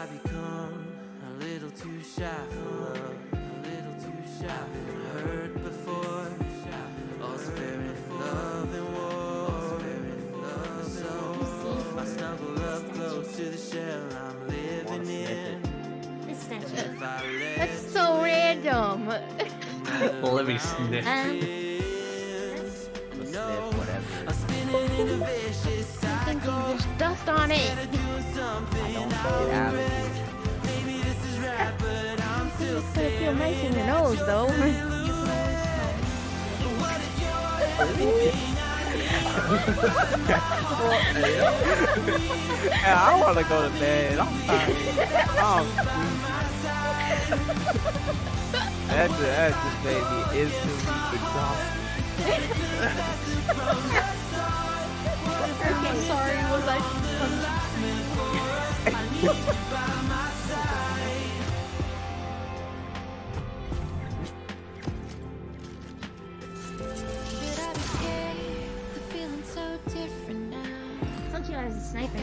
I become a little too shy for love, a little too shy, been hurt before, all's fair in love and war, so I snuggle up close to the shell I'm living in. That's so random. Well, let me sniff. Sniff, whatever. There's dust on it. I don't get out of here. It's gonna feel nice in your nose, though. Yeah, I want to go to bed. I'm tired. That just made me instantly exhausted. Okay, sorry, was I? Don't you as a sniper?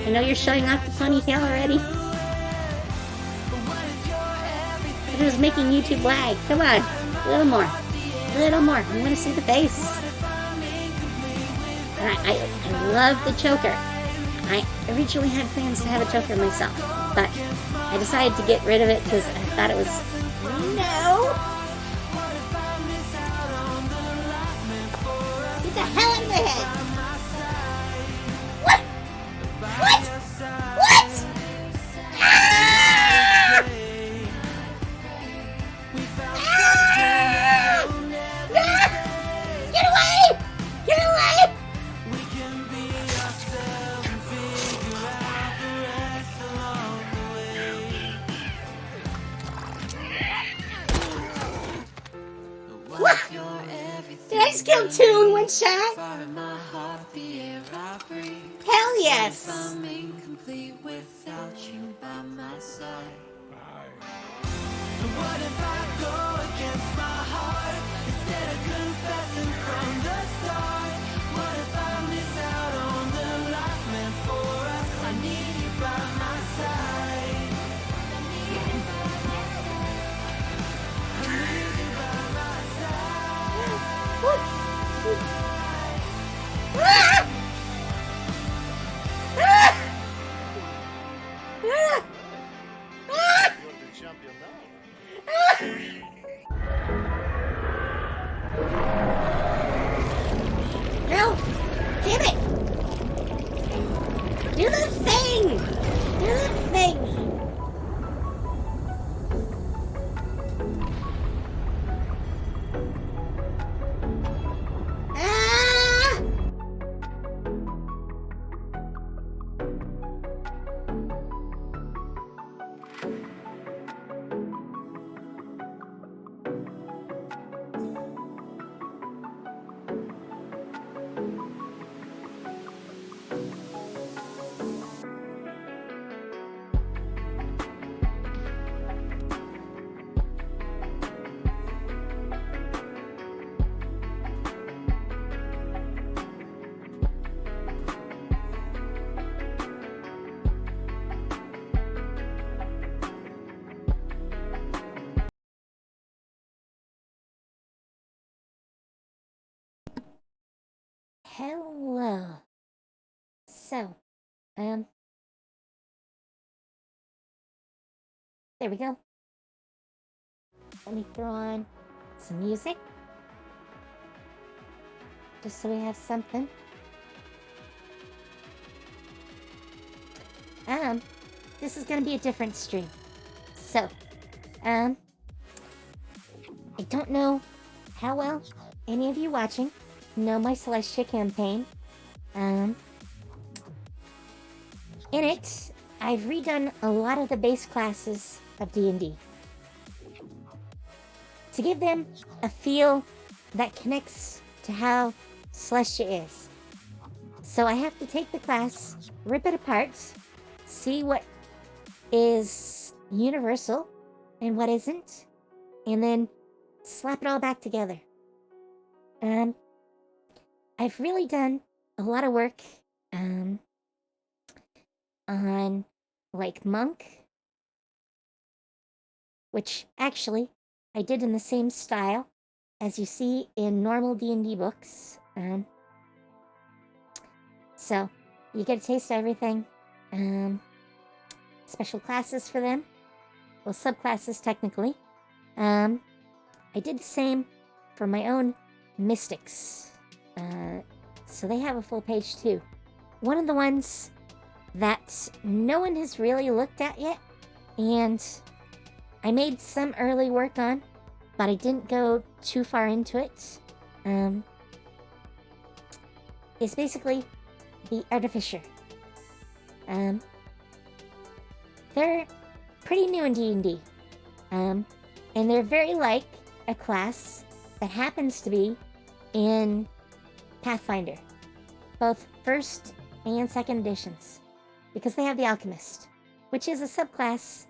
I know you're showing off the ponytail already. It was making YouTube lag. Come on, a little more, a little more. I want to see the face. And I love the choker. I originally had plans to have a choker myself, but I decided to get rid of it because I thought it was no. Get the hell out of my head. What? What? What? Ah! Ah! Ah! Get away! Get away! What? Did I just kill two in one shot? Hell yes! What if I go against my heart instead of confessing from the start? What if I miss out on the life meant for us? I need you by my side. I need you by my No! Damn it! Do the thing! Do the thing! Ah! Hello. So, there we go. Let me throw on some music. Just so we have something. This is gonna be a different stream. So, I don't know how well any of you watching know my Celestia campaign. In it, I've redone a lot of the base classes of D&D. To give them a feel that connects to how Celestia is. So I have to take the class, rip it apart, see what is universal and what isn't, and then slap it all back together. I've really done a lot of work on like Monk, which actually I did in the same style as you see in normal D&D books. So you get a taste of everything. Special classes for them. Well, subclasses technically. I did the same for my own mystics. So they have a full page too. One of the ones that no one has really looked at yet, and I made some early work on, but I didn't go too far into it, is basically the Artificer. They're pretty new in D&D, and they're very like a class that happens to be in Pathfinder, both first and second editions, because they have the Alchemist, which is a subclass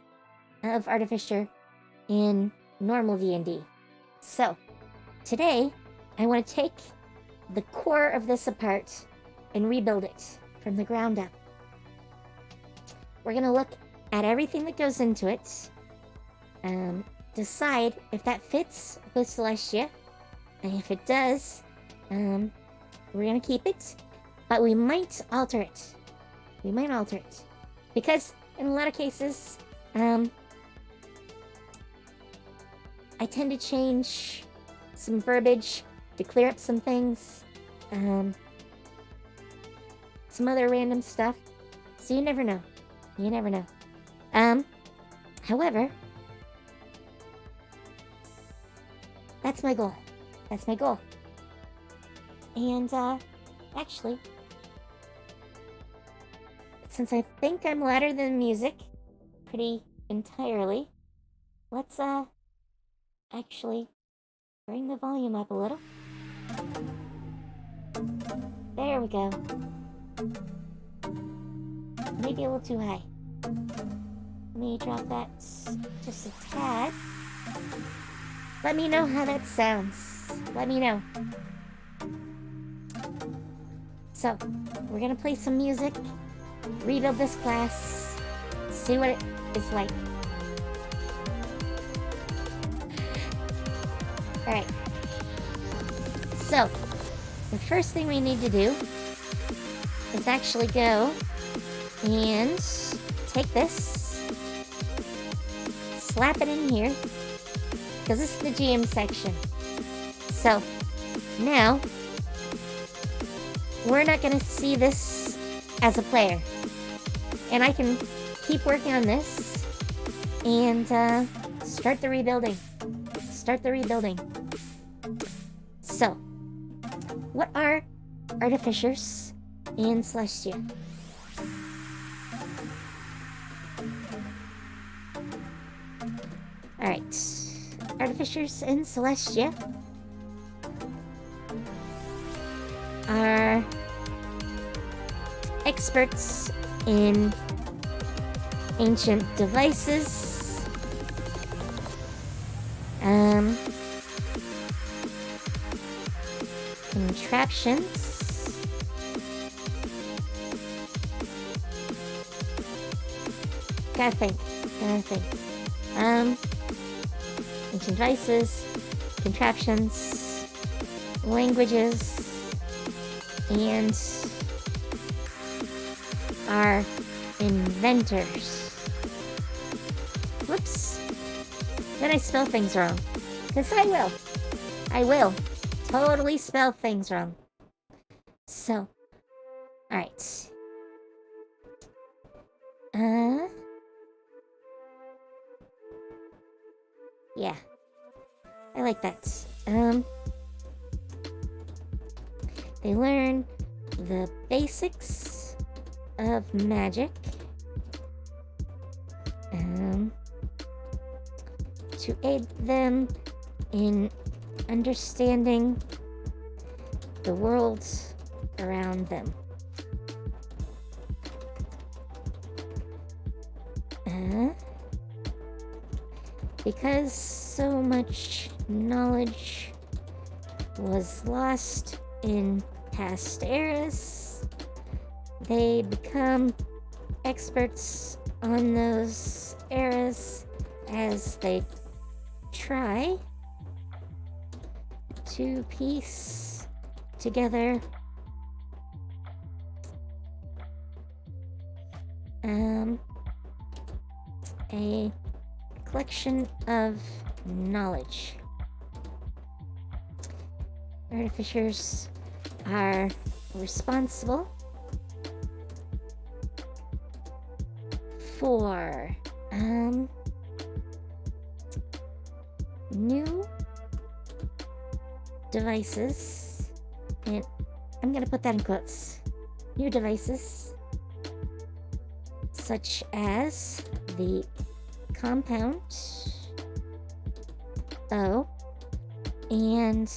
of Artificer in normal D&D. So, today, I want to take the core of this apart and rebuild it from the ground up. We're going to look at everything that goes into it, decide if that fits with Celestia, and if it does, we're going to keep it, but we might alter it. Because in a lot of cases, I tend to change some verbiage to clear up some things, some other random stuff, so you never know. However, that's my goal. And, actually, since I think I'm louder than music pretty entirely, let's, actually bring the volume up a little. There we go. Maybe a little too high. Let me drop that just a tad. Let me know how that sounds. Let me know. So, we're gonna play some music, rebuild this class, see what it is like. Alright. So, the first thing we need to do is actually go and take this, slap it in here, because this is the GM section. So, now, we're not going to see this as a player. And I can keep working on this and start the rebuilding. So, what are Artificers in Celestia? Alright, Artificers in Celestia are experts in ancient devices, contraptions, gotta think, ancient devices, contraptions, languages, and are inventors. Whoops. Then I spell things wrong. Because I will totally spell things wrong. So, alright. Yeah. I like that. They learn the basics of magic. to aid them in understanding the world around them. Because so much knowledge was lost in past eras, they become experts on those eras as they try to piece together a collection of knowledge. Artificers are responsible for new devices, and I'm gonna put that in quotes, new devices such as the compound O and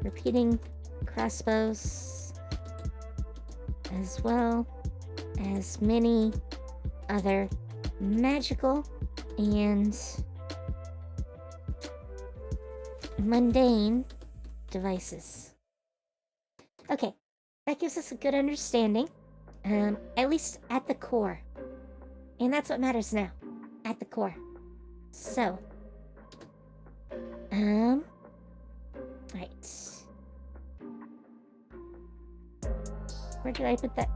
repeating crossbows, as well as many other magical and mundane devices. Okay, that gives us a good understanding, at least at the core. And that's what matters now, at the core. So, right. Where did I put that?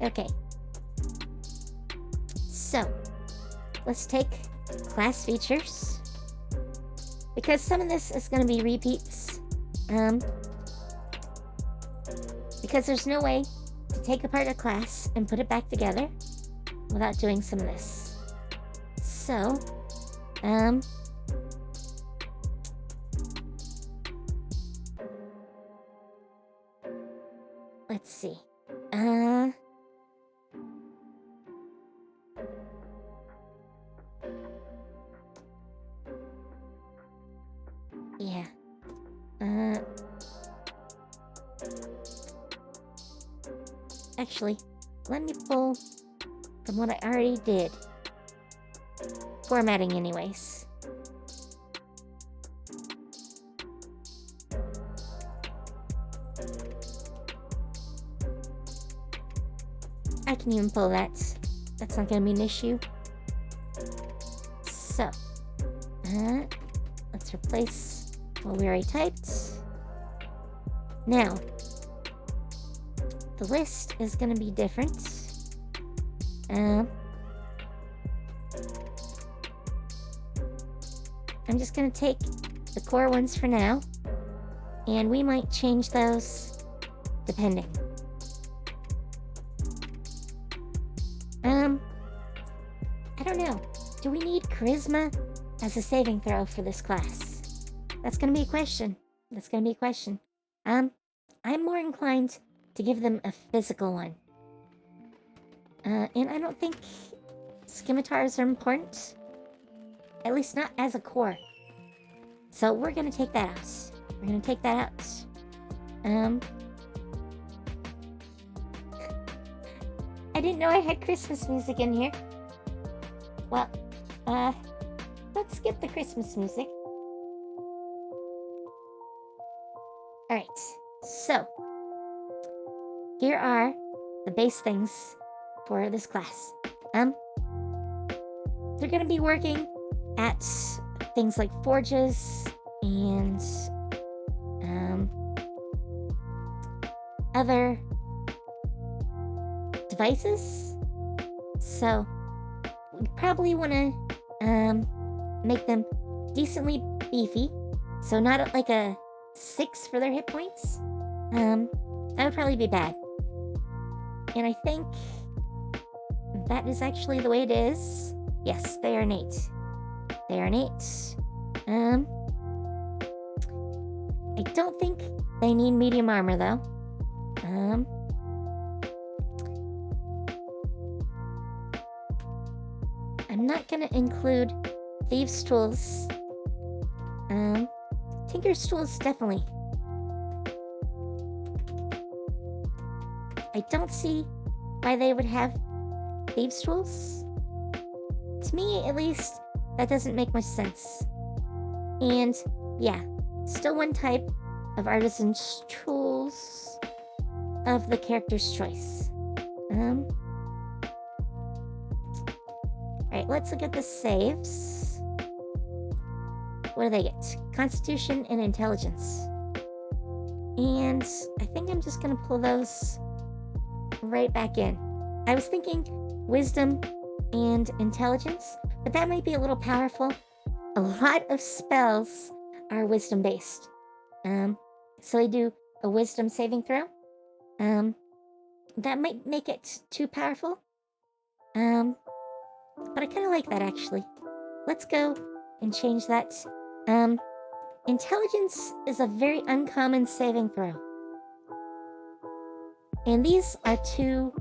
Okay. So, let's take class features, because some of this is going to be repeats, because there's no way to take apart a class and put it back together without doing some of this. So, let's see. Yeah. Actually, let me pull from what I already did. Formatting anyways. I can even pull that. That's not gonna be an issue. So, let's replace what we already typed. Now, the list is gonna be different. I'm just gonna take the core ones for now, and we might change those depending. I don't know. Do we need charisma as a saving throw for this class? That's gonna be a question. I'm more inclined to give them a physical one. And I don't think scimitars are important. At least not as a core. So we're gonna take that out. I didn't know I had Christmas music in here. Well, let's skip the Christmas music. Alright, so here are the base things for this class. They're gonna be working at things like forges and other devices. So we probably want to make them decently beefy, so not at like a 6 for their hit points. That would probably be bad. And I think that is actually the way it is. Yes, they are an 8. I don't think they need medium armor though. I'm not gonna include thieves' tools. Tinker's tools, definitely. I don't see why they would have thieves' tools. To me, at least, that doesn't make much sense. And yeah, still one type of artisan's tools of the character's choice. Alright, let's look at the saves. What do they get? Constitution and Intelligence. And I think I'm just gonna pull those right back in. I was thinking Wisdom and Intelligence, but that might be a little powerful. A lot of spells are Wisdom based. So they do a Wisdom saving throw. That might make it too powerful. But I kind of like that, actually. Let's go and change that. Intelligence is a very uncommon saving throw. And these are two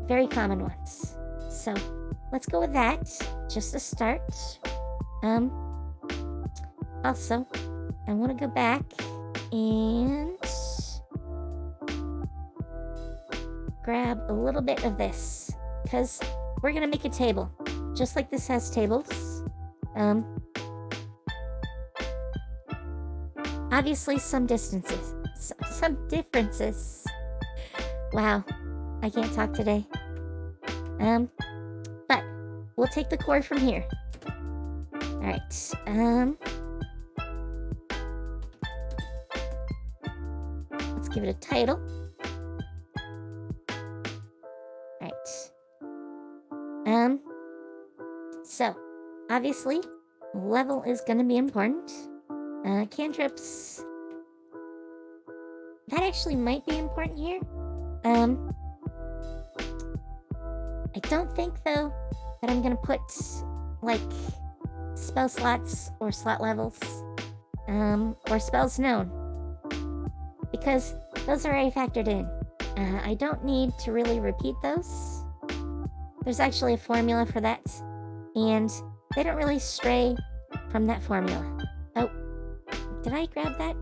very common ones. So let's go with that, just to start. Also, I want to go back and grab a little bit of this, because we're going to make a table, just like this has tables. Obviously, some differences. Wow, I can't talk today. But we'll take the core from here. Alright, let's give it a title. Alright. So, obviously, level is going to be important. Cantrips, that actually might be important here. I don't think, though, that I'm going to put, like, spell slots or slot levels, or spells known, because those are already factored in. I don't need to really repeat those. There's actually a formula for that, and they don't really stray from that formula. Oh, did I grab that?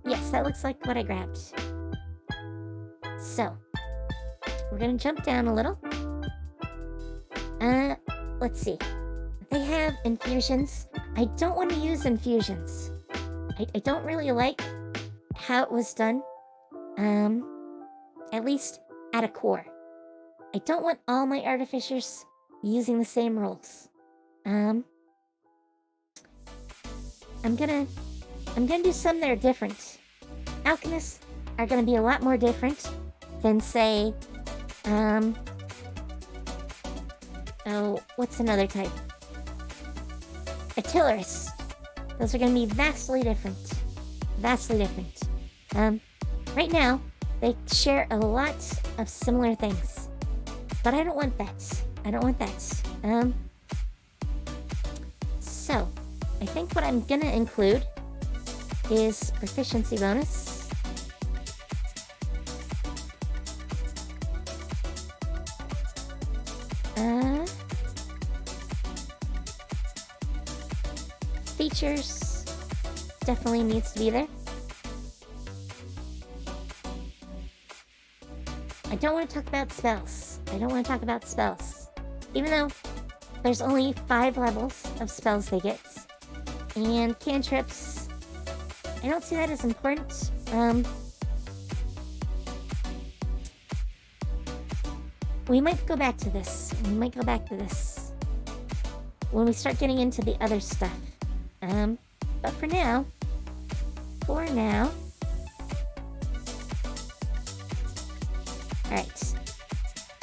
Yes, that looks like what I grabbed. So, we're gonna jump down a little. Let's see. They have infusions. I don't want to use infusions. I don't really like how it was done. At least at a core. I don't want all my artificers using the same rules. I'm gonna do some that are different. Alchemists are gonna be a lot more different than, say, oh, what's another type? Artillerists. Those are gonna be vastly different. Vastly different. Right now, they share a lot of similar things. But I don't want that. I don't want that. So, I think what I'm gonna include is proficiency bonus. Features definitely needs to be there. I don't want to talk about spells. Even though there's only 5 levels of spells they get. And cantrips, I don't see that as important. We might go back to this. When we start getting into the other stuff. But for now, alright.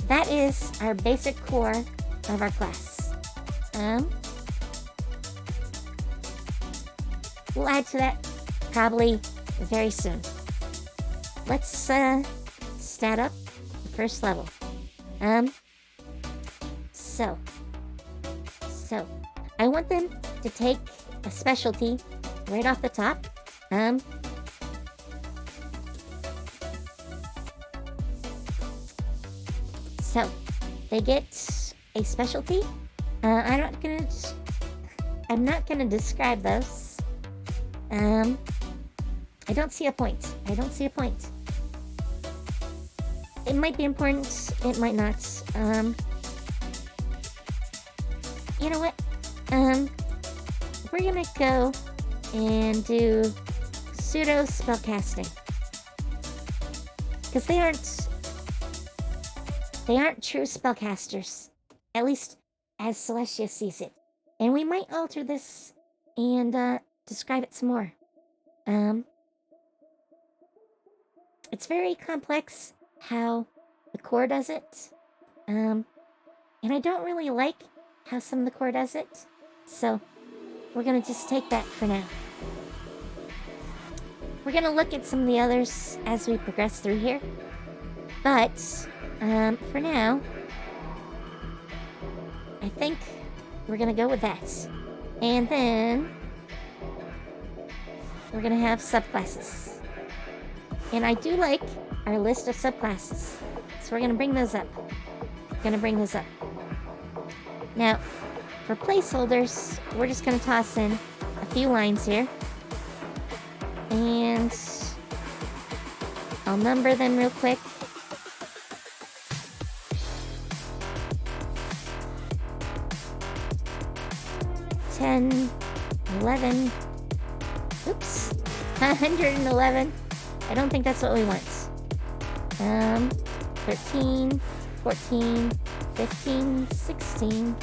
That is our basic core of our class. We'll add to that probably very soon. Let's stat up the first level. So I want them to take a specialty right off the top. So they get a specialty. I'm not gonna describe those. I don't see a point. It might be important, it might not. You know what? We're gonna go and do pseudo spellcasting. Because they aren't true spellcasters. At least as Celestia sees it. And we might alter this and describe it some more. It's very complex how the core does it. And I don't really like how some of the core does it. So we're gonna just take that for now. We're gonna look at some of the others as we progress through here. But for now, I think we're gonna go with that. And then we're gonna have subclasses. And I do like our list of subclasses. So we're gonna bring those up. Now, for placeholders, we're just gonna toss in a few lines here. And I'll number them real quick. $10, $11, oops, $111. I don't think that's what we want. 13, 14, 15, 16,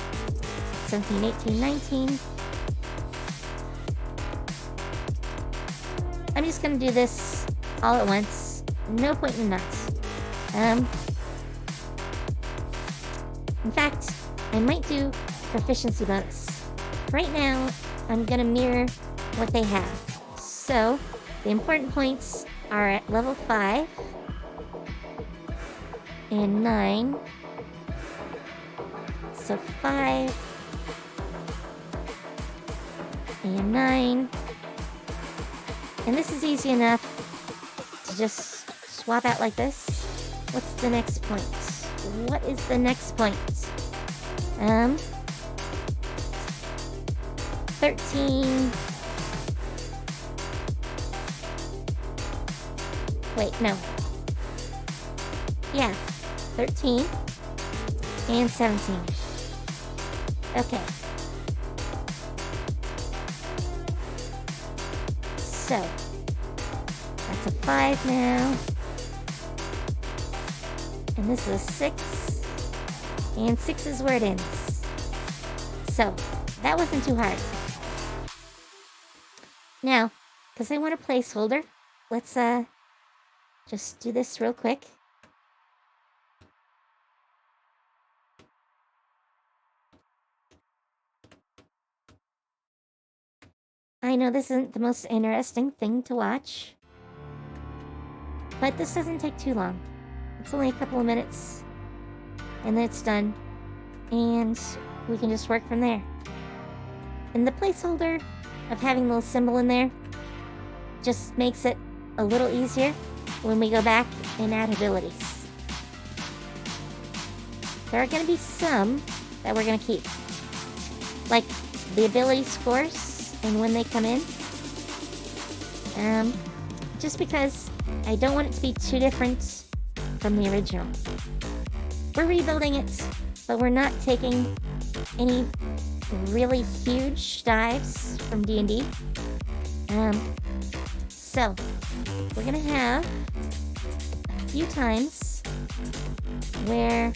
17, 18, 19. I'm just gonna do this all at once. No point in knots. In fact, I might do proficiency bonus. Right now, I'm gonna mirror what they have. So, the important points are at level 5 and 9. So 5 and 9. And this is easy enough to just swap out like this. What's the next point? What is the next point? 13. Wait, no. Yeah, 13 and 17. Okay. So, that's a 5 now. And this is a 6. And 6 is where it ends. So, that wasn't too hard. Now, because I want a placeholder, let's just do this real quick. I know this isn't the most interesting thing to watch, but this doesn't take too long. It's only a couple of minutes, and then it's done, and we can just work from there. And the placeholder of having a little symbol in there just makes it a little easier when we go back and add abilities. There are going to be some that we're going to keep, like the ability scores and when they come in, just because I don't want it to be too different from the original. We're rebuilding it, but we're not taking any really huge dives from D&D. So we're gonna have a few times where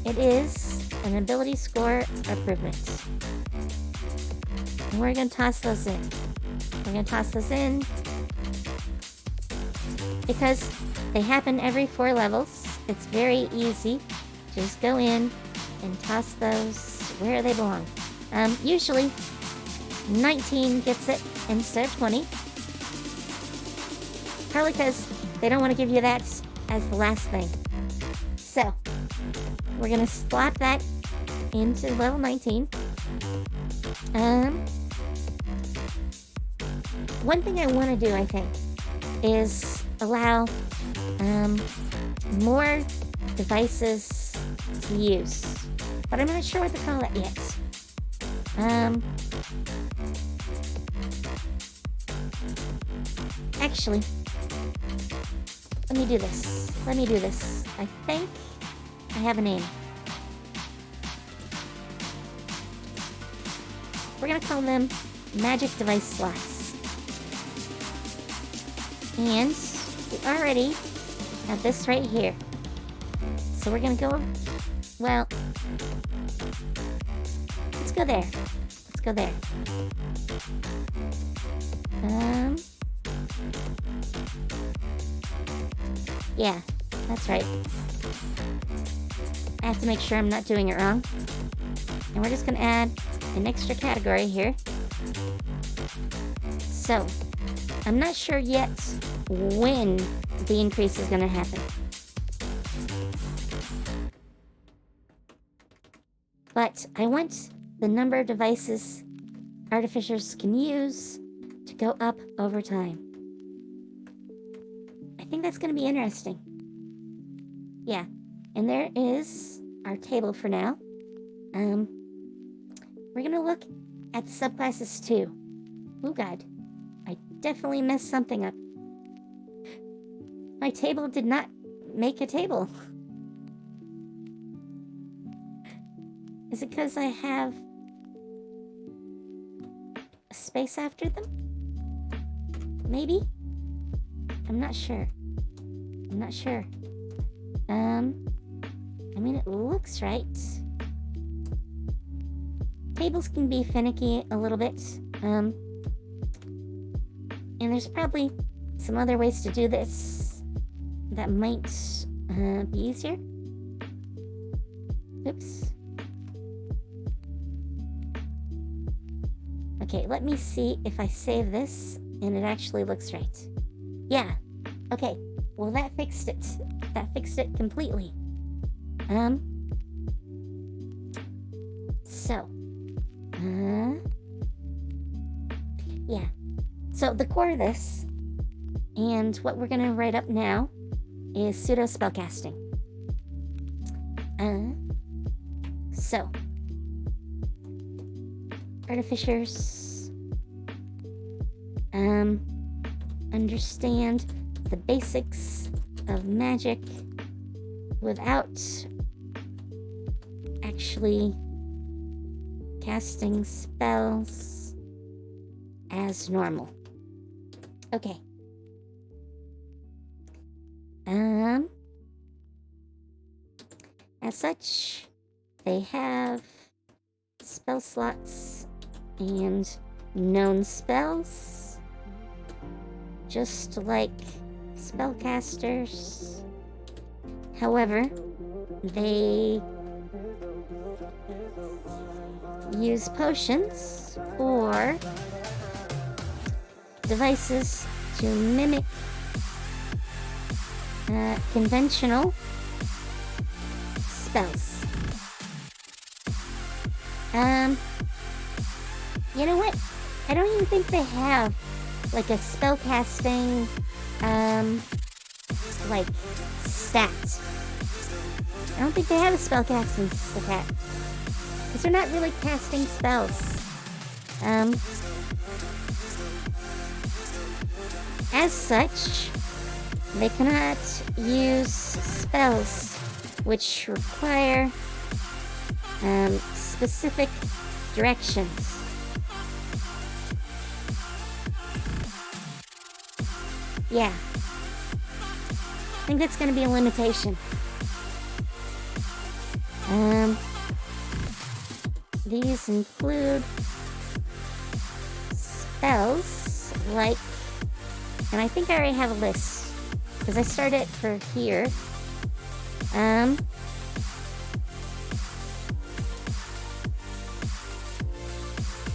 it is an ability score improvement. And we're gonna toss those in. Because they happen every 4 levels. It's very easy. Just go in and toss those where they belong. Usually 19 gets it instead of 20. Probably because they don't want to give you that as the last thing. So, we're going to slap that into level 19. One thing I want to do, I think, is allow more devices to use. but I'm not sure what to call it yet. Actually, let me do this. I think I have a name. We're gonna call them magic device slots. And we already have this right here. So we're gonna go, well, let's go there. Yeah, that's right. I have to make sure I'm not doing it wrong. And we're just gonna add an extra category here. So, I'm not sure yet when the increase is gonna happen. But I want the number of devices Artificers can use to go up over time. I think that's going to be interesting. Yeah, and there is our table for now. We're going to look at the subclasses too. Oh god, I definitely messed something up. My table did not make a table. Is it because I have a space after them? Maybe? I'm not sure. I mean, it looks right. Tables can be finicky a little bit. And there's probably some other ways to do this that might be easier. Oops. Okay, let me see if I save this and it actually looks right. Yeah. Okay. Well, that fixed it. Completely. Yeah. So the core of this, and what we're gonna write up now, is pseudo spellcasting. So Artificers understand the basics of magic without actually casting spells as normal. Okay. As such, they have spell slots and known spells, just like spellcasters. However, they use potions or devices to mimic conventional spells. You know what? I don't even think they have like a spellcasting like stat. I don't think they have a spellcasting stat. Because they're not really casting spells. As such, they cannot use spells which require specific directions. Yeah. I think that's going to be a limitation. These include spells like, and I think I already have a list because I started for here.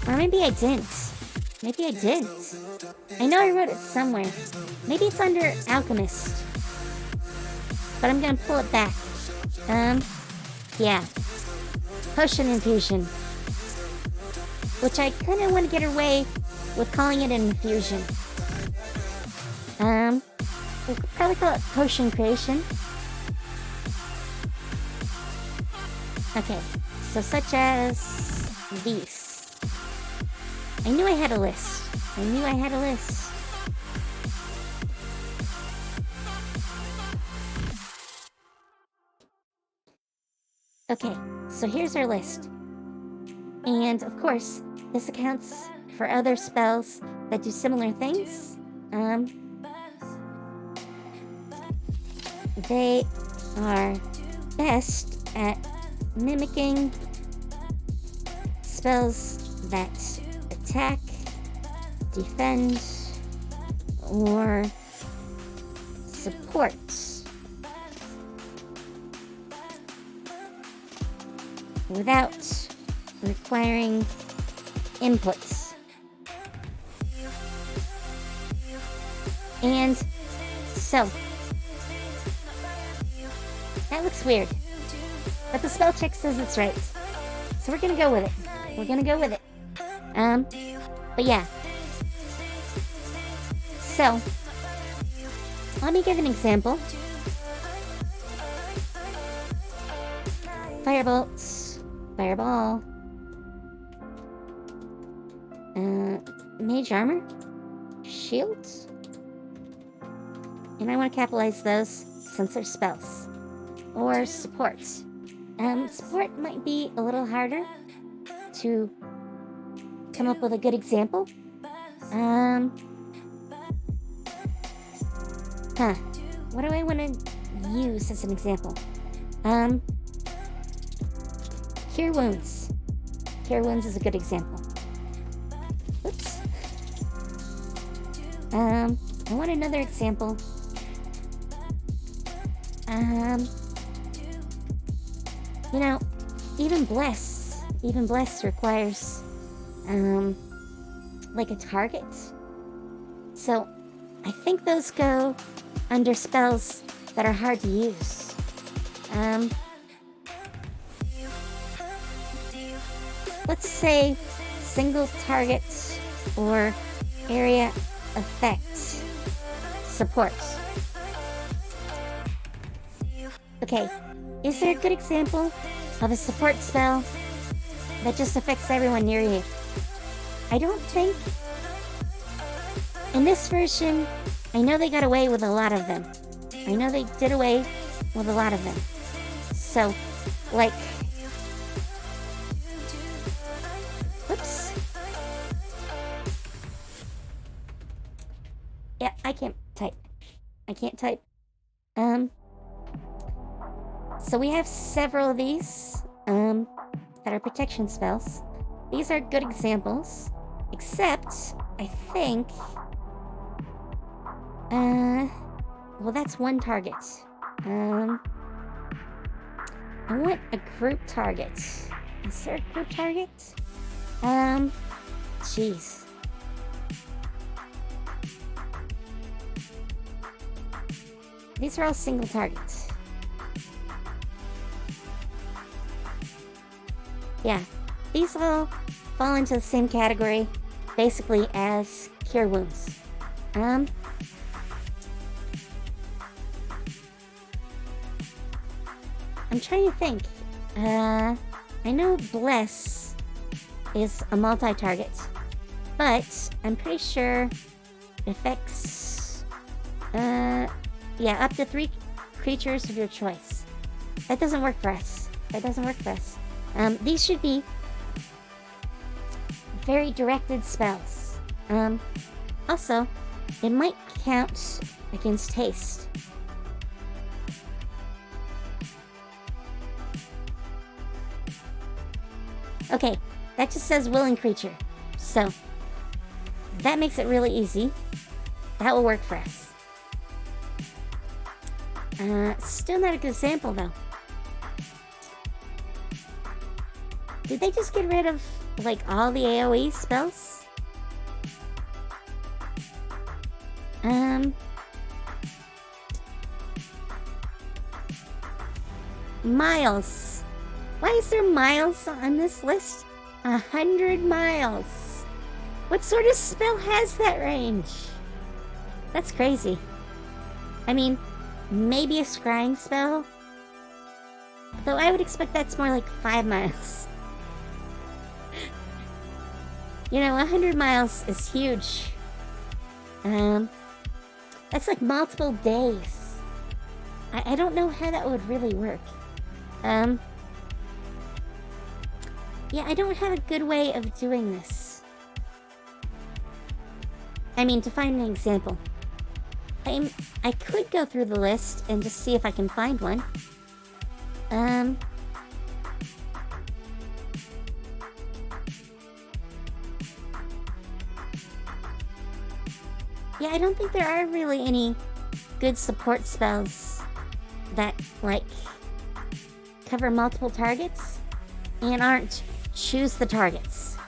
Or maybe I didn't. I know I wrote it somewhere. Maybe it's under Alchemist. But I'm gonna pull it back. Yeah. Potion infusion. Which I kind of want to get away with calling it an infusion. We'll probably call it potion creation. Okay, So such as these. I knew I had a list. Okay, so here's our list. And of course, this accounts for other spells that do similar things. They are best at mimicking spells that attack, defend, or support. Without requiring inputs. And so, that looks weird, but the spell check says it's right. So we're gonna go with it. But yeah. So, let me give an example. Firebolts, fireball, mage armor, shields, and I want to capitalize those since they're spells. Or support. Support might be a little harder to come up with a good example. What do I want to use as an example? Cure Wounds. Cure Wounds is a good example. Oops. I want another example. You know, even Bless requires, like a target. So, I think those go under spells that are hard to use. Let's say single target or area effect support. Okay, is there a good example of a support spell that just affects everyone near you? I don't think. In this version, I know they got away with a lot of them. I know they did away with a lot of them. So, like... Whoops. Yeah, I can't type. So we have several of these, that are protection spells. These are good examples, except, I think... well, that's one target. I want a group target. Is there a group target? Jeez. These are all single targets. Yeah, these all fall into the same category, basically, as Cure Wounds. I'm trying to think. I know Bless is a multi-target, but I'm pretty sure it affects, up to 3 creatures of your choice. That doesn't work for us. These should be very directed spells. Also, it might count against haste. Okay, that just says willing creature. So, that makes it really easy. That will work for us. Still not a good example, though. Did they just get rid of, like, all the AoE spells? Miles. Why is there miles on this list? 100 miles. What sort of spell has that range? That's crazy. I mean, maybe a scrying spell? Though I would expect that's more like 5 miles. You know, 100 miles is huge. That's like multiple days. I don't know how that would really work. Yeah, I don't have a good way of doing this. I mean, to find an example. I could go through the list and just see if I can find one. Yeah, I don't think there are really any good support spells that, like, cover multiple targets and aren't choose the targets.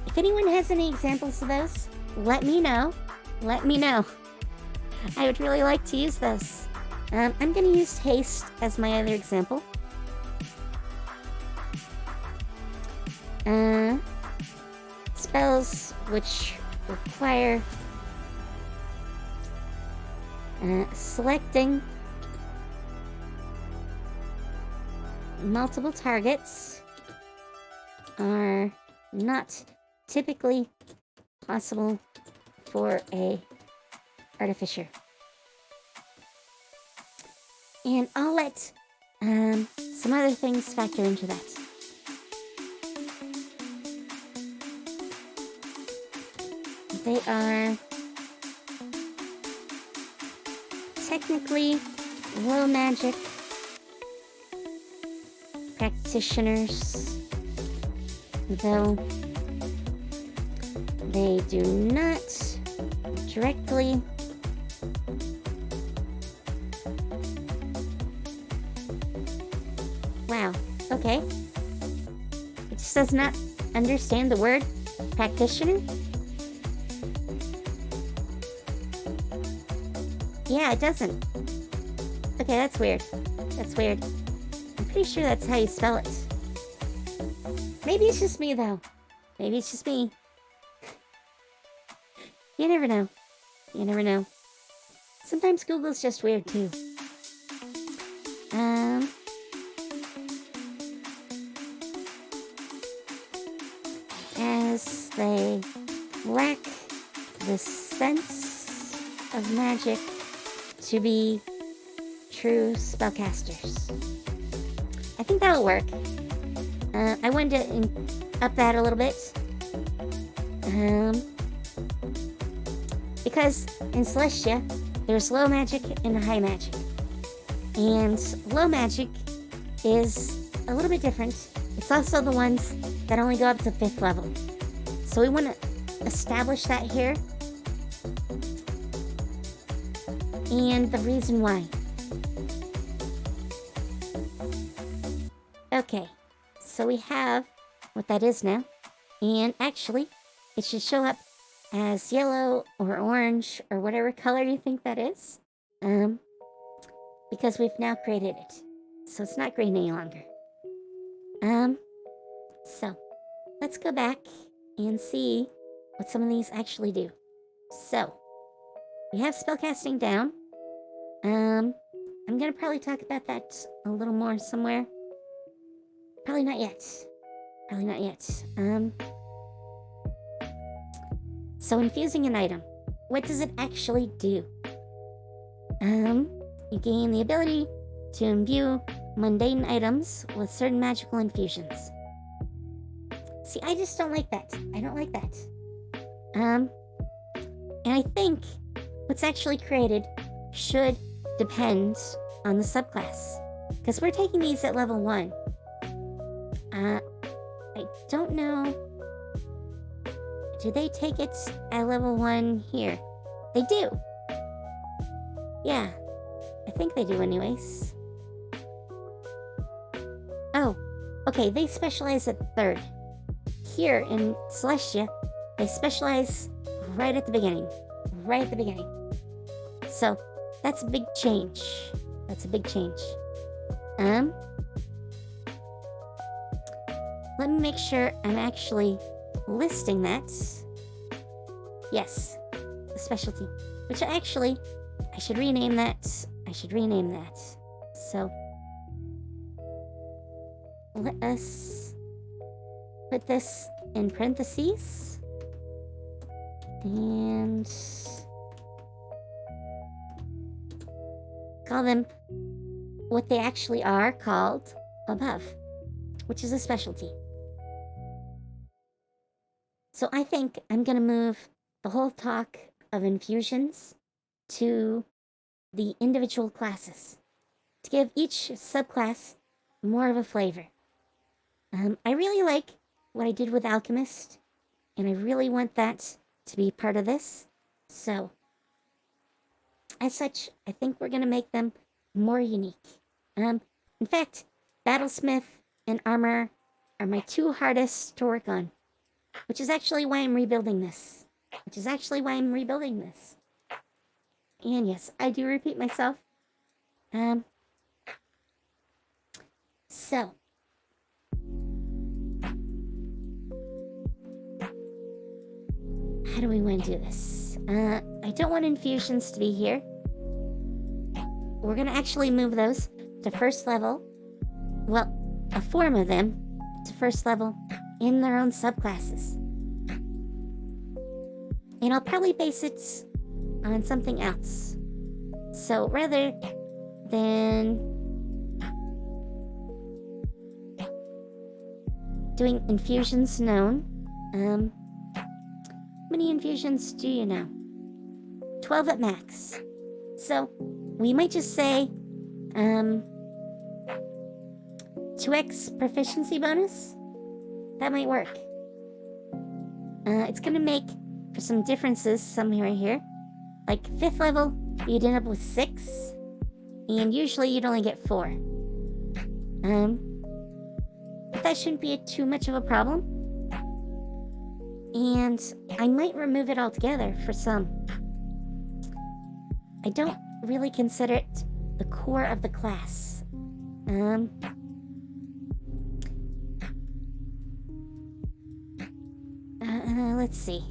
If anyone has any examples of those, let me know. Let me know. I would really like to use those. I'm going to use haste as my other example. Spells which require selecting multiple targets are not typically possible for a artificer. And I'll let some other things factor into that. They are technically low magic practitioners, though they do not directly wow, okay. It just does not understand the word practitioner? Yeah, it doesn't. Okay, that's weird. That's weird. I'm pretty sure that's how you spell it. Maybe it's just me, though. Maybe it's just me. You never know. You never know. Sometimes Google's just weird, too. As they lack the sense of magic to be true spellcasters. I think that'll work. I wanted to up that a little bit. Because in Celestia, there's low magic and high magic. And low magic is a little bit different. It's also the ones that only go up to 5th level. So we want to establish that here. And the reason why. Okay, so we have what that is now. And actually, it should show up as yellow or orange or whatever color you think that is. Because we've now created it. So it's not green any longer. So let's go back and see what some of these actually do. So we have spellcasting down. I'm gonna probably talk about that a little more somewhere. Probably not yet. Probably not yet. So infusing an item. What does it actually do? You gain the ability to imbue mundane items with certain magical infusions. See, I just don't like that. I don't like that. And I think what's actually created should depend on the subclass. Because we're taking these at level 1. I don't know. Do they take it at level 1 here? They do. Yeah. I think they do anyways. Oh. Okay, they specialize at 3rd. Here in Celestia, they specialize right at the beginning. Right at the beginning. So, that's a big change. That's a big change. Let me make sure I'm actually listing that. Yes, the specialty. Which I should rename that. I should rename that. So, let us put this in parentheses. And call them what they actually are called above, which is a specialty. So I think I'm going to move the whole talk of infusions to the individual classes to give each subclass more of a flavor. I really like what I did with Alchemist, and I really want that to be part of this. So, as such, I think we're going to make them more unique. In fact, Battlesmith and Armor are my two hardest to work on, which is actually why I'm rebuilding this. And yes, I do repeat myself. So, how do we want to do this? I don't want infusions to be here. We're going to actually move those to first level. Well, a form of them to first level in their own subclasses. And I'll probably base it on something else. So rather than doing infusions known, how many infusions do you know? 12 at max. So we might just say 2x proficiency bonus. That might work. It's gonna make for some differences somewhere here. Like 5th level, you'd end up with 6, and usually you'd only get 4. But that shouldn't be too much of a problem. And I might remove it altogether for some. I don't really consider it the core of the class. Let's see.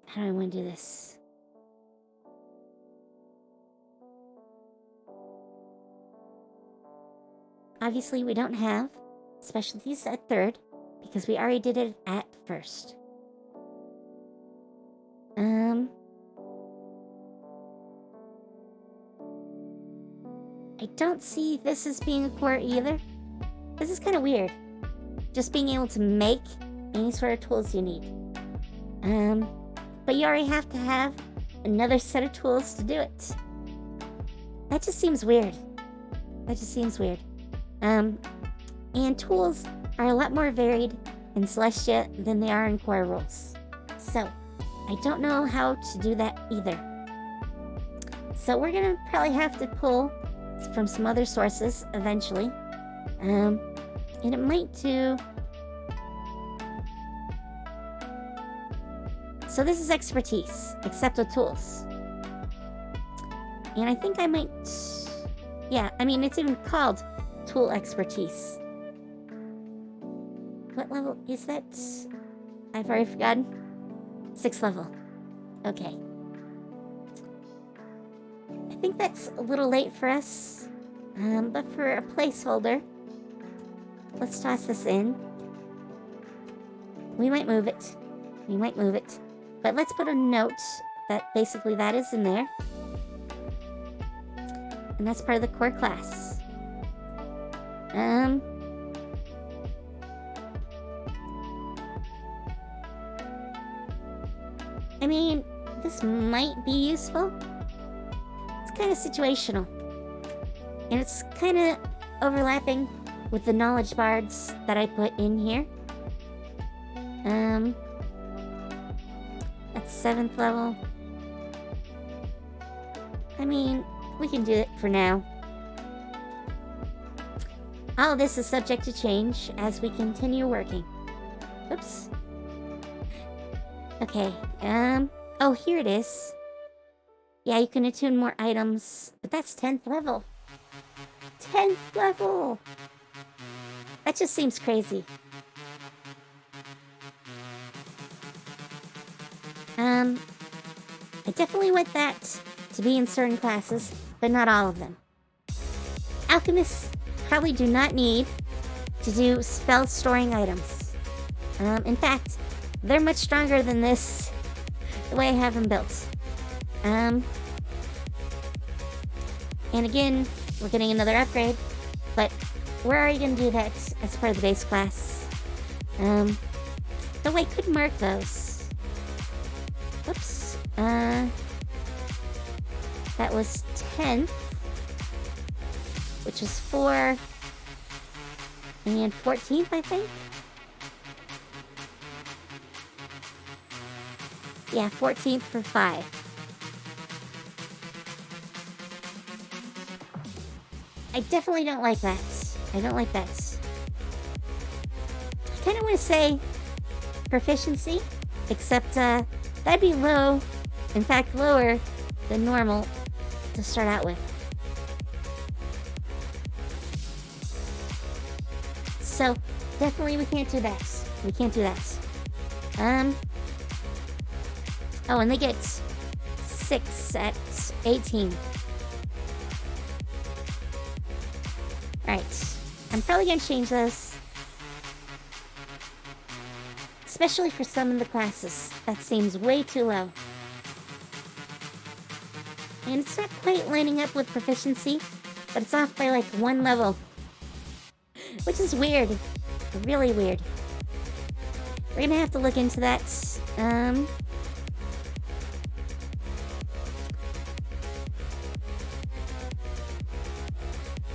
How do I want to do this? Obviously, we don't have specialties at 3rd because we already did it at 1st. I don't see this as being a core either. This is kind of weird. Just being able to make any sort of tools you need. But you already have to have another set of tools to do it. That just seems weird. And tools are a lot more varied in Celestia than they are in core rules. So, I don't know how to do that either. So we're gonna probably have to pull from some other sources eventually. And it might do... So this is expertise, except with tools. And I think I might... Yeah, I mean, it's even called tool expertise. What level is that? I've already forgotten. 6th level. Okay. I think that's a little late for us. But for a placeholder, let's toss this in. We might move it. But let's put a note that basically that is in there. And that's part of the core class. I mean, this might be useful. It's kind of situational. And it's kind of overlapping with the knowledge bards that I put in here. That's 7th level. I mean, we can do it for now. All of this is subject to change as we continue working. Oops. Okay, oh, here it is. Yeah, you can attune more items, but that's 10th level. 10th level! That just seems crazy. I definitely want that to be in certain classes, but not all of them. Alchemists probably do not need to do spell storing items. In fact, they're much stronger than this, the way I have them built. And again, we're getting another upgrade, but we're already going to do that as part of the base class. Though I could mark those. Whoops. That was 10th, which is 4, and 14th, I think? Yeah, 14th for 5. I definitely don't like that. I don't like that. I kind of want to say proficiency, except that'd be low. In fact, lower than normal to start out with. So, definitely we can't do that. We can't do that. Oh, and they get 6 at 18. Alright. I'm probably gonna change those. Especially for some of the classes. That seems way too low. And it's not quite lining up with proficiency, but it's off by like 1 level. Which is weird. Really weird. We're gonna have to look into that.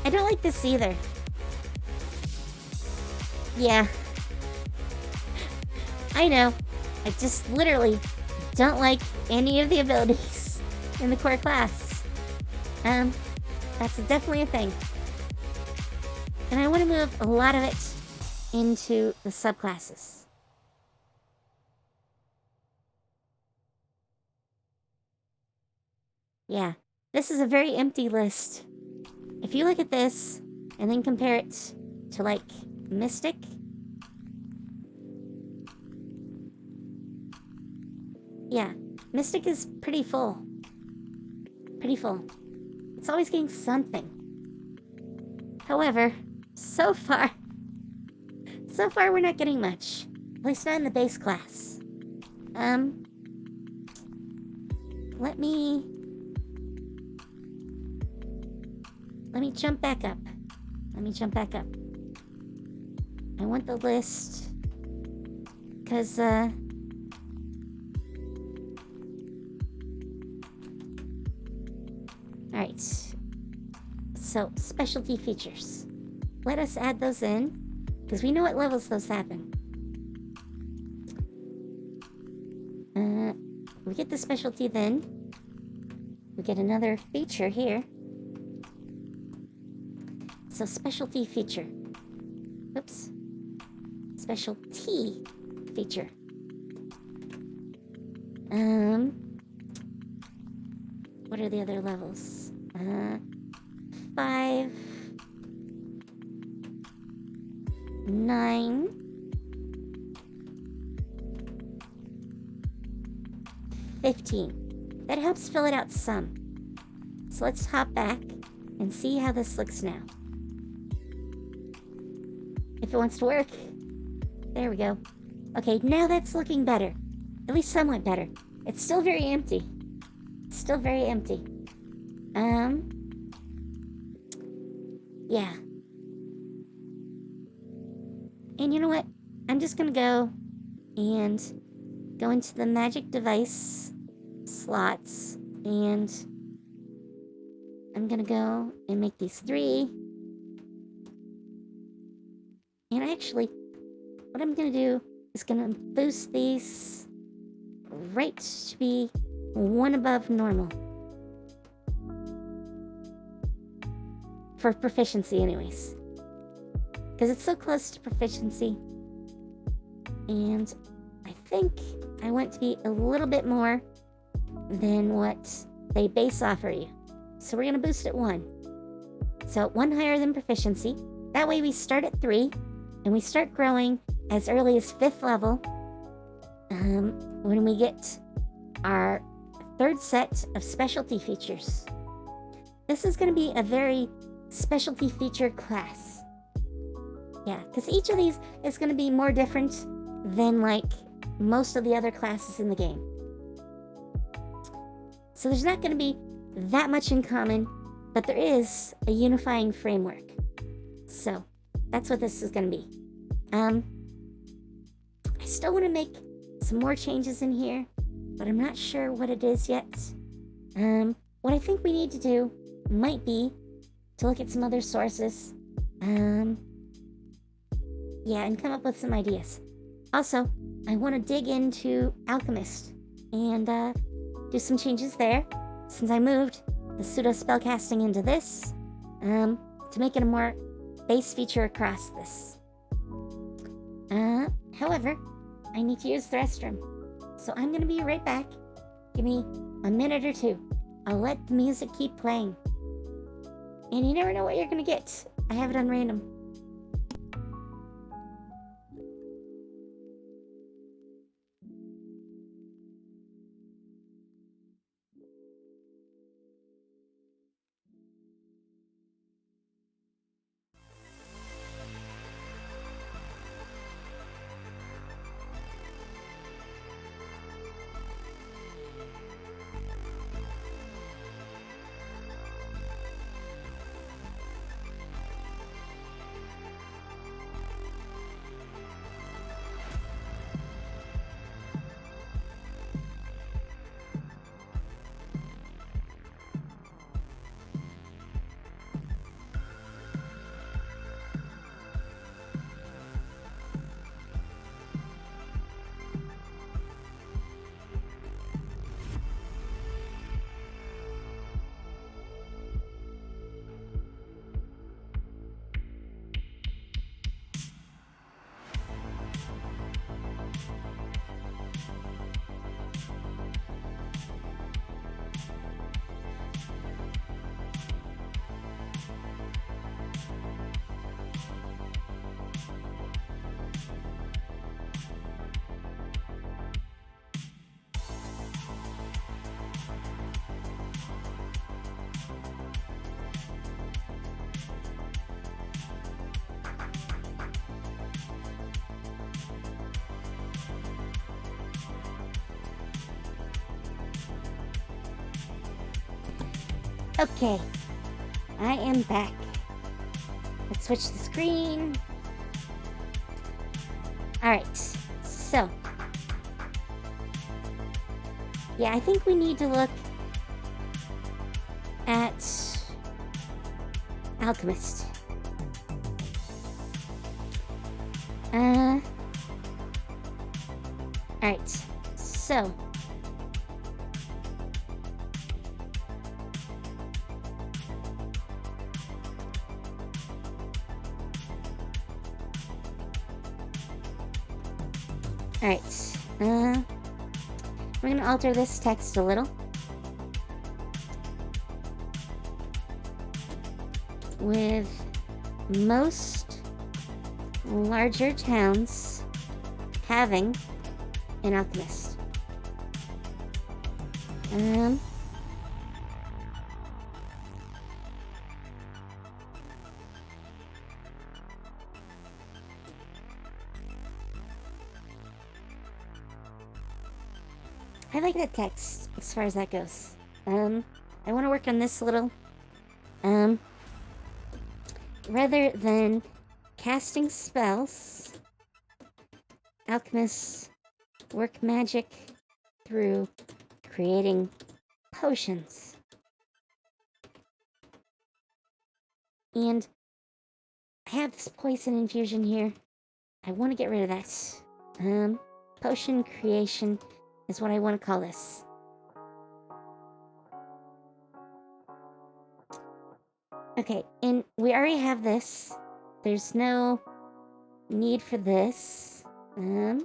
I don't like this either. Yeah. I know. I just literally don't like any of the abilities in the core class. That's definitely a thing. And I want to move a lot of it into the subclasses. Yeah, this is a very empty list. If you look at this and then compare it to like Mystic, yeah, Mystic is pretty full. Pretty full. It's always getting something. However, so far we're not getting much. At least not in the base class. Let me jump back up. I want the list, because, alright. So, specialty features. Let us add those in, because we know what levels those happen. We get the specialty then. We get another feature here. So, specialty feature. Oops. Specialty feature. What are the other levels? 5, 9, 15. That helps fill it out some. So let's hop back and see how this looks now. If it wants to work. There we go. Okay, now that's looking better. At least somewhat better. It's still very empty. Yeah. And you know what? I'm just gonna go into the magic device slots, and I'm gonna go and make these 3. And actually, what I'm gonna do is gonna boost these right to be 1 above normal. For proficiency anyways. Because it's so close to proficiency. And I think I want to be a little bit more than what they base offer you. So we're gonna boost it 1. So 1 higher than proficiency. That way we start at 3. And we start growing as early as 5th level. When we get our third set of specialty features. This is going to be a very specialty featured class. Yeah, because each of these is going to be more different than like most of the other classes in the game. So there's not going to be that much in common, but there is a unifying framework. So that's what this is going to be. I still want to make some more changes in here, but I'm not sure what it is yet. What I think we need to do might be to look at some other sources. Yeah, and come up with some ideas. Also, I want to dig into Alchemist and do some changes there, since I moved the pseudo spellcasting into this, to make it a more base feature across this. However, I need to use the restroom, so I'm gonna be right back. Give me a minute or two. I'll let the music keep playing. And you never know what you're gonna get. I have it on random. Okay, I am back. Let's switch the screen. Alright, so. Yeah, I think we need to look at Alchemist. Alright, so. Alright, we're gonna alter this text a little. With most larger towns having an alchemist. I like that text as far as that goes. I want to work on this a little. Rather than casting spells, alchemists work magic through creating potions. And I have this poison infusion here. I want to get rid of that. Potion creation is what I want to call this. Okay, and we already have this. There's no need for this. I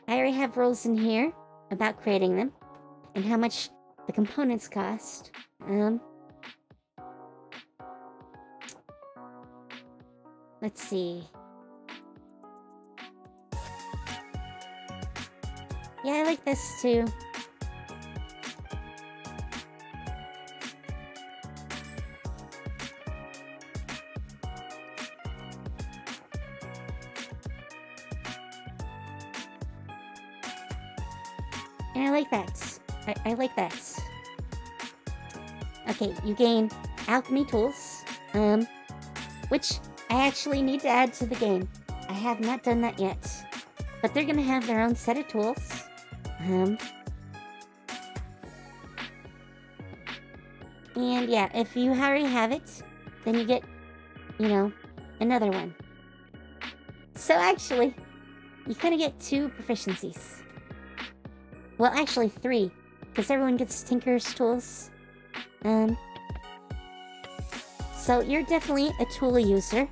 already have rules in here about creating them and how much the components cost. Let's see. Yeah, I like this too. And I like that. I like that. Okay, you gain alchemy tools, which I actually need to add to the game. I have not done that yet. But they're gonna have their own set of tools. And yeah, if you already have it, then you get, you know, another one. So actually, you kind of get 2 proficiencies. Well, actually 3, because everyone gets Tinker's tools. So you're definitely a tool user.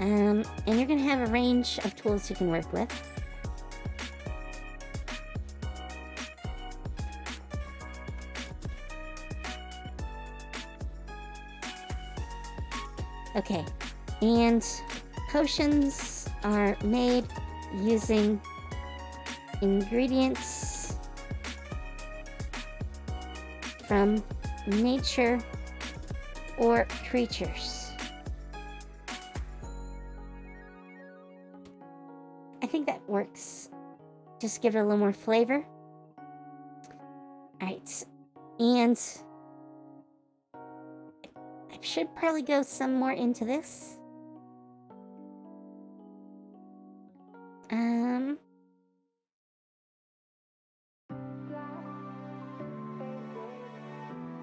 And you're gonna have a range of tools you can work with. Okay, and potions are made using ingredients from nature or creatures. I think that works. Just give it a little more flavor. Alright, and I should probably go some more into this.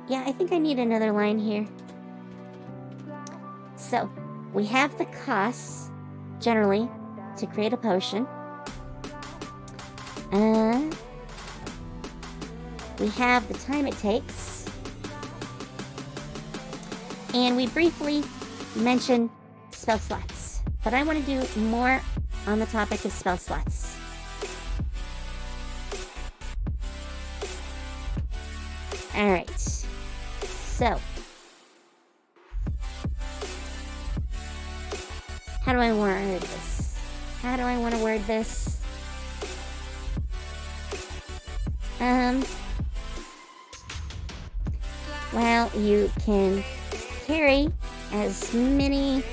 Yeah, I think I need another line here. So, we have the costs, generally, to create a potion. We have the time it takes. And we briefly mentioned spell slots. But I want to do more on the topic of spell slots. Alright. So, how do I word this? How do I want to word this? Well, you can carry as many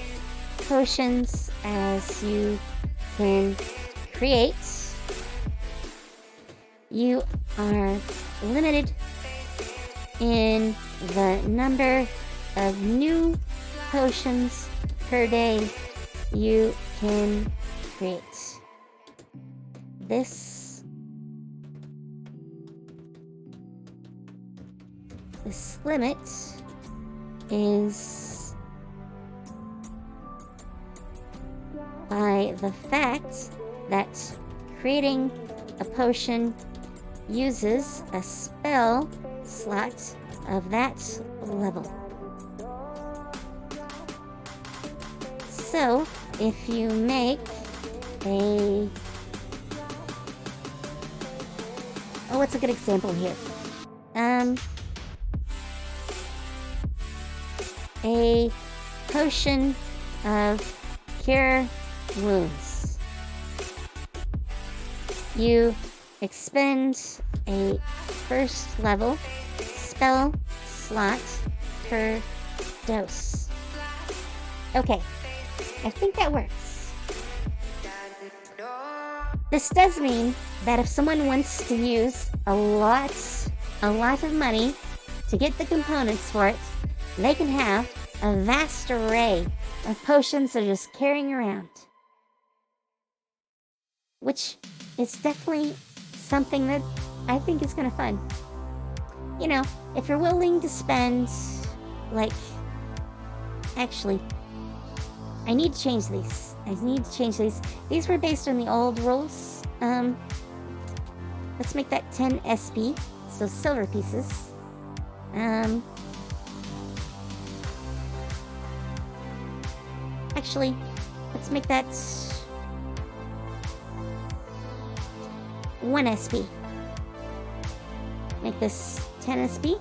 potions as you can create. You are limited in the number of new potions per day you can create. This limit is by the fact that creating a potion uses a spell slot of that level. So, if you make a... Oh, what's a good example here? A potion of cure wounds. You expend a first level spell slot per dose. Okay, I think that works. This does mean that if someone wants to use a lot of money to get the components for it, they can have a vast array of potions they're just carrying around. Which is definitely something that I think is kind of fun. You know, if you're willing to spend, like... Actually, I need to change these. These were based on the old rules. Let's make that 10 SP, so silver pieces. Actually, let's make that 1 SP. Make this 10 SP.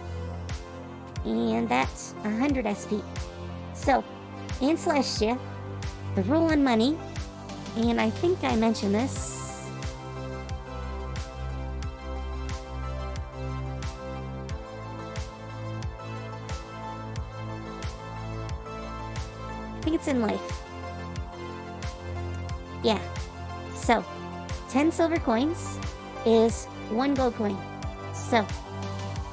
And that's 100 SP. So, in Celestia, the rule on money, and I think I mentioned this, think it's in life. Yeah. So, 10 silver coins is 1 gold coin. So,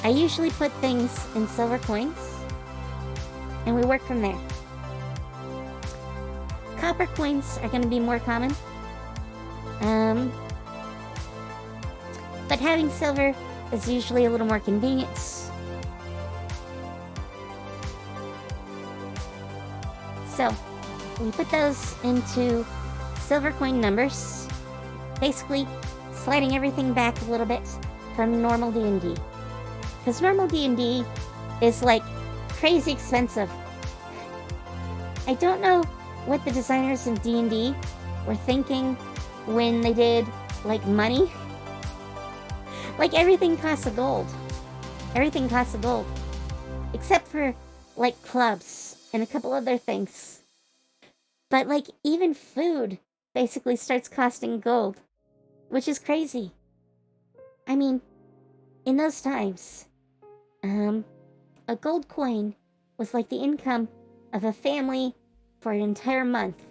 I usually put things in silver coins, and we work from there. Copper coins are going to be more common. But having silver is usually a little more convenient. So, we put those into silver coin numbers, basically sliding everything back a little bit from normal D&D. Because normal D&D is like crazy expensive. I don't know what the designers of D&D were thinking when they did like money. Like everything costs a gold. Everything costs a gold. Except for like clubs and a couple other things. But like even food basically starts costing gold, which is crazy. I mean, in those times, a gold coin was like the income of a family for an entire month.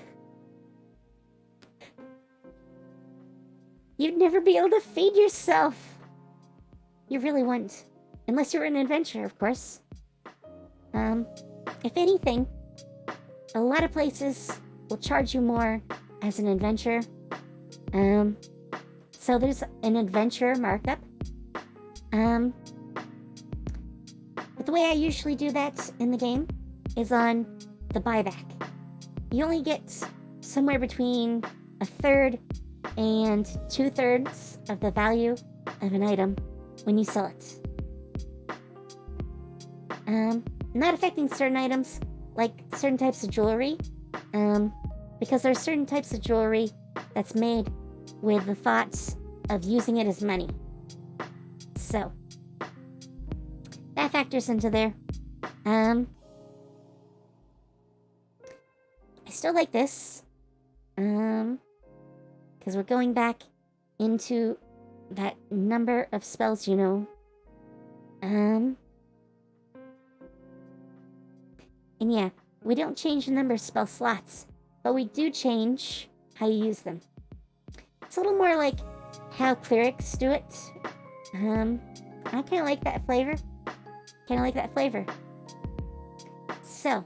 You'd never be able to feed yourself. You really wouldn't. Unless you're an adventurer, of course. If anything, a lot of places will charge you more as an adventurer. So there's an adventurer markup. But the way I usually do that in the game is on the buyback. You only get somewhere between 1/3 and 2/3 of the value of an item when you sell it. Not affecting certain items, like certain types of jewelry, because there are certain types of jewelry that's made with the thoughts of using it as money. So, that factors into there. I still like this, because we're going back into that number of spells, you know. And yeah, we don't change the number of spell slots, but we do change how you use them. It's a little more like how clerics do it. I kind of like that flavor. So,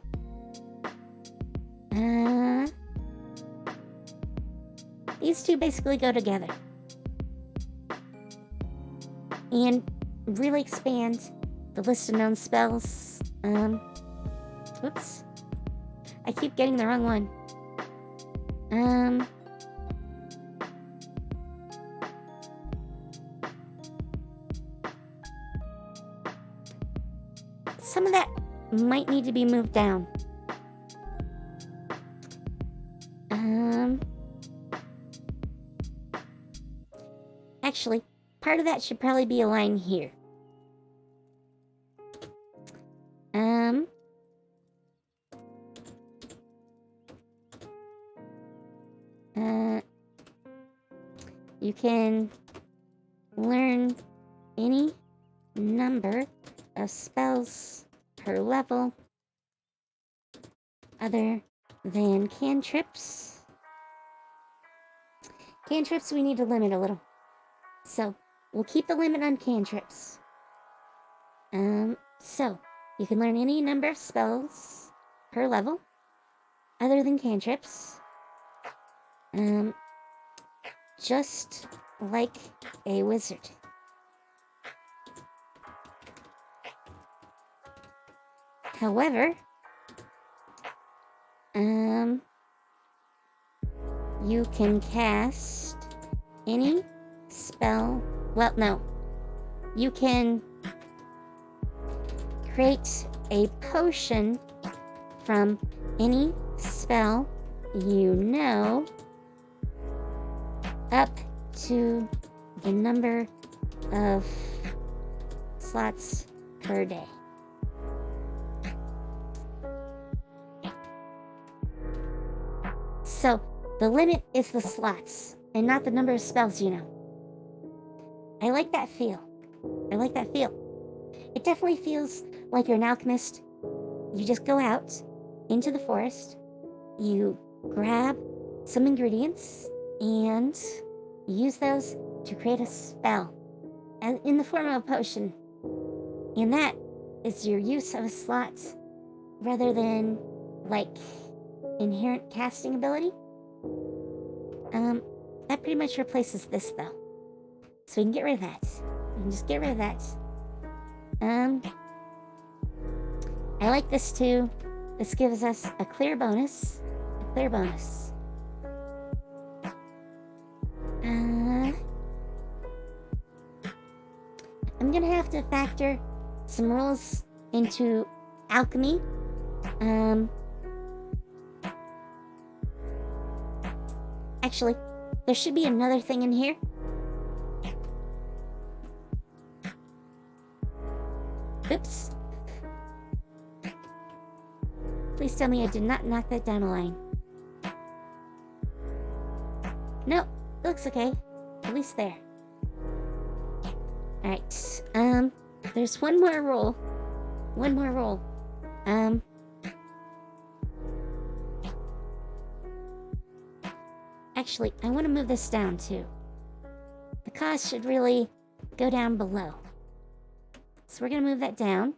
these two basically go together and really expand the list of known spells. Whoops. I keep getting the wrong one. Some of that might need to be moved down. Actually, part of that should probably be a line here. You can learn any number of spells per level other than cantrips. Cantrips we need to limit a little. So, we'll keep the limit on cantrips. So, you can learn any number of spells per level other than cantrips. Just like a wizard. However, you can cast any spell. Well, no. You can create a potion from any spell you know up to the number of slots per day. So, the limit is the slots, and not the number of spells you know. I like that feel. It definitely feels like you're an alchemist. You just go out into the forest, you grab some ingredients and use those to create a spell in the form of a potion. And that is your use of a slot rather than like inherent casting ability. That pretty much replaces this though. So we can get rid of that. We can just get rid of that. I like this too. This gives us a clear bonus. A clear bonus. I'm gonna have to factor some rules into alchemy. Actually, there should be another thing in here. Oops. Please tell me I did not knock that down a line. Nope, it looks okay. At least there. Alright, there's one more roll. One more roll. Actually, I want to move this down too. The cost should really go down below. So we're gonna move that down.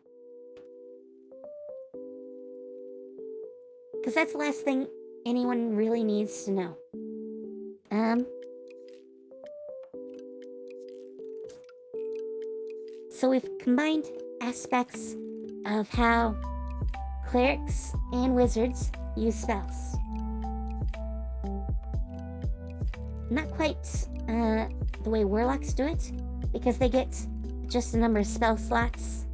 Because that's the last thing anyone really needs to know. So we've combined aspects of how clerics and wizards use spells. Not quite the way warlocks do it, because they get just a number of spell slots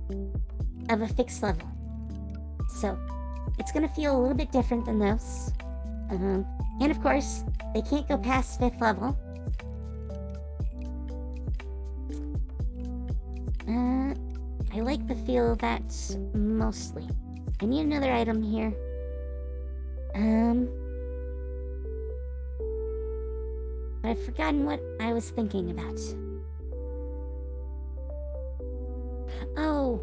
of a fixed level. So it's gonna feel a little bit different than those. And of course, they can't go past 5th level. I like the feel of that mostly. I need another item here. But I've forgotten what I was thinking about. Oh,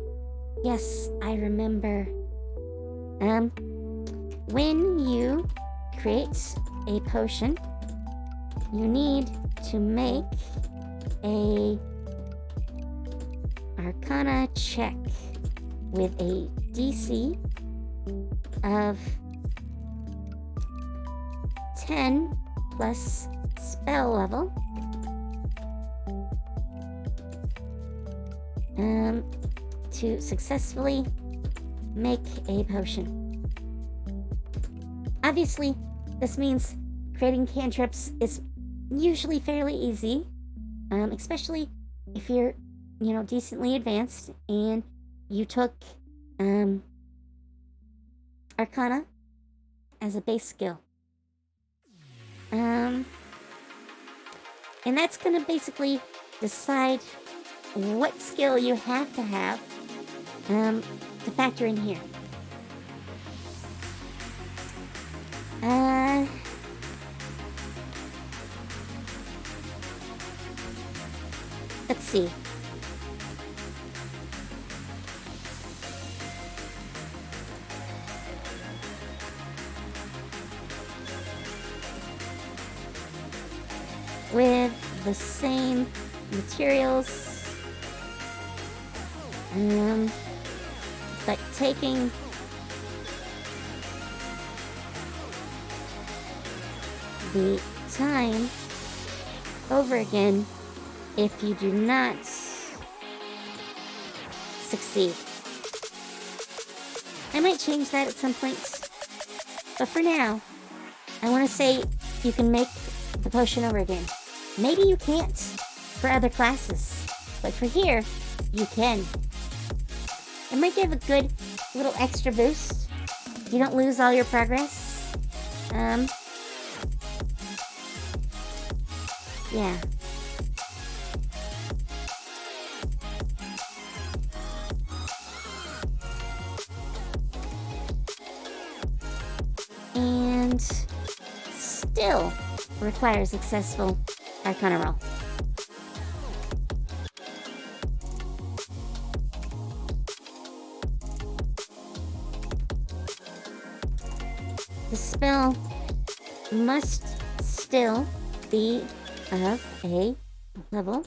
yes, I remember. When you create a potion, you need to make a Arcana check with a DC of 10 plus spell level. To successfully make a potion. Obviously, this means creating cantrips is usually fairly easy, especially if you're, decently advanced and you took Arcana as a base skill. And that's gonna basically decide what skill you have to factor in here. Let's see. With the same materials, but taking the time over again if you do not succeed. I might change that at some point, but for now, I want to say you can make the potion over again. Maybe you can't for other classes, but for here, you can. It might give a good little extra boost. You don't lose all your progress. Yeah. And still requires successful Arcana roll. the spell must still be of a level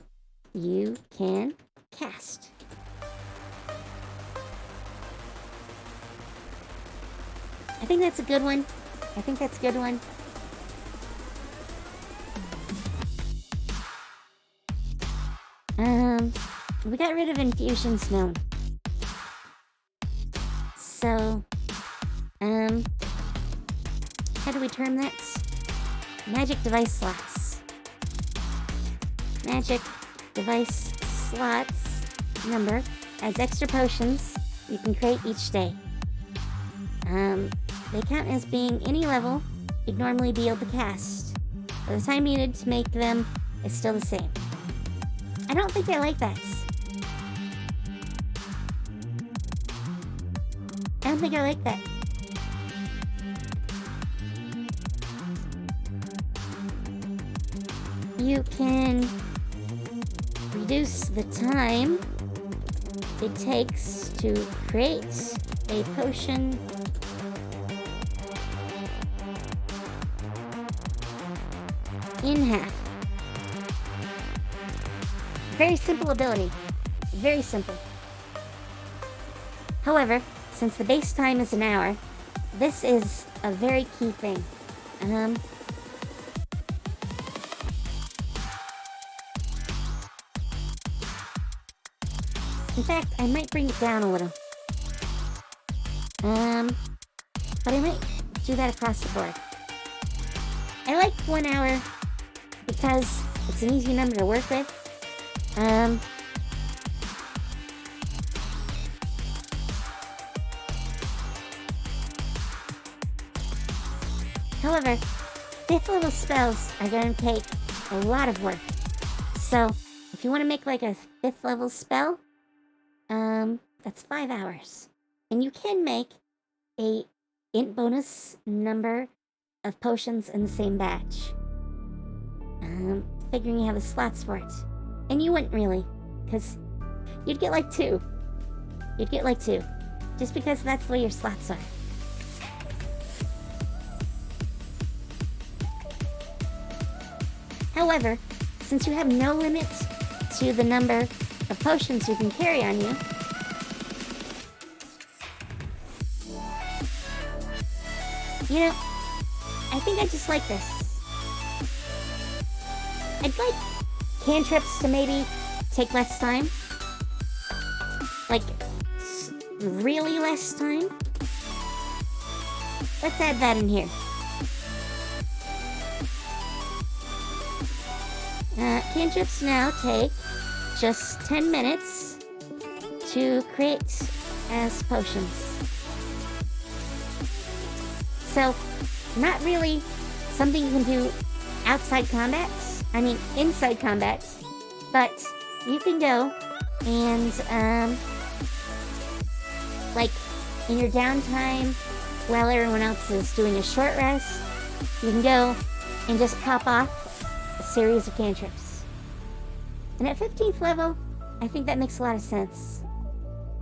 you can cast. I think that's a good one. We got rid of infusions known. So, how do we term that? Magic device slots. Magic device slots number as extra potions you can create each day. They count as being any level you'd normally be able to cast, but the time needed to make them is still the same. I don't think I like that. I don't think I like that. You can reduce the time it takes to create a potion in half. Very simple ability. Very simple. However, since the base time is an hour, this is a very key thing. In fact, I might bring it down a little. But I might do that across the board. I like 1 hour because it's an easy number to work with. However, 5th level spells are going to take a lot of work. So, if you want to make like a 5th level spell, that's 5 hours. And you can make a int bonus number of potions in the same batch. Figuring you have the slots for it. And you wouldn't really, because you'd get like 2. Just because that's the way your slots are. However, since you have no limit to the number of potions you can carry on you, you know, I think I just like this. I'd like cantrips to maybe take less time. Like, really less time. Let's add that in here. Cantrips now take just 10 minutes to create as potions. So, not really something you can do outside combat. I mean, inside combat. But you can go and, like, in your downtime, while everyone else is doing a short rest, you can go and just pop off a series of cantrips. And at 15th level, I think that makes a lot of sense.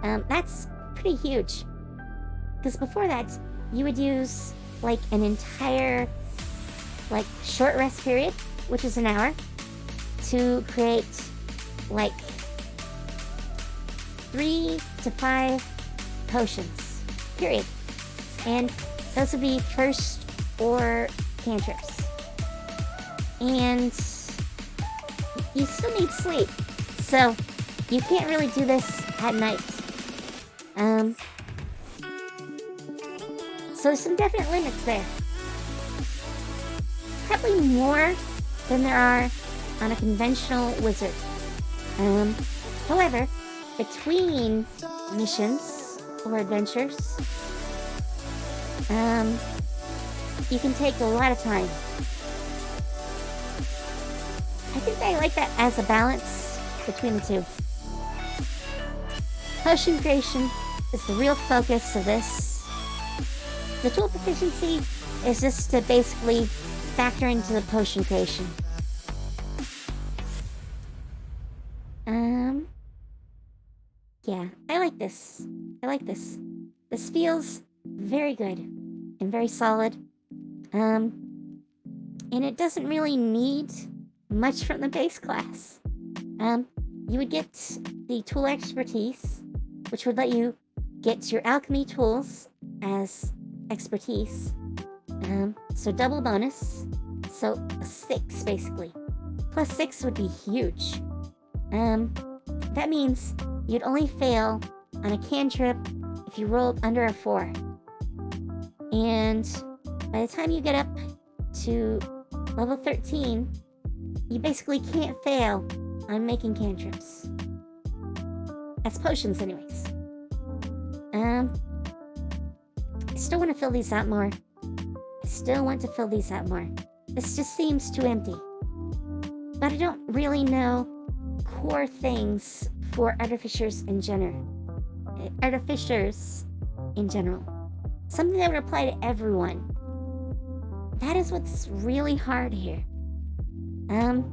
That's pretty huge. Because before that, you would use, like, an entire, like, short rest period, which is an hour, to create, like, 3 to 5 potions, period. And those would be first or cantrips. And you still need sleep, so you can't really do this at night. So there's some definite limits there. Probably more than there are on a conventional wizard. However, between missions or adventures, you can take a lot of time. I think I like that as a balance between the two. Potion creation is the real focus of this. The tool proficiency is just to basically factor into the potion creation. Yeah, I like this. This feels very good and very solid. And it doesn't really need much from the base class. You would get the tool expertise, which would let you get your alchemy tools as expertise. So double bonus. So 6 basically. Plus 6 would be huge. That means you'd only fail on a cantrip if you rolled under a 4. And by the time you get up to level 13, you basically can't fail on making cantrips. That's potions anyways. I still want to fill these out more. This just seems too empty. But I don't really know core things for artificers in general. Something that would apply to everyone. That is what's really hard here. And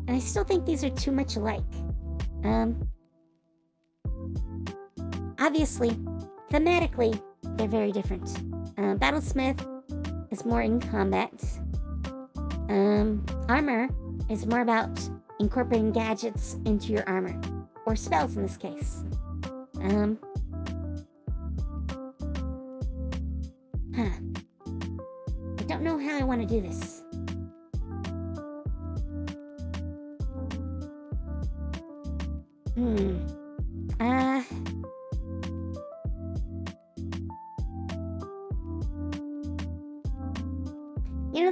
I still think these are too much alike. Obviously, thematically, they're very different. Battlesmith is more in combat. Armor is more about incorporating gadgets into your armor. Or spells in this case. I don't know how I want to do this.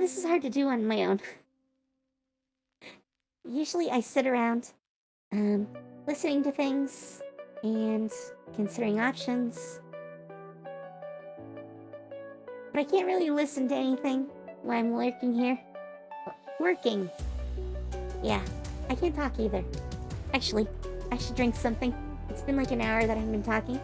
This is hard to do on my own. Usually I sit around, listening to things and considering options. But I can't really listen to anything while I'm working here. Working. Yeah, I can't talk either. Actually, I should drink something. It's been like an hour that I've been talking.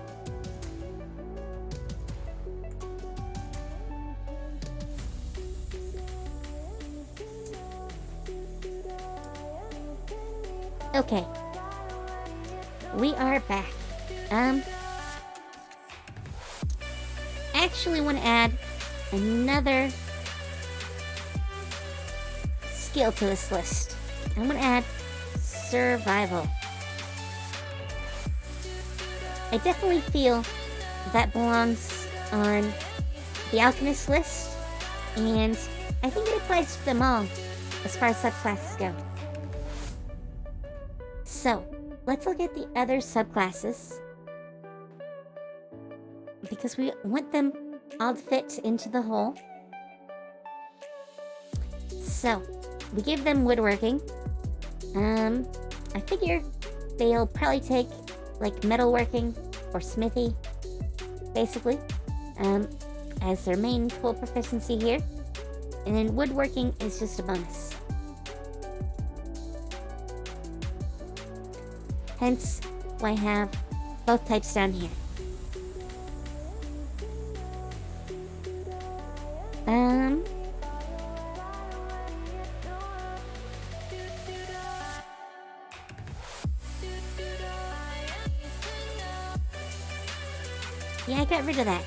Okay. We are back. I actually want to add another skill to this list. I'm going to add survival. I definitely feel that belongs on the alchemist list, and I think it applies to them all as far as subclasses go. So, let's look at the other subclasses, because we want them all to fit into the whole. So, we give them woodworking. I figure they'll probably take like metalworking or smithy, basically, as their main tool proficiency here. And then woodworking is just a bonus. Hence why I have both types down here. Yeah, I got rid of that.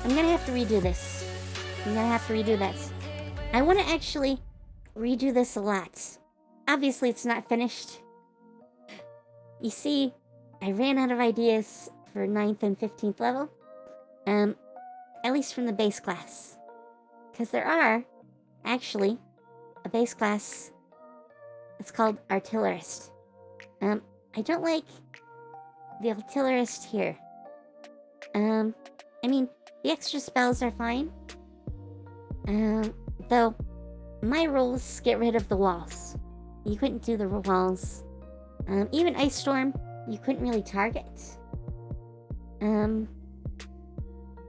I'm gonna have to redo this. I want to actually redo this a lot. Obviously, it's not finished. You see, I ran out of ideas for 9th and 15th level. At least from the base class. Because there are, actually, a base class that's called Artificers. I don't like the Artificerist here. I mean, the extra spells are fine. Though, my rules get rid of the walls. You couldn't do the walls. Even Ice Storm, you couldn't really target.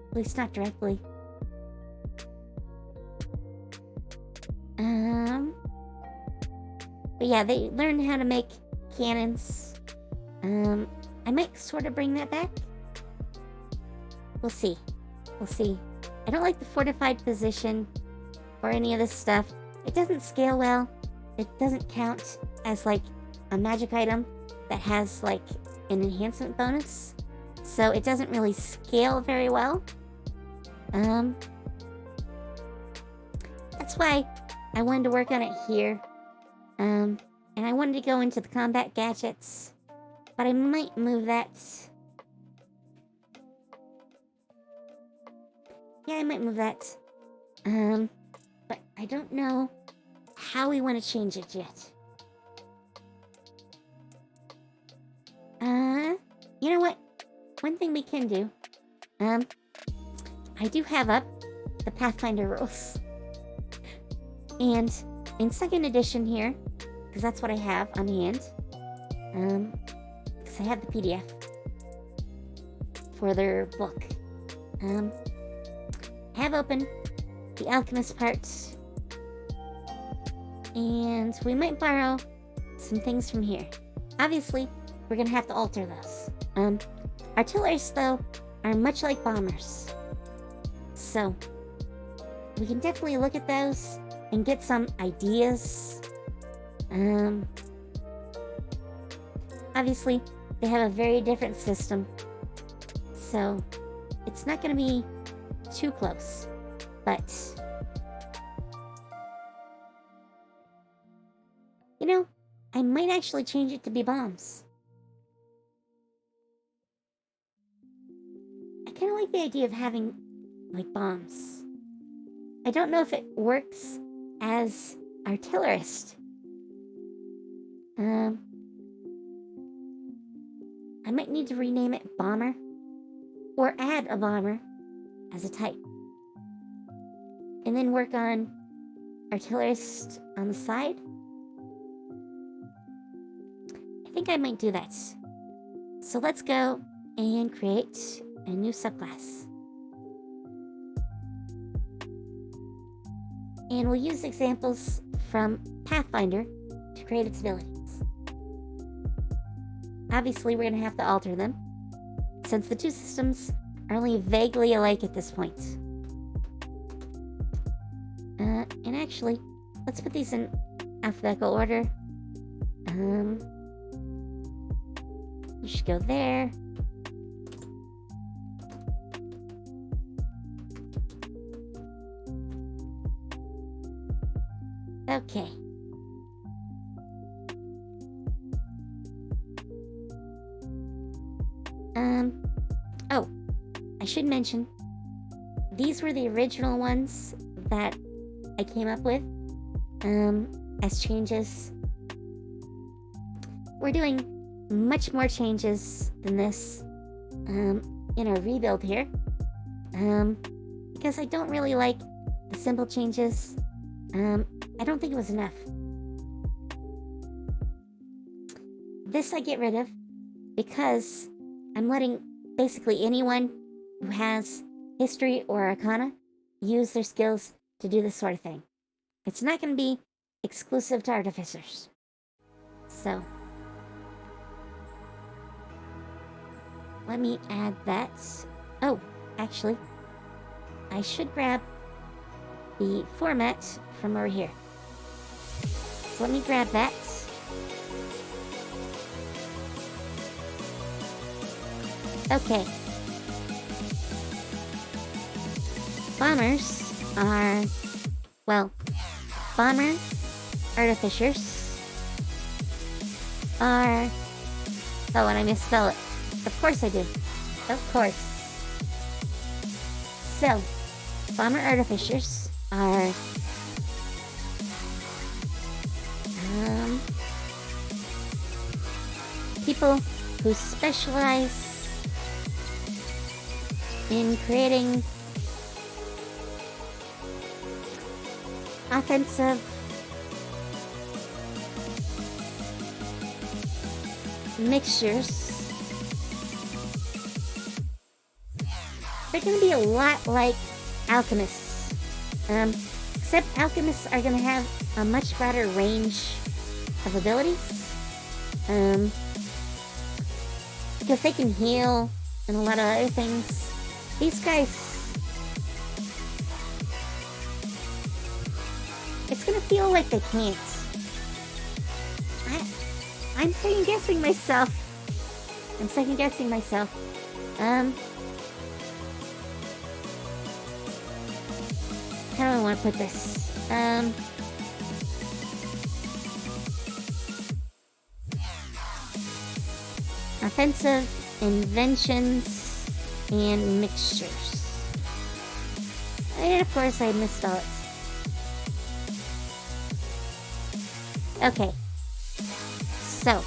At least not directly. But yeah, they learned how to make cannons. I might sort of bring that back. We'll see. we'll see. I don't like the fortified position or any of this stuff. It doesn't scale well. It doesn't count as like a magic item that has like an enhancement bonus. So it doesn't really scale very well. That's why I wanted to work on it here. And I wanted to go into the combat gadgets, but I might move that. Yeah, I might move that. But I don't know how we want to change it yet. You know what? One thing we can do. I do have up the Pathfinder rules. And in 2nd edition here, because that's what I have on hand, because I have the PDF for their book. I have opened the alchemist parts, and we might borrow some things from here. Obviously, we're gonna have to alter those. Artillerists, though, are much like bombers, so we can definitely look at those and get some ideas. Obviously, they have a very different system, so it's not going to be too close, but you know, I might actually change it to be bombs. I kind of like the idea of having like bombs. I don't know if it works as artillerist. I might need to rename it bomber, or add a bomber as a type, and then work on artillerist on the side. I think I might do that. So let's go and create a new subclass. And we'll use examples from Pathfinder to create its abilities. Obviously, we're going to have to alter them, since the two systems are only vaguely alike at this point. And actually, let's put these in alphabetical order. You should go there. Okay. Oh, I should mention, these were the original ones that I came up with, as changes. We're doing much more changes than this, in our rebuild here, because I don't really like the simple changes. I don't think it was enough. This I get rid of because I'm letting basically anyone who has history or arcana use their skills to do this sort of thing. It's not going to be exclusive to artificers. So, let me add that. Oh, actually, I should grab the format from over here. So let me grab that. Okay. Bombers are, well, bomber artificers are, oh, and I misspell it. Of course I do. Of course. So, bomber artificers are people who specialize in creating offensive mixtures. They're going to be a lot like alchemists, except alchemists are going to have a much broader range of abilities, because they can heal and a lot of other things. These guys It's gonna feel like they can't. I'm second guessing myself. How do I want to put this? Offensive, inventions, and mixtures. And of course I misspelled it. Okay. So,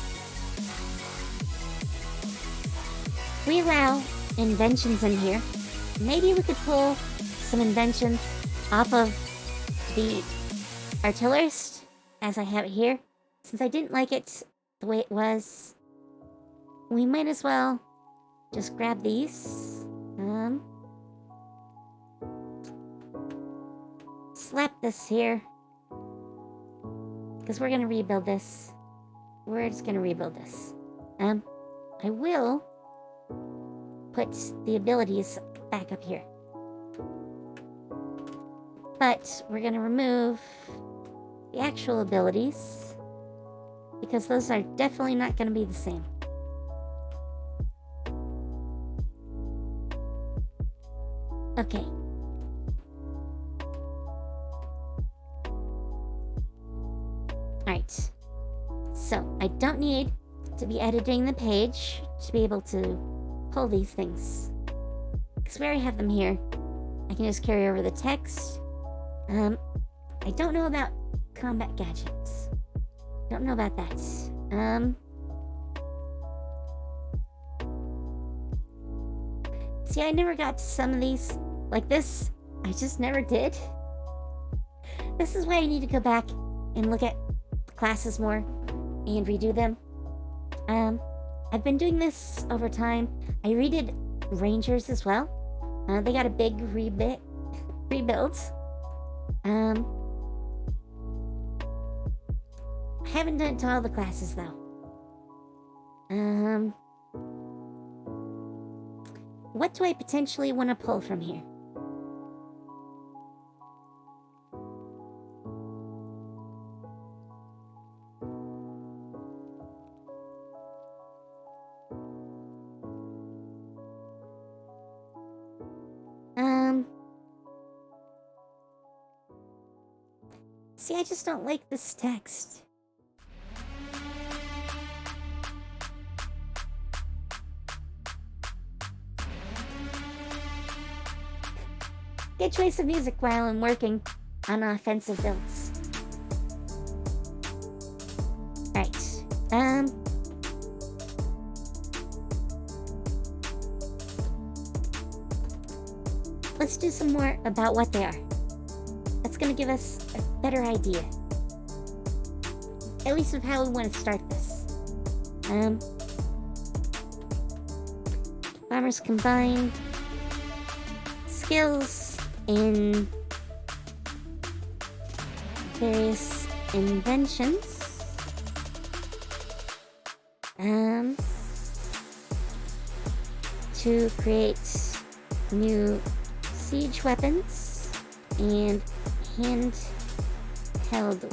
we allow inventions in here. Maybe we could pull some inventions off of the Artificers, as I have it here. Since I didn't like it the way it was, we might as well just grab these. Slap this here. Because we're gonna rebuild this. We're just gonna rebuild this. I will put the abilities back up here. But we're gonna remove the actual abilities because those are definitely not gonna be the same. Okay. Alright. So, I don't need to be editing the page to be able to pull these things. Because we already have them here. I can just carry over the text. I don't know about combat gadgets. Don't know about that. See, I never got to some of these. Like this, I just never did. This is why I need to go back and look at classes more and redo them. I've been doing this over time. I redid Rangers as well. They got a big rebuild. I haven't done it to all the classes though. What do I potentially want to pull from here? See, I just don't like this text. Good choice of music while I'm working on offensive builds. Right. Let's do some more about what they are. That's gonna give us a better idea. At least of how we want to start this. Bombers combined. Skills in various inventions. To create new siege weapons and handheld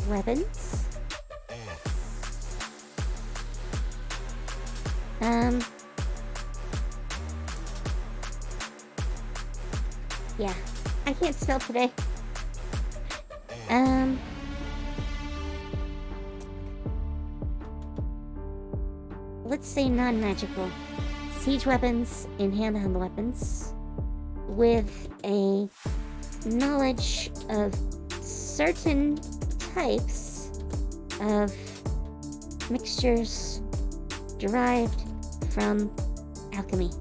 weapons. Yeah, I can't spell today. Let's say non-magical. Siege weapons and handheld weapons with a knowledge of certain types of mixtures derived from alchemy.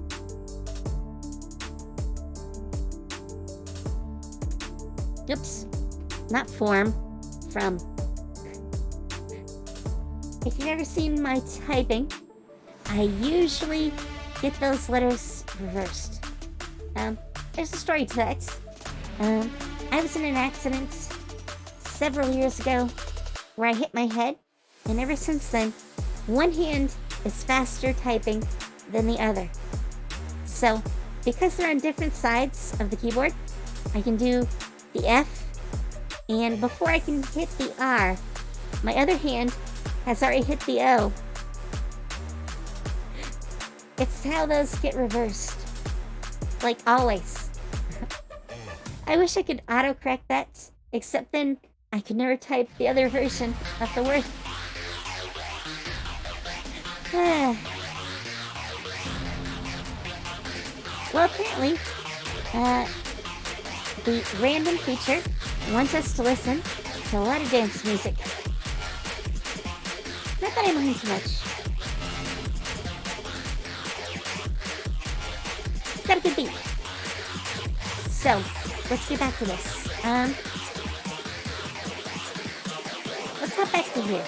Oops, not form, from. If you've ever seen my typing, I usually get those letters reversed. There's a story to that. I was in an accident several years ago where I hit my head, and ever since then, one hand is faster typing than the other. So, because they're on different sides of the keyboard, I can do the F And before I can hit the R, my other hand has already hit the O. It's how those get reversed. Like always. I wish I could autocorrect that, except then I could never type the other version of the word. Well, apparently, the random feature wants us to listen to a lot of dance music. Not that I mind too much. It's got a good beat. So, let's get back to this. Let's hop back to here.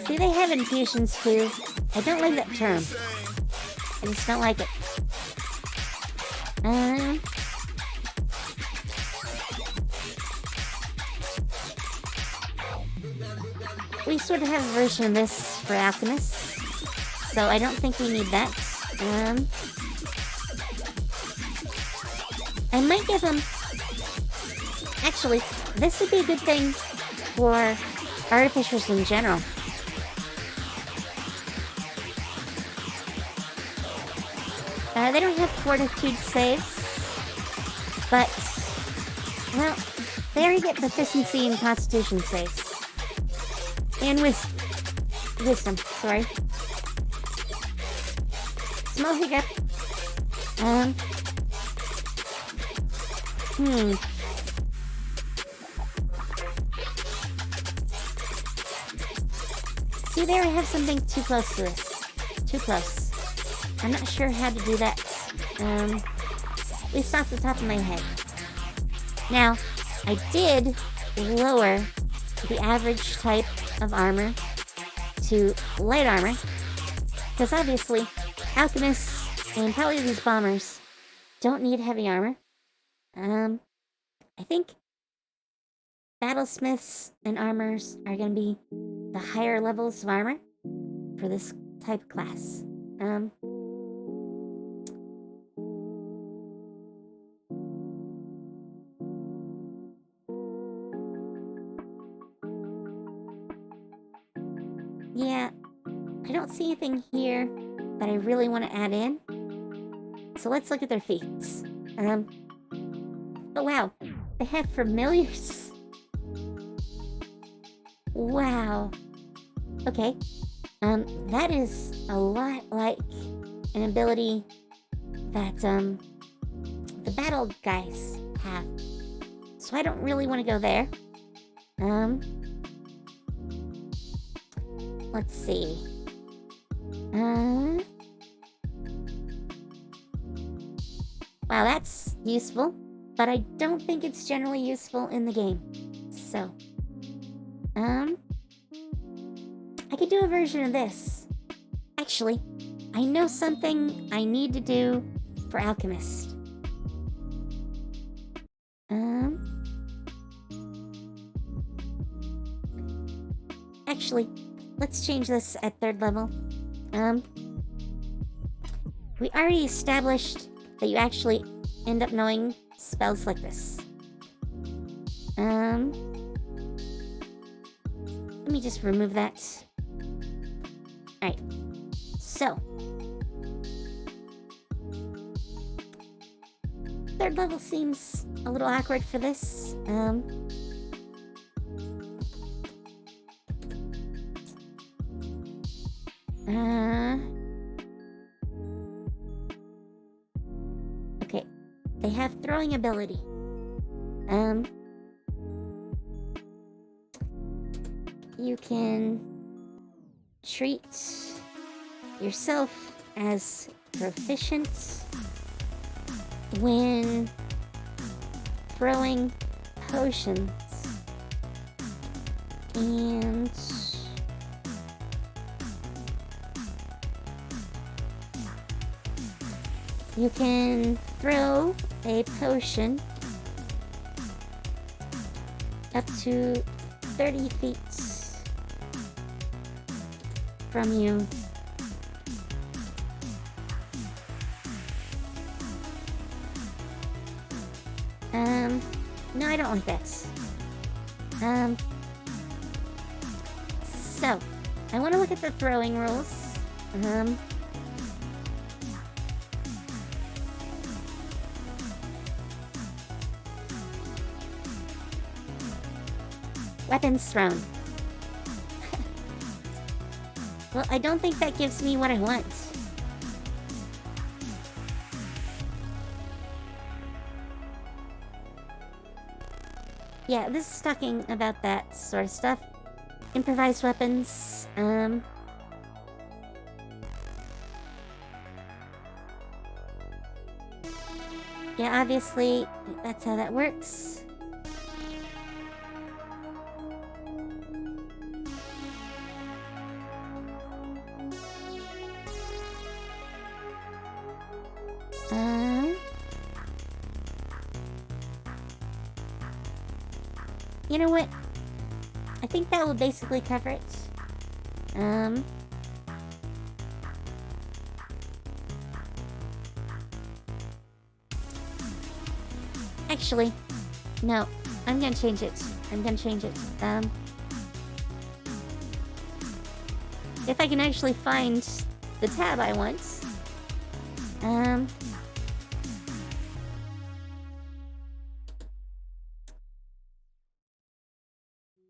See, they have infusions too. I don't like that term. I just don't like it. We sort of have a version of this for alchemists, so I don't think we need that. I might give them... Actually, this would be a good thing for artificers in general. They don't have fortitude saves, but, well, they already get proficiency in constitution saves. And wisdom, sorry. Small hiccup. See, there I have something too close to this. Too close. I'm not sure how to do that, at least off the top of my head. Now, I did lower the average type of armor to light armor, because obviously, alchemists and probably these bombers don't need heavy armor. I think battlesmiths and armors are going to be the higher levels of armor for this type of class. Yeah, I don't see anything here that I really want to add in. So let's look at their feats. Oh wow, they have familiars. Wow. Okay. That is a lot like an ability that, the battle guys have. So I don't really want to go there. Let's see. Wow, that's useful, but I don't think it's generally useful in the game. So, I could do a version of this. Actually, I know something I need to do for Alchemist. Actually, let's change this at 3rd level. We already established that you actually end up knowing spells like this. Let me just remove that. Alright. So. 3rd level seems a little awkward for this. Okay. They have throwing ability. You can treat yourself as proficient when throwing potions, and you can throw a potion up to 30 feet from you. I don't like that. So, I want to look at the throwing rules. Weapons thrown. Well, I don't think that gives me what I want. Yeah, this is talking about that sort of stuff. Improvised weapons, yeah, obviously, that's how that works. You know what? I think that will basically cover it. Actually, no. I'm gonna change it. If I can actually find the tab I want.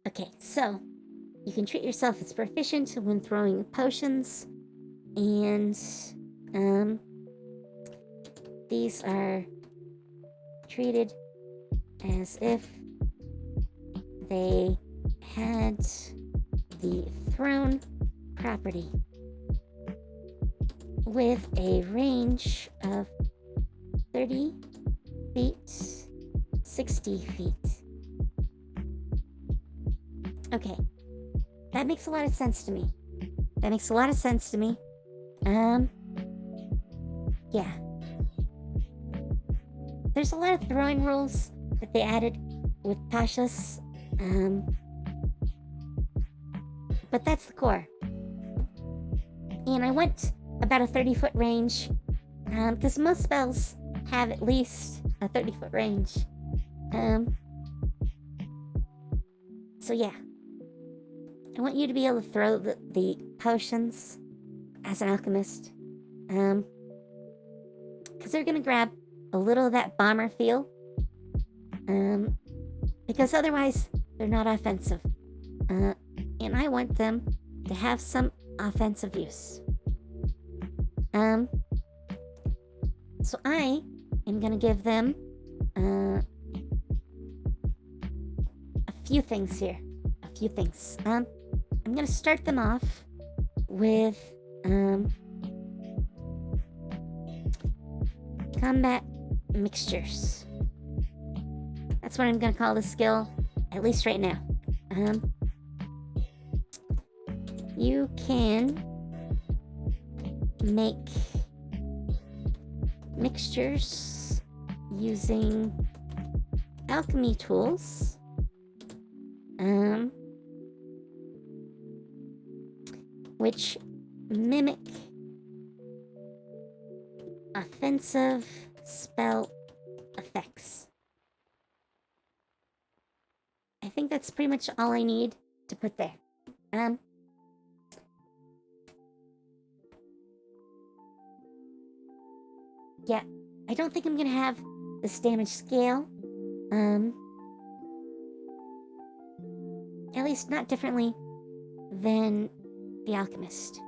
Okay, so you can treat yourself as proficient when throwing potions, and these are treated as if they had the thrown property with a range of 30 feet, 60 feet. Okay, that makes a lot of sense to me. Yeah. There's a lot of throwing rules that they added with Pashas, but that's the core. And I want about a 30-foot range, because most spells have at least a 30-foot range. So yeah. I want you to be able to throw the potions as an alchemist. Because they're gonna grab a little of that bomber feel. Because otherwise, they're not offensive. And I want them to have some offensive use. So I am gonna give them a few things here. I'm gonna start them off with combat mixtures. That's what I'm gonna call the skill, at least right now. You can make mixtures using alchemy tools. Which mimic offensive spell effects. I think that's pretty much all I need to put there. Yeah, I don't think I'm gonna have this damage scale. At least not differently than the alchemist.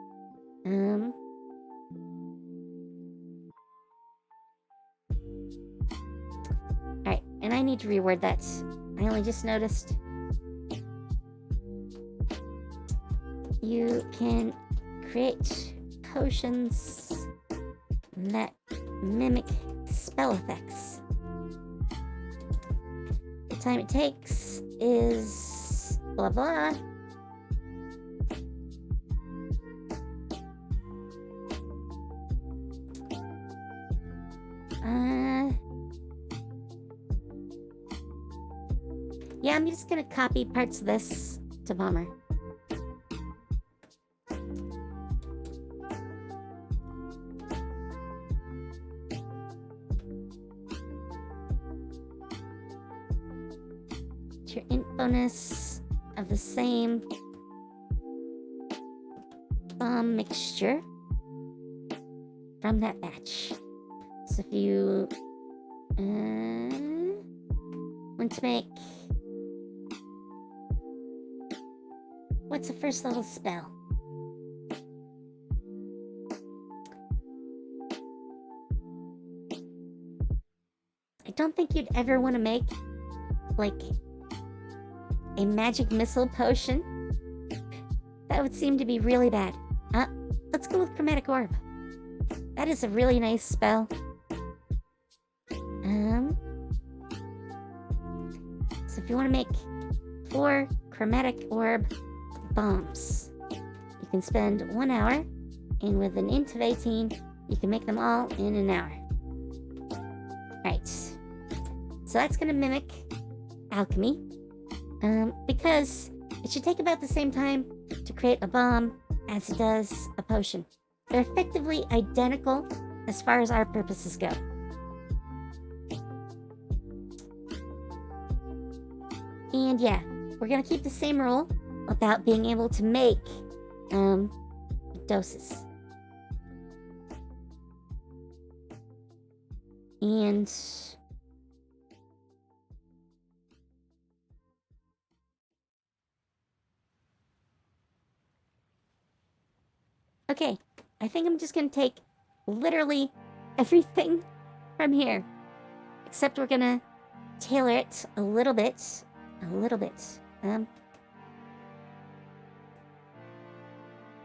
Alright, and I need to reword that. I only just noticed. You can create potions that mimic spell effects. The time it takes is blah blah. Yeah, I'm just gonna copy parts of this to Bomber. Get your int bonus of the same bomb mixture from that batch. So if you want to make... What's a first level spell? I don't think you'd ever want to make, like, a magic missile potion. That would seem to be really bad. Let's go with Chromatic Orb. That is a really nice spell. So if you want to make 4 Chromatic Orb bombs, you can spend 1 hour, and with an int of 18, you can make them all in an hour. Right. So that's going to mimic alchemy, because it should take about the same time to create a bomb as it does a potion. They're effectively identical as far as our purposes go. And yeah, we're going to keep the same rule about being able to make doses. And okay, I think I'm just gonna take literally everything from here, except we're gonna tailor it a little bit.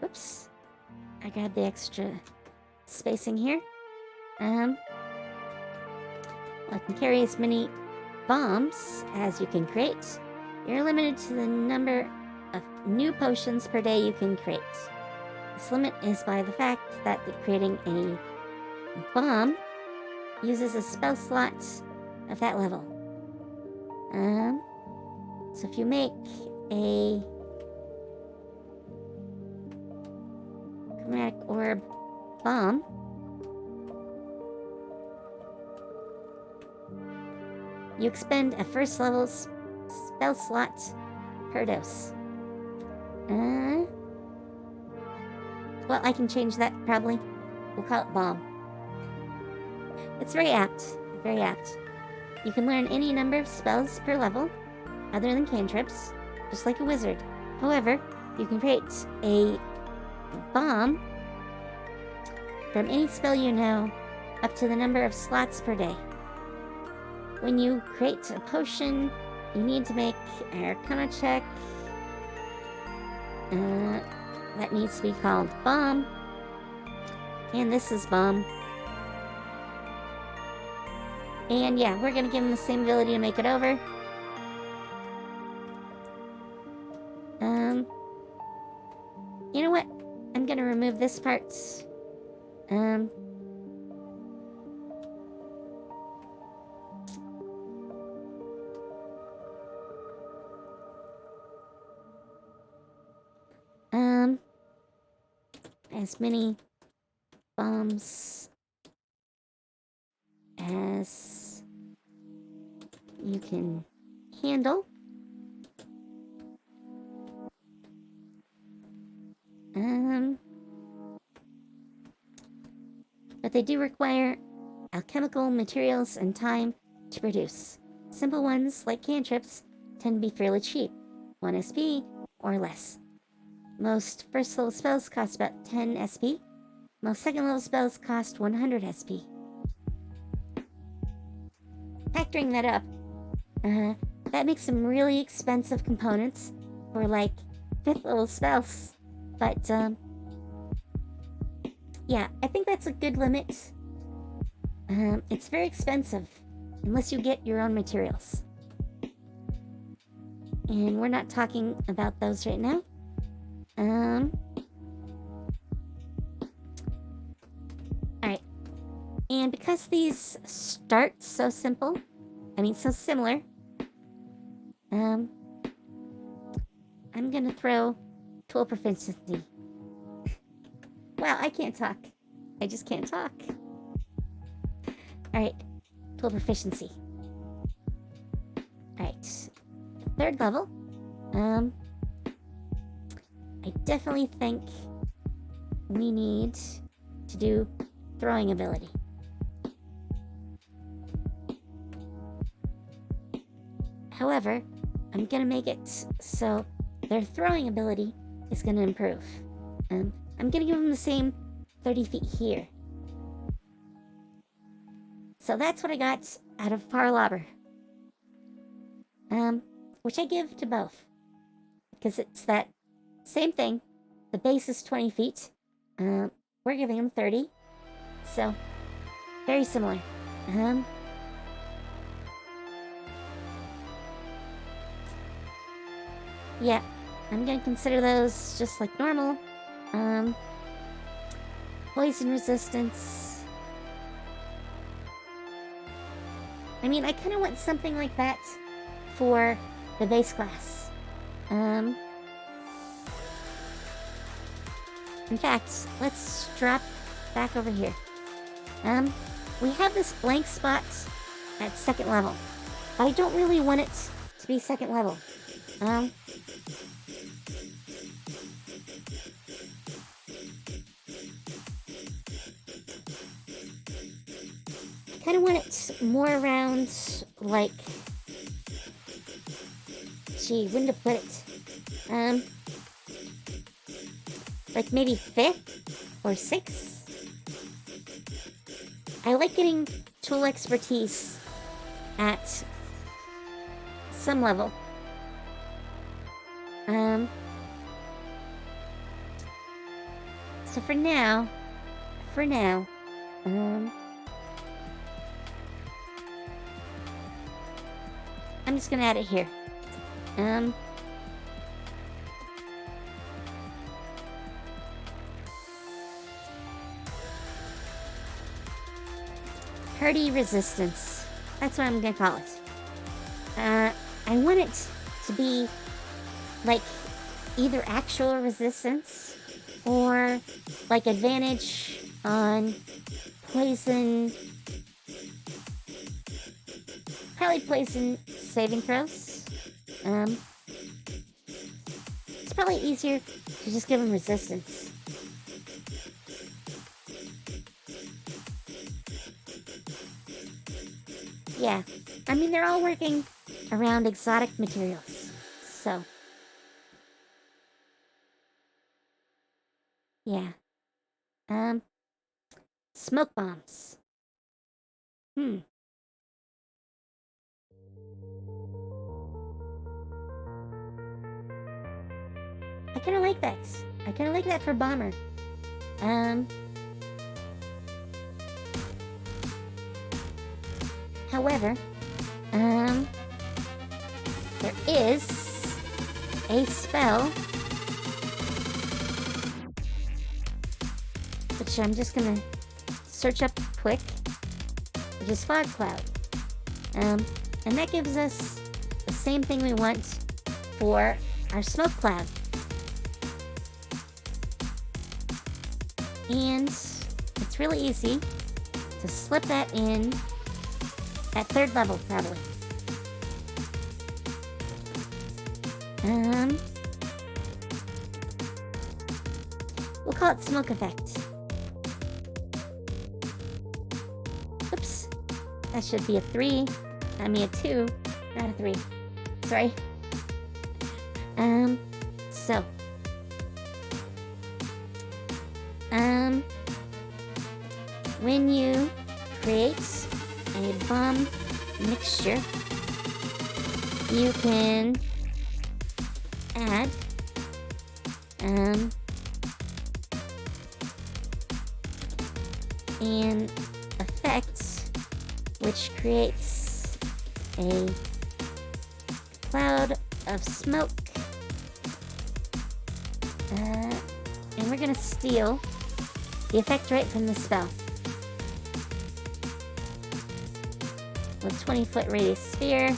Oops, I grabbed the extra spacing here. I can carry as many bombs as you can create. You're limited to the number of new potions per day you can create. This limit is by the fact that creating a bomb uses a spell slot of that level. So if you make a Chromatic Orb bomb, you expend a first level spell slot per dose. Well, I can change that probably. We'll call it bomb. It's very apt. Very apt. You can learn any number of spells per level, other than cantrips, just like a wizard. However, you can create a bomb from any spell you know, up to the number of slots per day. When you create a potion, you need to make an Arcana check. That needs to be called bomb. And this is bomb. And yeah, we're gonna give him the same ability to make it over. You know what? I'm gonna remove this part. As many bombs as you can handle. But they do require alchemical materials and time to produce. Simple ones, like cantrips, tend to be fairly cheap, 1 SP or less. Most first level spells cost about 10 SP. Most second level spells cost 100 SP. Factoring that up, that makes some really expensive components for like 5th level spells. But yeah, I think that's a good limit. It's very expensive unless you get your own materials. And we're not talking about those right now. Alright. And because these start so simple, so similar, I'm gonna throw tool proficiency. Wow, I can't talk. I just can't talk. Alright, tool proficiency. Alright. third level. I definitely think we need to do throwing ability. However, I'm gonna make it so their throwing ability is gonna improve. I'm gonna give them the same 30 feet here. So that's what I got out of Parlaber. Which I give to both. Because it's that same thing. The base is 20 feet. We're giving them 30. So, very similar. Yeah, I'm gonna consider those just like normal. Poison resistance. I mean, I kind of want something like that for the base class. In fact, let's drop back over here. We have this blank spot at second level, but I don't really want it to be second level. I kind of want it more around, like, gee, when to put it? Like maybe 5th or 6th? I like getting tool expertise at some level. So for now, I'm just gonna add it here. Hardy resistance. That's what I'm gonna call it. I want it to be like either actual resistance or like advantage on poison. Probably poison saving throws. It's probably easier to just give them resistance. Yeah, I mean, they're all working around exotic materials, so. Yeah. Smoke bombs. I kinda like that. I kinda like that for Bomber. However, there is a spell which I'm just gonna search up quick, which is Fog Cloud. And that gives us the same thing we want for our smoke cloud. And it's really easy to slip that in at third level, probably. We'll call it smoke effect. Oops. That should be a 3. I mean a 2, not a 3. Sorry. So. When you create a bomb mixture, you can add an effect which creates a cloud of smoke, and we're gonna steal the effect right from the spell. With 20-foot radius sphere.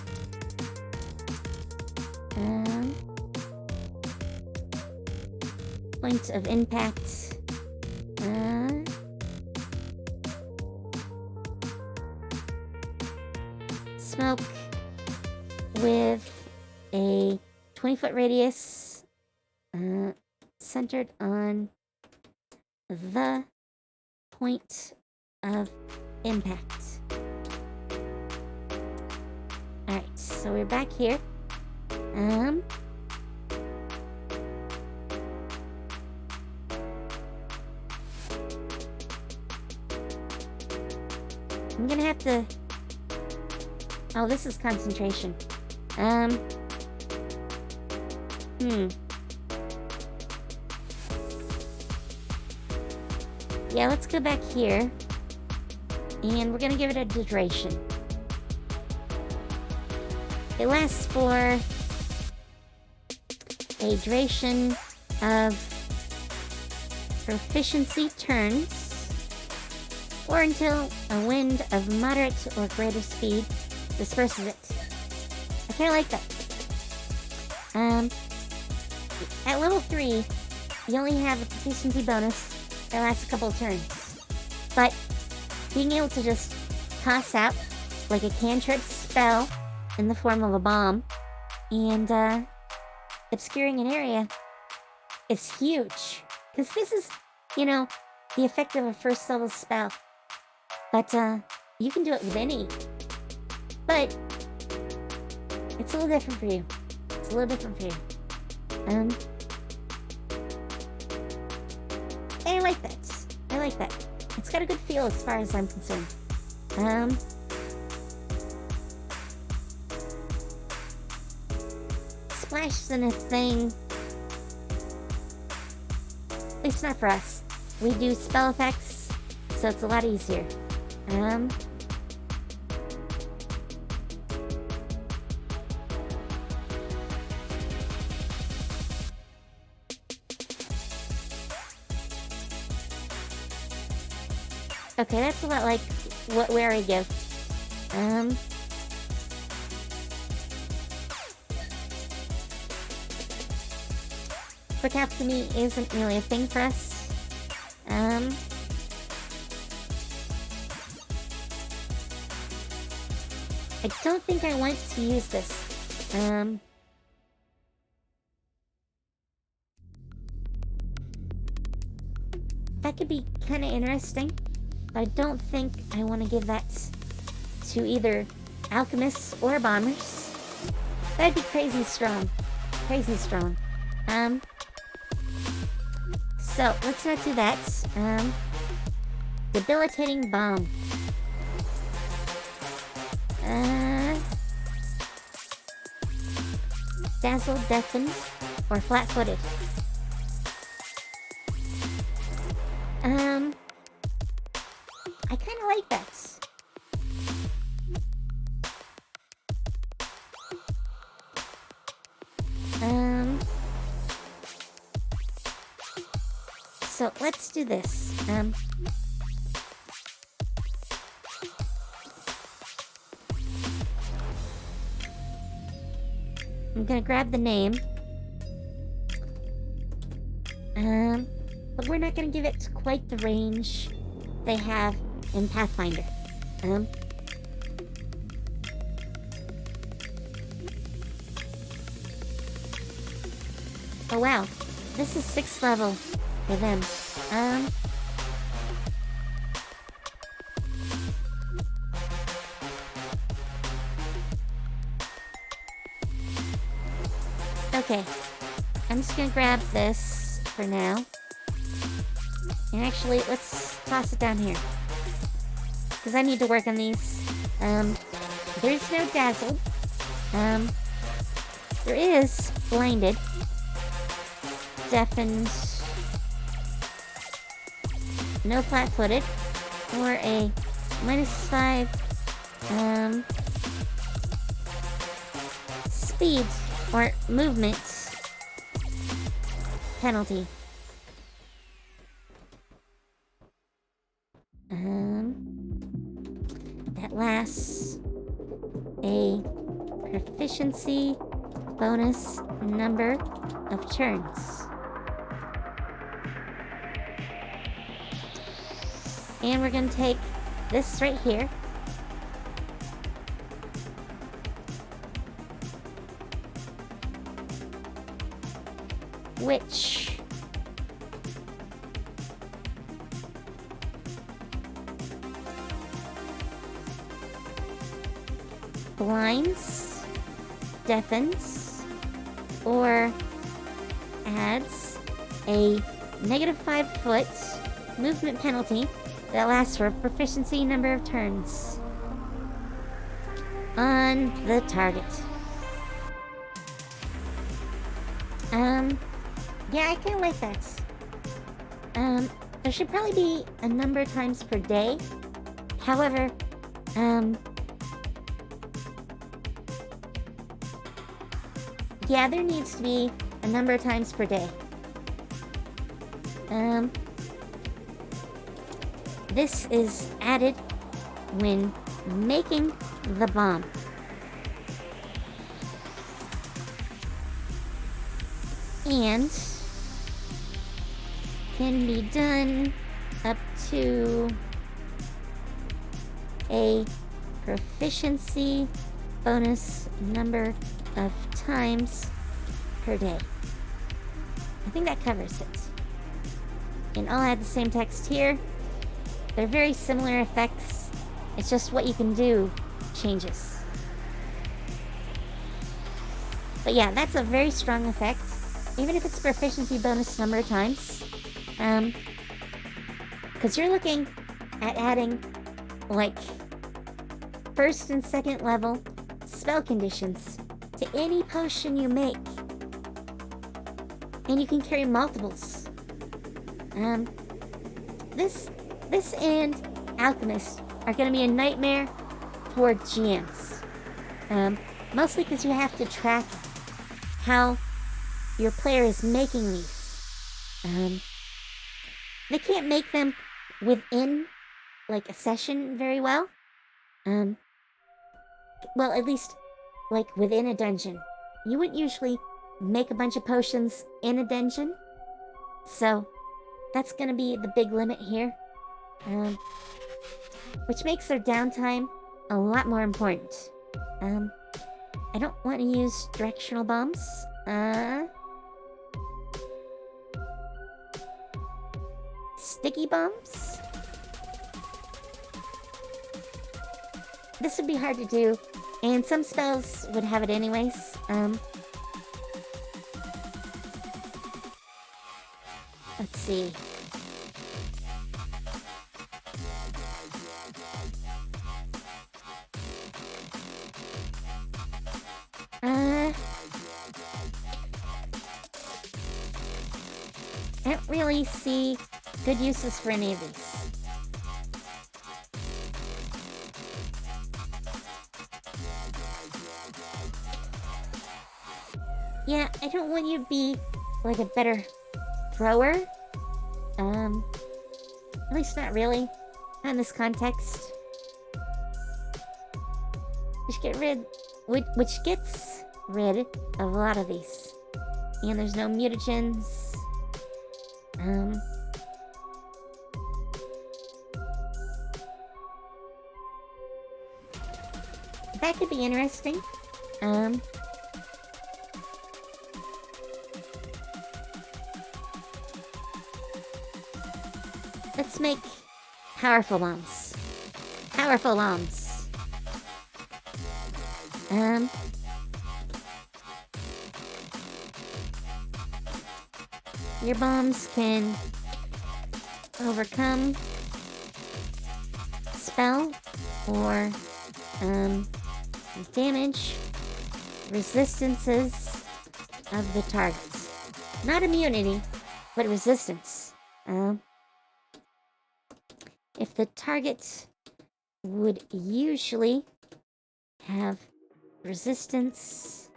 Point of impact. Smoke with a 20-foot radius centered on the point of impact. Alright, so we're back here. I'm gonna have to... Oh, this is concentration. Yeah, let's go back here. And we're gonna give it a duration. It lasts for a duration of proficiency turns, or until a wind of moderate or greater speed disperses it. I kinda like that. At level 3, you only have a proficiency bonus that lasts a couple of turns. But being able to just toss out like a cantrip spell in the form of a bomb and obscuring an area is huge. Because this is, the effect of a first level spell. But you can do it with any. But it's a little different for you. I like that. It's got a good feel as far as I'm concerned. Splash isn't a thing. At least not for us. We do spell effects, so it's a lot easier. Okay, that's a lot like where I give. Quick alchemy isn't really a thing for us. I don't think I want to use this. That could be kind of interesting. I don't think I want to give that to either alchemists or bombers. That'd be crazy strong. So let's not do that. Debilitating bomb. Dazzle, deafen, or flat-footed. I kind of like that. So let's do this. I'm gonna grab the name. But we're not gonna give it quite the range they have in Pathfinder. Oh wow, this is 6th level for them. Okay, I'm just gonna grab this for now. And actually, let's toss it down here. Because I need to work on these. There's no dazzled. There is blinded. Deafened. No flat-footed. Or a -5 speed or movement penalty. That lasts a proficiency bonus number of turns. And we're gonna take this right here. which blinds, deafens, or adds a -5-foot movement penalty that lasts for a proficiency number of turns on the target. Yeah, I kind of like that. There should probably be a number of times per day. However, yeah, there needs to be a number of times per day. This is added when making the bomb. And can be done up to a proficiency bonus number of times per day. I think that covers it. And I'll add the same text here. They're very similar effects. It's just what you can do changes. But yeah, that's a very strong effect. Even if it's proficiency bonus number of times. Because you're looking at adding, like, first and second level spell conditions to any potion you make. And you can carry multiples. This and Alchemist are going to be a nightmare for GMs. Mostly because you have to track how your player is making these. They can't make them within, like, a session very well. Well, at least, like, within a dungeon. You wouldn't usually make a bunch of potions in a dungeon. So, that's gonna be the big limit here. Which makes their downtime a lot more important. I don't want to use directional bombs. Sticky bombs? This would be hard to do, and some spells would have it anyways. Let's see. I don't really see good uses for any of these. Yeah, I don't want you to be, like, a better thrower. At least not really. Not in this context. Which gets rid of a lot of these. And there's no mutagens. That could be interesting. Let's make powerful bombs. Powerful bombs. Your bombs can overcome spell or damage resistances of the targets. Not immunity, but resistance. If the target would usually have resistance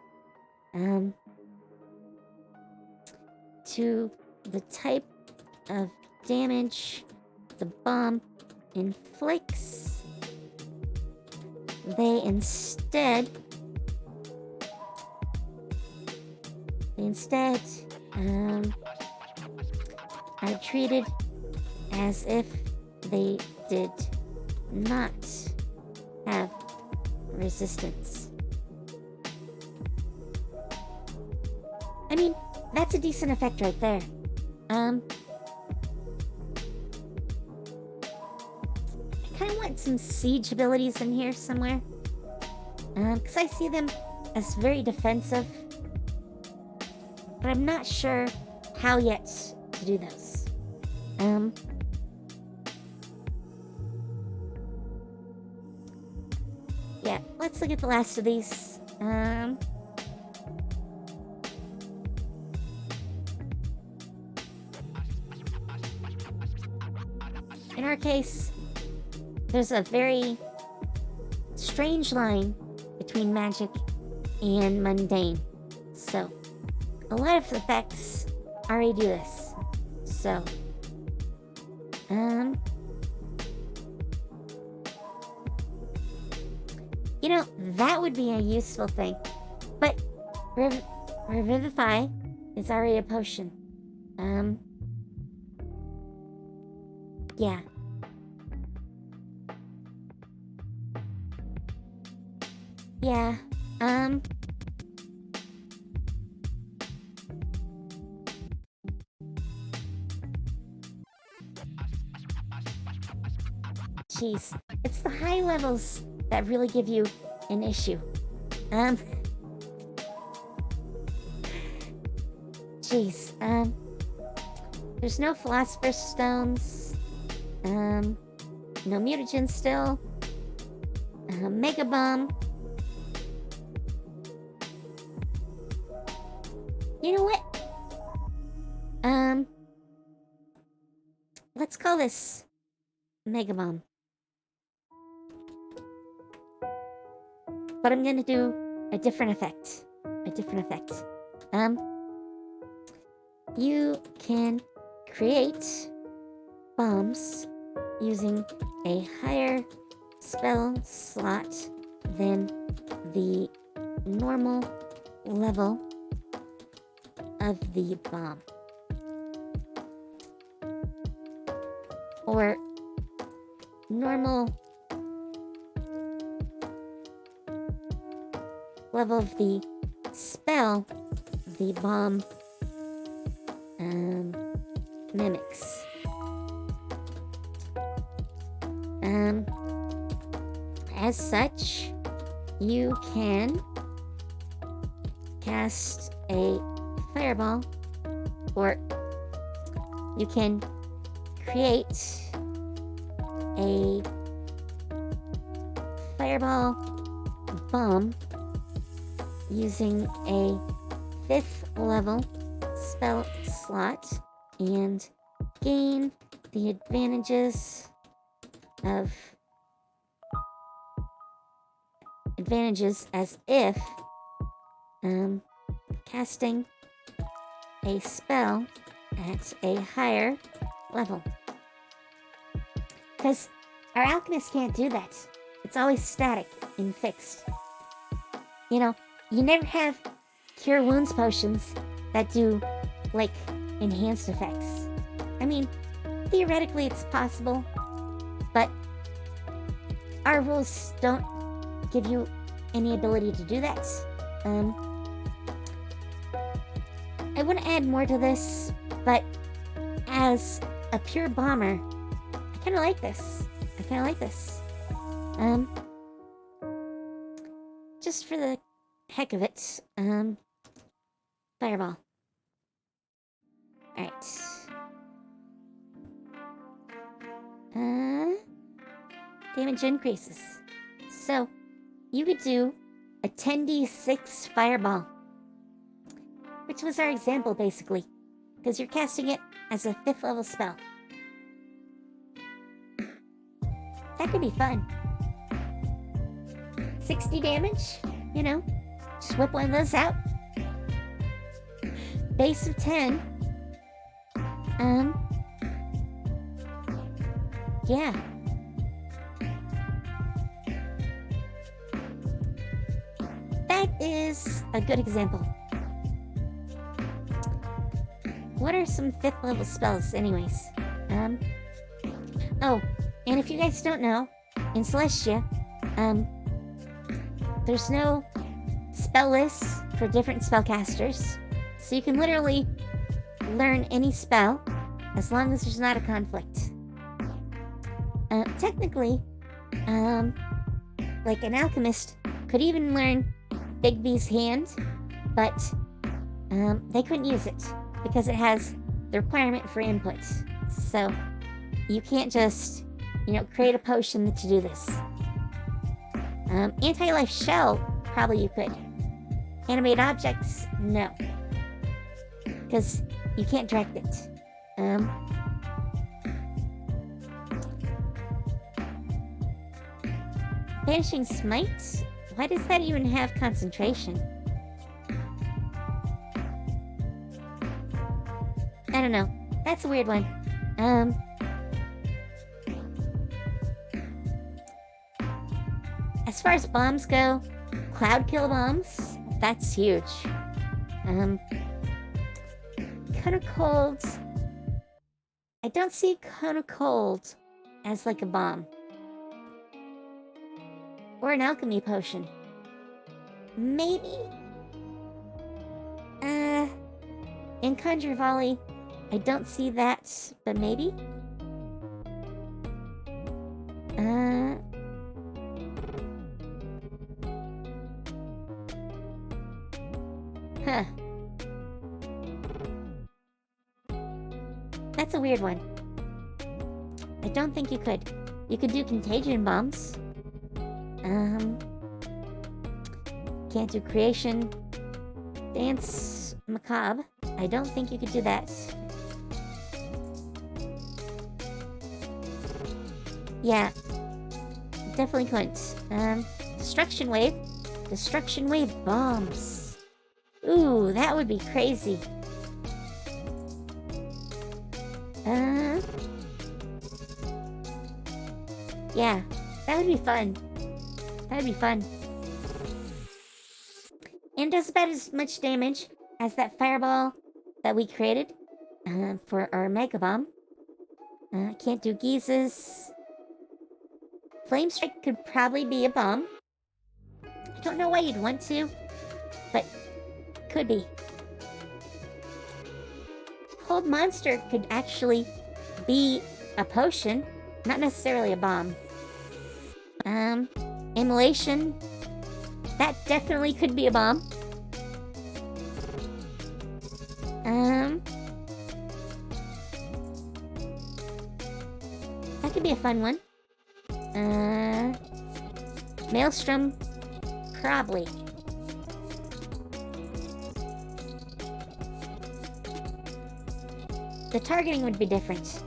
to the type of damage the bomb inflicts, they instead are treated as if they did not have resistance. I mean, that's a decent effect right there. I kind of want some siege abilities in here somewhere. Because I see them as very defensive. But I'm not sure how yet to do those. Yeah, let's look at the last of these. In our case, there's a very strange line between magic and mundane. So, a lot of effects already do this. So, you know, that would be a useful thing. But Revivify is already a potion. Yeah. Yeah, jeez. It's the high levels that really give you an issue. Jeez, there's no Philosopher's Stones. No mutagen still. Mega Bomb. You know what? Let's call this Mega Bomb. But I'm gonna do a different effect. You can create bombs using a higher spell slot than the normal level of the bomb. Or normal level of the spell the bomb mimics. As such, you can cast a fireball, or you can create a fireball bomb using a 5th level spell slot and gain the advantages as if casting a spell at a higher level. Because our alchemist can't do that. It's always static and fixed. You know, you never have cure wounds potions that do, like, enhanced effects. I mean, theoretically it's possible, but our rules don't give you any ability to do that. I want to add more to this, but as a pure bomber, I kind of like this. Just for the heck of it, fireball. Alright. Damage increases. So, you could do a 10d6 fireball. Which was our example, basically. Because you're casting it as a 5th level spell. That could be fun. 60 damage, you know. Just whip one of those out. Base of 10. Yeah. That is a good example. What are some 5th level spells anyways? Oh, and if you guys don't know, in Celestia, there's no spell lists for different spellcasters. So you can literally learn any spell as long as there's not a conflict. Technically, like an alchemist could even learn Bigby's hand, but they couldn't use it because it has the requirement for input. So you can't just, create a potion to do this. Anti-life shell, probably you could. Animate objects, no. Because you can't direct it. Vanishing Smite? Why does that even have concentration? I don't know. That's a weird one. As far as bombs go, cloud kill bombs, that's huge. Cone of Cold. I don't see Cone of Cold as like a bomb. Or an alchemy potion. Maybe? In Conjure Volley, I don't see that, but maybe? Huh. That's a weird one. I don't think you could. You could do contagion bombs. Can't do creation. Dance macabre. I don't think you could do that. Yeah. Definitely couldn't. Destruction wave. Destruction wave bombs. Ooh, that would be crazy. Yeah, that would be fun. That would be fun. And does about as much damage as that fireball that we created for our Mega Bomb. Can't do geezes. Flame Strike could probably be a bomb. I don't know why you'd want to, but could be. Cold Monster could actually be a potion, not necessarily a bomb. Immolation, that definitely could be a bomb. That could be a fun one. Maelstrom, probably. The targeting would be different.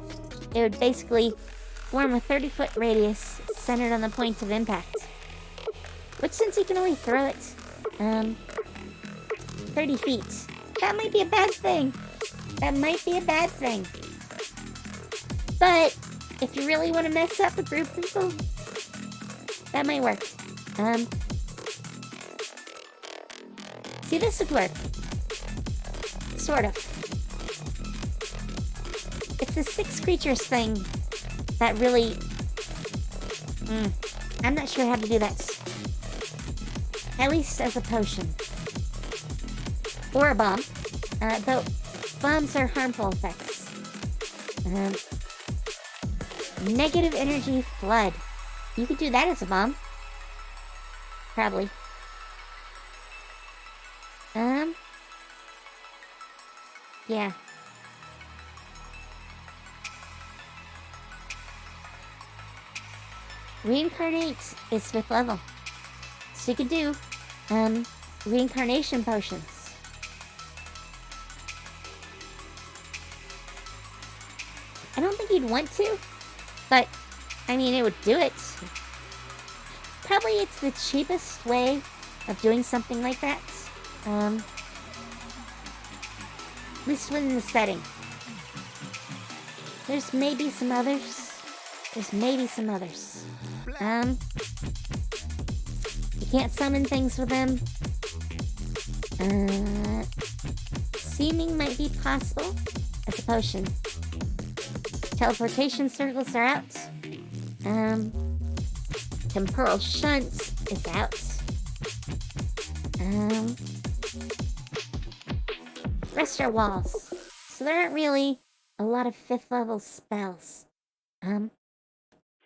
It would basically form a 30-foot radius centered on the point of impact. Which, since you can only throw it 30 feet, that might be a bad thing. That might be a bad thing. But if you really want to mess up a group of people, that might work. See, this would work. Sort of. It's the 6 creatures thing that really... I'm not sure how to do that. At least as a potion. Or a bomb. Though bombs are harmful effects. Negative energy flood. You could do that as a bomb. Probably. Yeah. Reincarnate is 5th level. So you could do, reincarnation potions. I don't think you'd want to, but, I mean, it would do it. Probably it's the cheapest way of doing something like that. At least within the setting. There's maybe some others. You can't summon things with them. Seeming might be possible as a potion. Teleportation circles are out. Temporal Shunt is out. rest our walls. So there aren't really a lot of 5th level spells.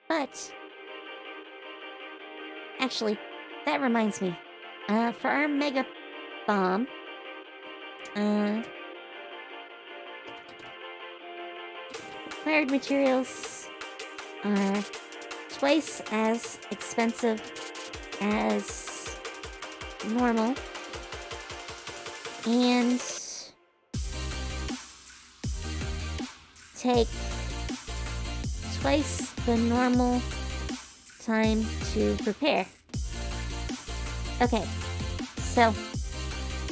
But actually, that reminds me. For our mega bomb, required materials are twice as expensive as normal, and take twice the normal time to prepare. Okay, so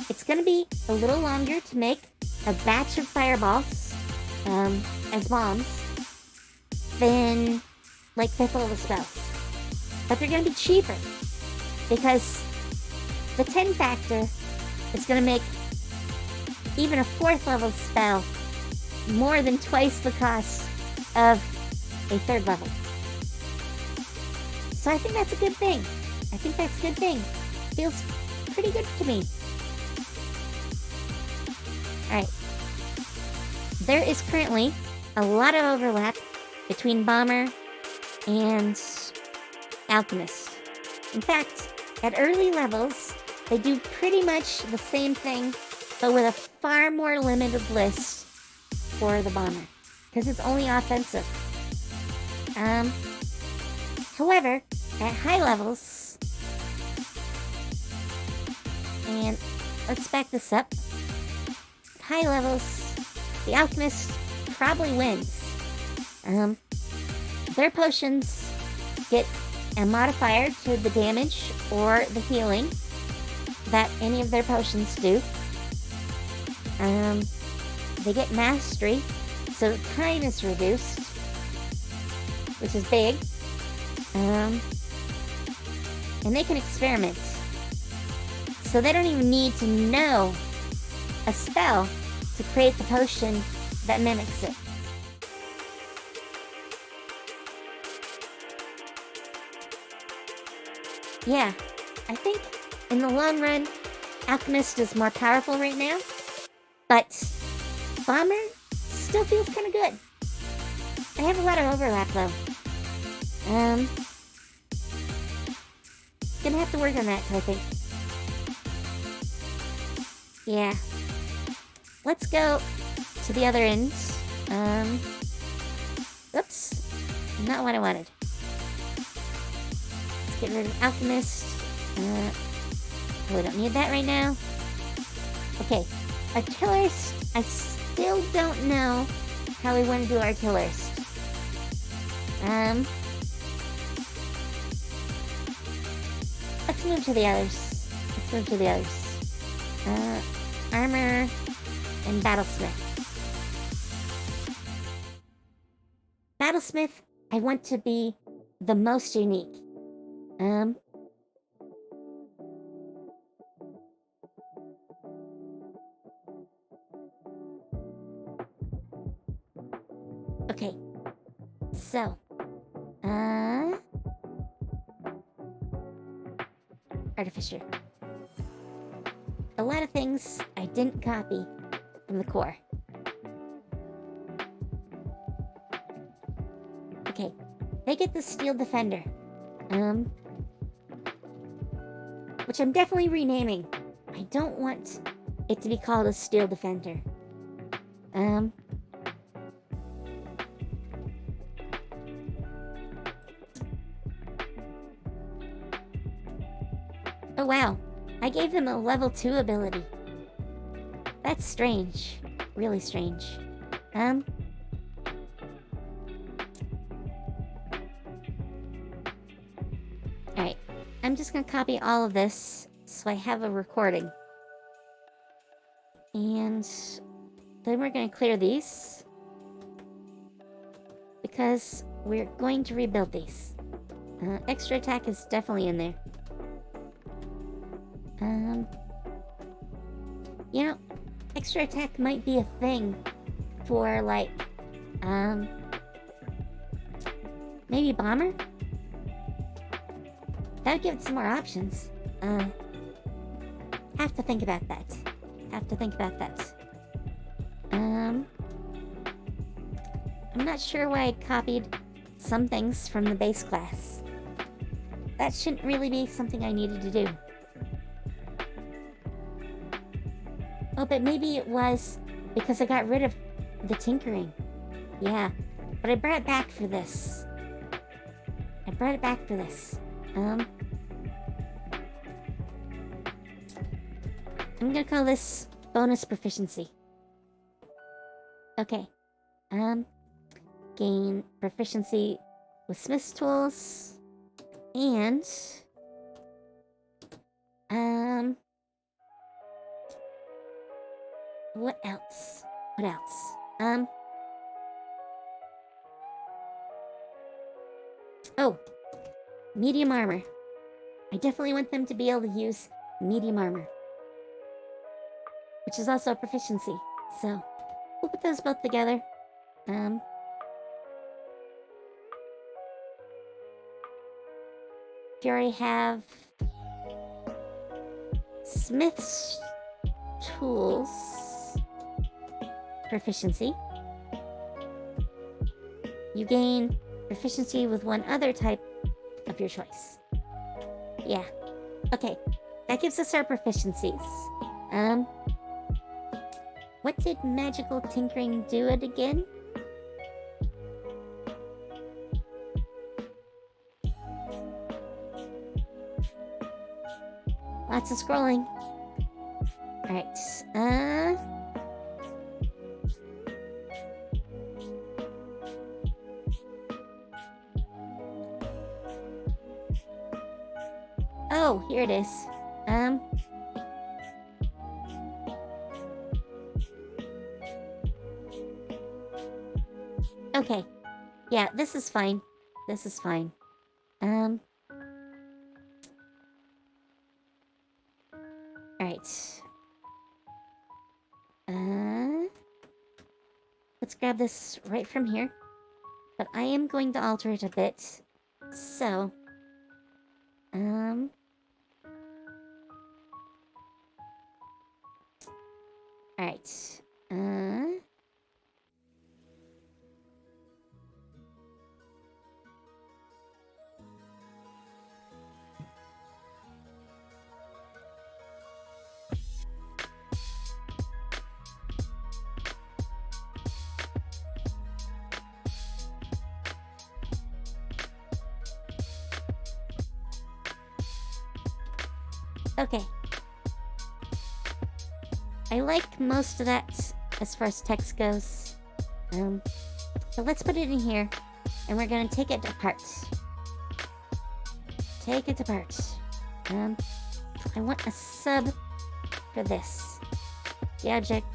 it's gonna be a little longer to make a batch of fireballs as bombs than like 5th level spells, but they're gonna be cheaper because the 10 factor is gonna make even a 4th level spell more than twice the cost of a 3rd level. So I think that's a good thing. Feels pretty good to me. Alright. There is currently a lot of overlap between Bomber and Alchemist. In fact, at early levels, they do pretty much the same thing, but with a far more limited list for the Bomber, because it's only offensive. However, at high levels, and let's back this up. High levels, the Alchemist probably wins. Their potions get a modifier to the damage or the healing that any of their potions do. They get mastery, so time is reduced, which is big. And they can experiment. So they don't even need to know a spell to create the potion that mimics it. Yeah, I think in the long run, Alchemist is more powerful right now, but Bomber still feels kind of good. I have a lot of overlap though. Gonna have to work on that, I think. Yeah. Let's go to the other end. Oops. Not what I wanted. Let's get rid of Alchemist. We don't need that right now. Okay. Artillerist. I still don't know how we want to do Artillerist. Let's move to the others. Armor and Battlesmith. Battlesmith, I want to be the most unique. Okay. So, Artificer. A lot of things I didn't copy from the core. Okay, they get the Steel Defender. Which I'm definitely renaming. I don't want it to be called a Steel Defender. Oh wow, I gave them a level 2 ability. That's strange. Really strange. Alright, I'm just gonna copy all of this so I have a recording. And then we're gonna clear these because we're going to rebuild these. Extra attack is definitely in there. You know, extra attack might be a thing for, like, maybe Bomber? That would give it some more options. Have to think about that. not sure why I copied some things from the base class. That shouldn't really be something I needed to do. Oh, but maybe it was because I got rid of the tinkering. Yeah, but I brought it back for this. I'm gonna call this bonus proficiency. Okay. Gain proficiency with Smith's tools. And... What else? Oh. Medium armor. I definitely want them to be able to use medium armor. Which is also a proficiency. So, we'll put those both together. If you already have Smith's tools proficiency, you gain proficiency with one other type of your choice. Yeah. Okay. That gives us our proficiencies. What did magical tinkering do it again? Lots of scrolling. Alright, Oh, here it is. Okay. Yeah, this is fine. Alright. Let's grab this right from here. But I am going to alter it a bit. So... Alright. Okay. I like most of that as far as text goes. But let's put it in here, and we're gonna take it apart. I want a sub for this. The object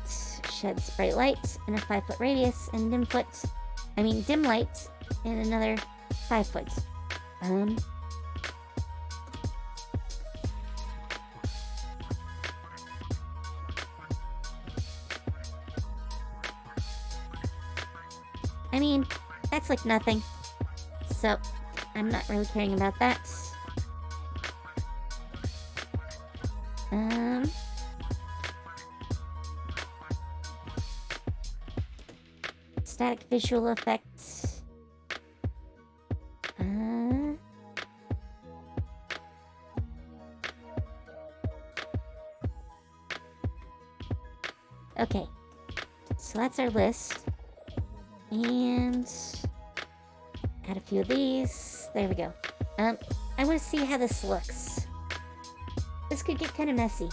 sheds bright light in a 5-foot radius, and dim light in another 5 foot. I mean, that's like nothing. So, I'm not really caring about that. Static visual effects. Okay. So that's our list. And add a few of these. There we go. I want to see how this looks. This could get kind of messy.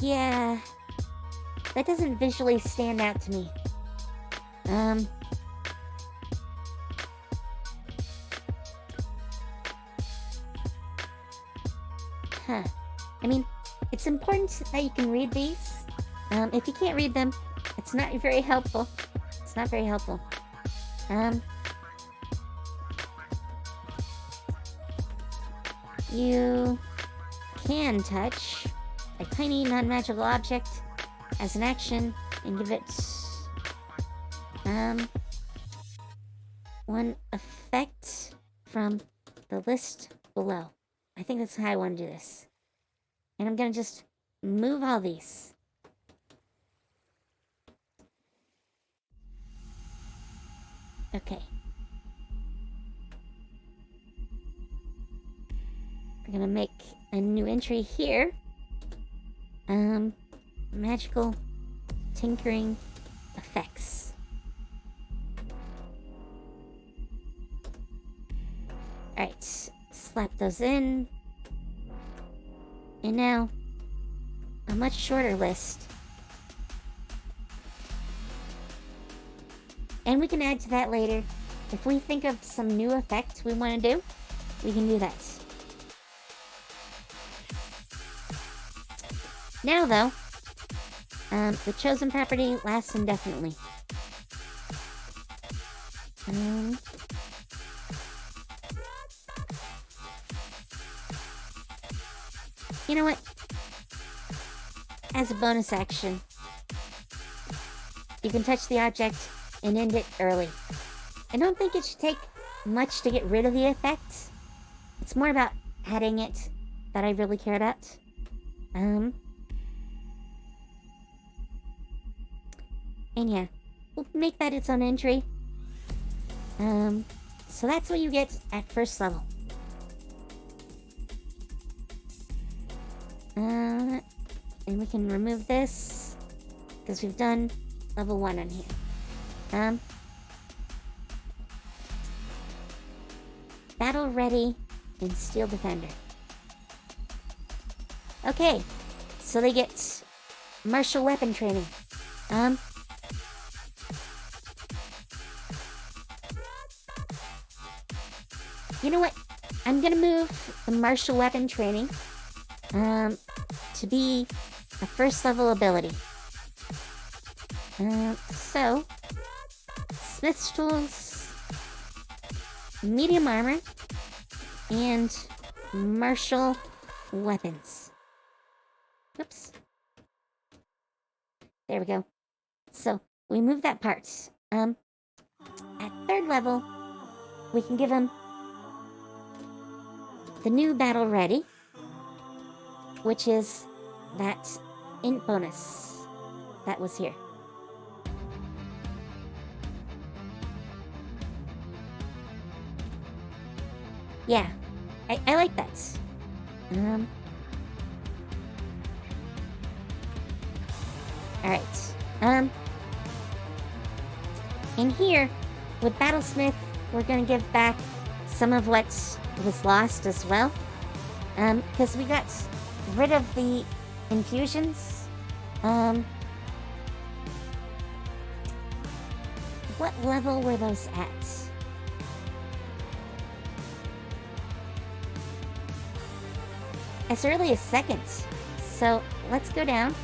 Yeah, that doesn't visually stand out to me. I mean, it's important that you can read these. If you can't read them, it's not very helpful. You can touch a tiny non-magical object as an action and give it one effect from the list below. I think that's how I want to do this. And I'm gonna just move all these. Okay. We're gonna make a new entry here. Magical tinkering effects. Alright, slap those in. And now, a much shorter list. And we can add to that later. If we think of some new effects we want to do, we can do that. Now though, the chosen property lasts indefinitely. You know what? As a bonus action, you can touch the object and end it early. I don't think it should take much to get rid of the effect. It's more about adding it that I really care about. And yeah, we'll make that its own entry. So that's what you get at first level. And we can remove this because we've done level 1 on here. Battle ready and steel defender. Okay, so they get martial weapon training. You know what? I'm gonna move the martial weapon training to be a first level ability. So Smith's tools, medium armor, and martial weapons. Whoops. There we go. So we move that part. At 3rd level, we can give him the new battle ready, which is that int bonus that was here. Yeah, I like that. Alright. In here, with Battlesmith, we're gonna give back some of what was lost as well. Because we got rid of the infusions. What level were those at? As early as 2nd. So let's go down.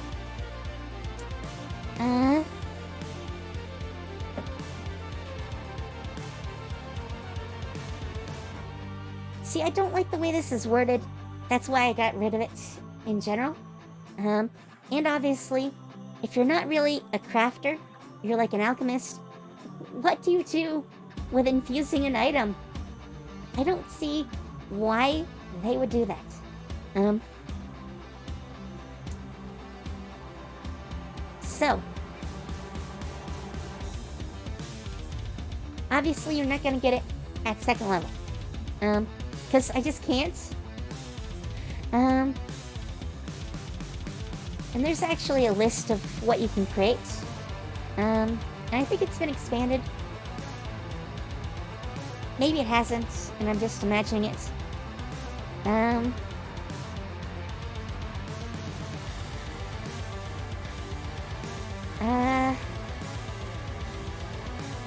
See, I don't like the way this is worded. That's why I got rid of it in general. And obviously, if you're not really a crafter, you're like an alchemist, what do you do with infusing an item? I don't see why they would do that. So, obviously you're not going to get it at 2nd level. Because I just can't. And there's actually a list of what you can create. And I think it's been expanded. Maybe it hasn't, and I'm just imagining it.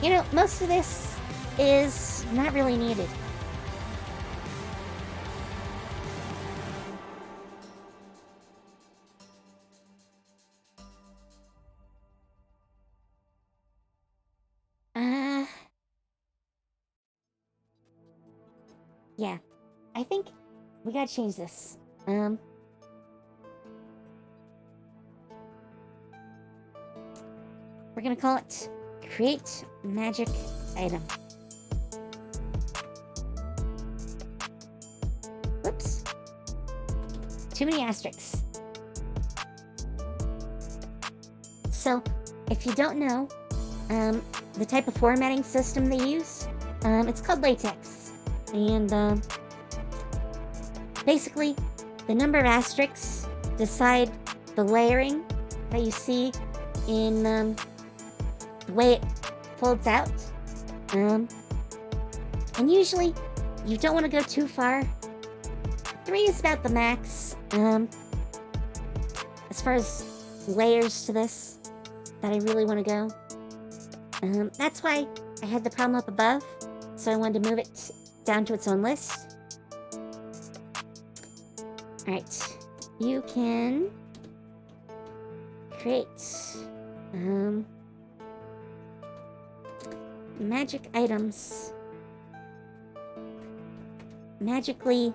You know, most of this is not really needed. Yeah, I think we gotta change this. We're gonna call it Create Magic Item. Whoops. Too many asterisks. So, if you don't know, the type of formatting system they use. It's called LaTeX. And basically, the number of asterisks decide the layering that you see in the way it folds out. And usually, you don't want to go too far. 3 is about the max. As far as layers to this that I really want to go. That's why I had the problem up above, so I wanted to move it down to its own list. Alright, you can create magic items. Magically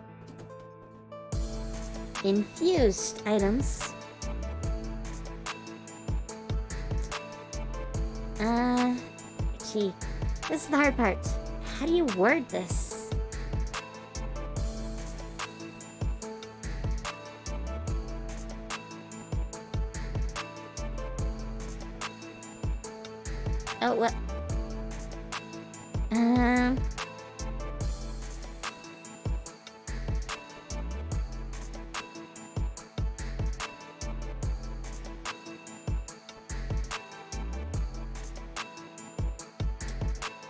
infused items. Gee, this is the hard part. How do you word this? Oh, what?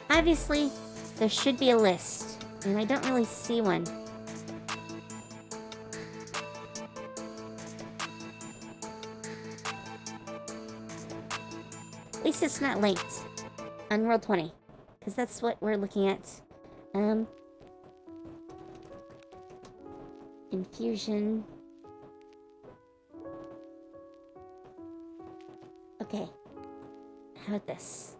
Obviously, there should be a list, and I don't really see one. At least it's not linked on World 20, because that's what we're looking at. Infusion. Okay. How about this?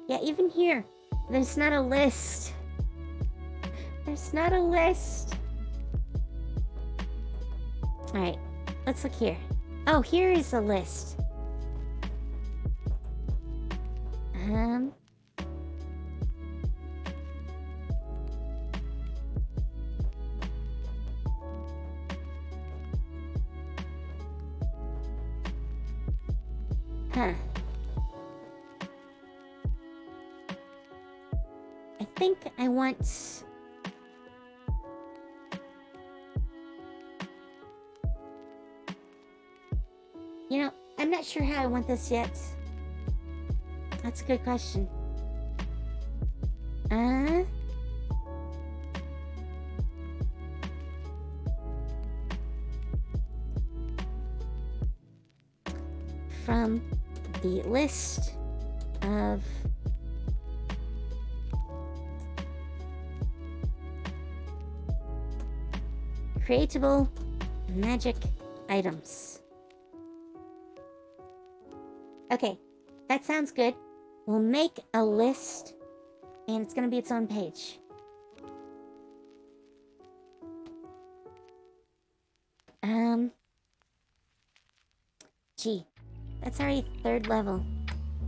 Yeah, even here, there's not a list. There's not a list. Alright, let's look here. Oh, here is a list. Huh. I think I want... You know, I'm not sure how I want this yet. That's a good question. From the list of creatable magic items. Okay, that sounds good. We'll make a list, and it's gonna be its own page. Gee, that's already 3rd level,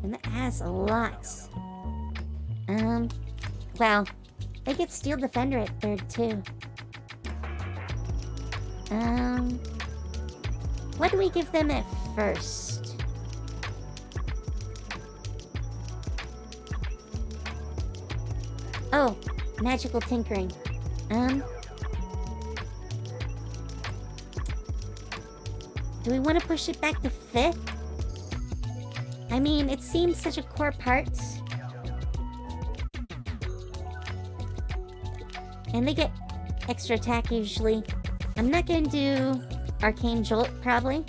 and that has a lot. Wow, they get Steel Defender at 3rd too. What do we give them at first? Oh, magical tinkering. Do we want to push it back to 5th? I mean, it seems such a core part. And they get extra attack usually. I'm not gonna do Arcane Jolt, probably.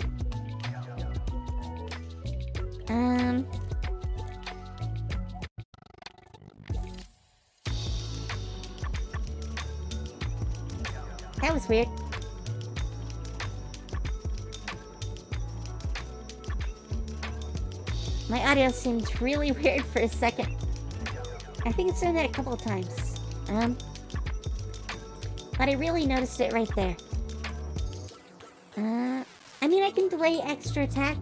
That was weird. My audio seemed really weird for a second. I think it's done that a couple of times. But I really noticed it right there. I mean, I can delay extra attack.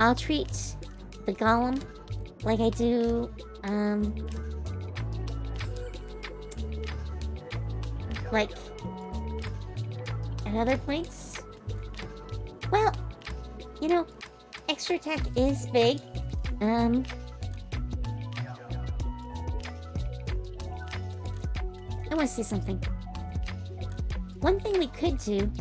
I'll treat the golem like I do Like, at other points? Well, you know, extra attack is big. I want to see something. One thing we could do,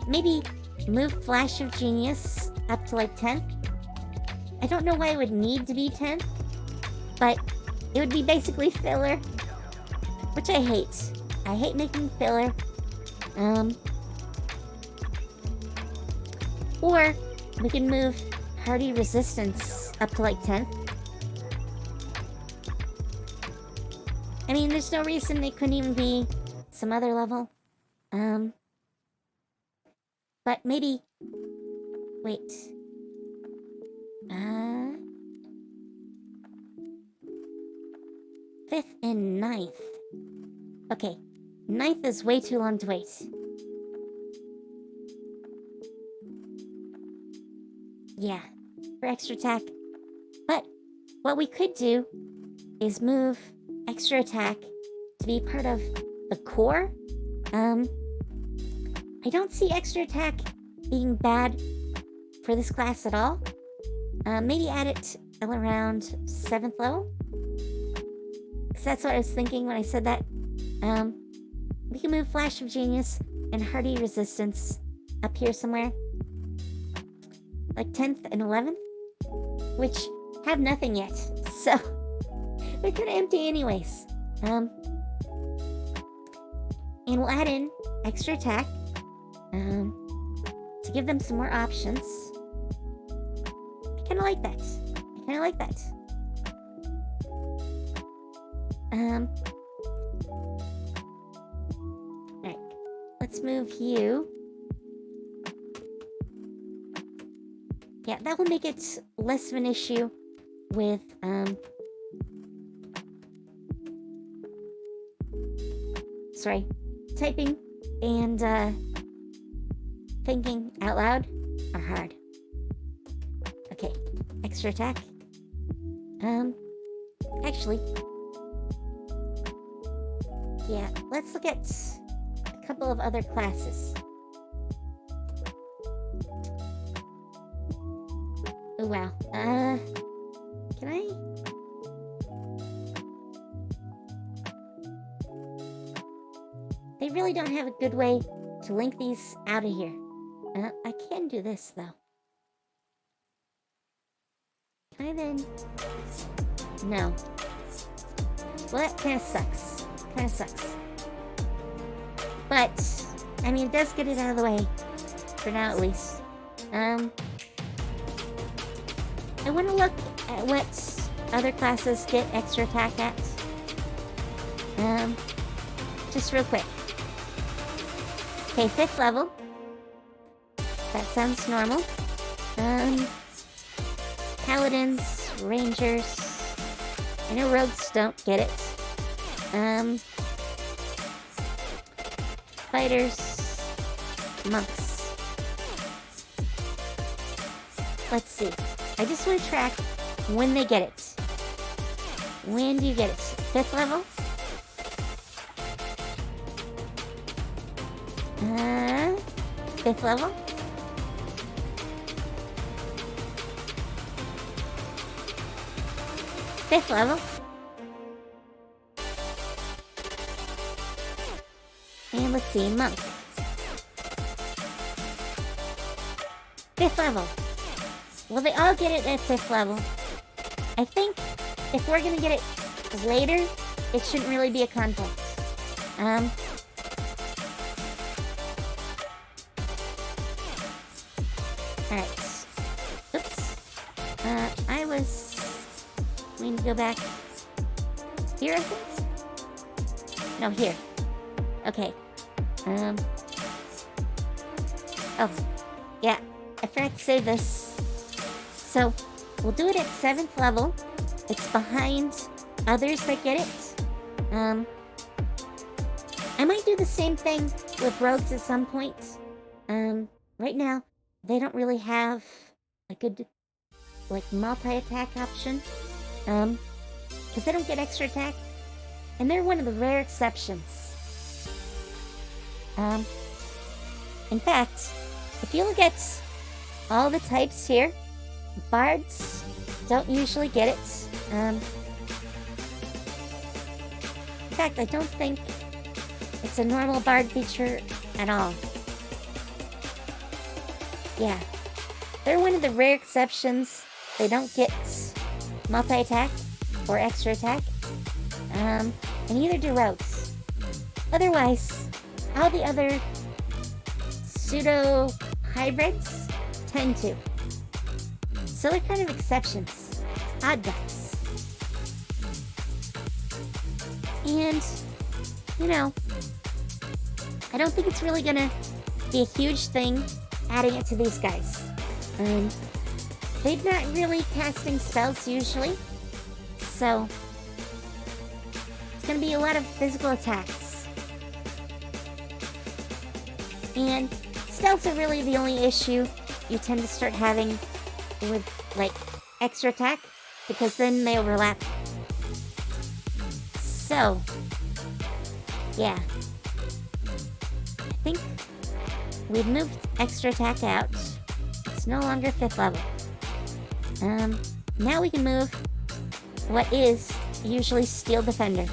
maybe move Flash of Genius up to like 10th. I don't know why it would need to be 10th, but it would be basically filler, which I hate. I hate making filler. Or we can move Hardy Resistance up to like 10th. I mean, there's no reason it couldn't even be some other level. But maybe... Wait. 5th and 9th. Okay. 9th is way too long to wait. Yeah. For extra attack. But what we could do is move extra attack to be part of the core. I don't see extra attack being bad for this class at all. Maybe add it around 7th level. Because that's what I was thinking when I said that. We can move Flash of Genius and Hardy Resistance up here somewhere. Like 10th and 11th. Which have nothing yet. So, they're kind of empty anyways. And we'll add in extra attack. To give them some more options. I kind of like that. Alright. Let's move you. Yeah, that will make it less of an issue with, sorry, typing and, thinking out loud are hard. Okay, extra attack. Actually, yeah, let's look at a couple of other classes. Oh wow. Can I? They really don't have a good way to link these out of here. I can do this, though. Can I then? No. Well, that kind of sucks. But, I mean, it does get it out of the way. For now, at least. I want to look at what other classes get extra attack at. Just real quick. Okay, 5th level. That sounds normal. Paladins, Rangers. I know Rogues don't get it. Fighters, Monks. Let's see. I just want to track when they get it. When do you get it? 5th level? 5th level? Fifth level. And let's see, Monk. 5th level. Well, they all get it at 5th level. I think if we're gonna get it later, it shouldn't really be a conflict. Alright. Oops. I was going to go back here, I think? No, here. Okay. Oh, yeah. I forgot to say this. So, we'll do it at 7th level. It's behind others that get it. I might do the same thing with rogues at some point. Right now, they don't really have a good like multi-attack option. Because they don't get extra attack. And they're one of the rare exceptions. In fact, if you look at all the types here, bards don't usually get it. In fact, I don't think it's a normal bard feature at all. Yeah, they're one of the rare exceptions. They don't get multi-attack or extra attack. And neither do rogues. Otherwise, all the other pseudo-hybrids tend to. So they're kind of exceptions. Odd ducks. And, you know, I don't think it's really gonna be a huge thing adding it to these guys. They're not really casting spells usually, so it's gonna be a lot of physical attacks. And stealths are really the only issue you tend to start having with, like, extra attack, because then they overlap. So, yeah. I think we've moved extra attack out. It's no longer 5th level. Now we can move what is usually Steel Defender.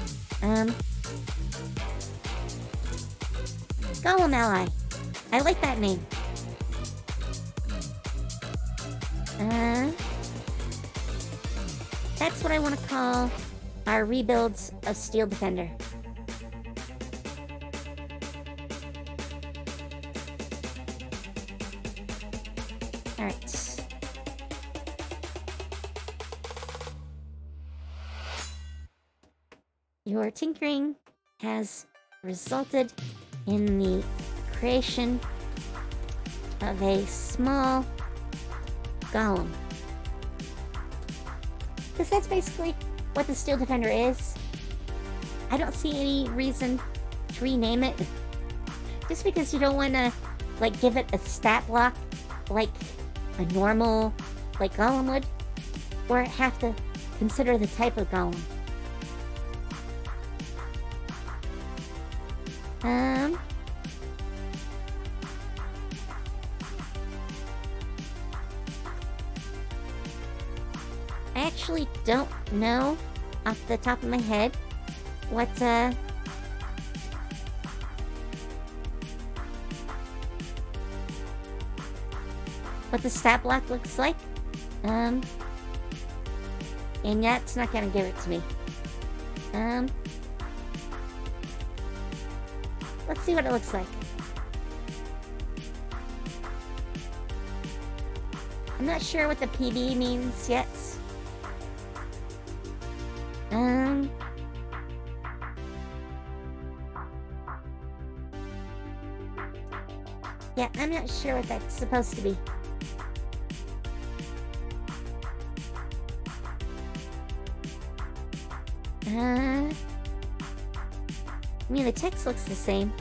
Golem Ally. I like that name. That's what I want to call our rebuilds of Steel Defender. Alright. Your tinkering has resulted in the creation of a small golem. Because that's basically what the Steel Defender is. I don't see any reason to rename it. Just because you don't want to, like, give it a stat block like a normal, like, golem would. Or have to consider the type of golem. I actually don't know off the top of my head what the stat block looks like. And yeah, it's not gonna give it to me. Let's see what it looks like. I'm not sure what the PB means yet. Yeah, I'm not sure what that's supposed to be. I mean, the text looks the same.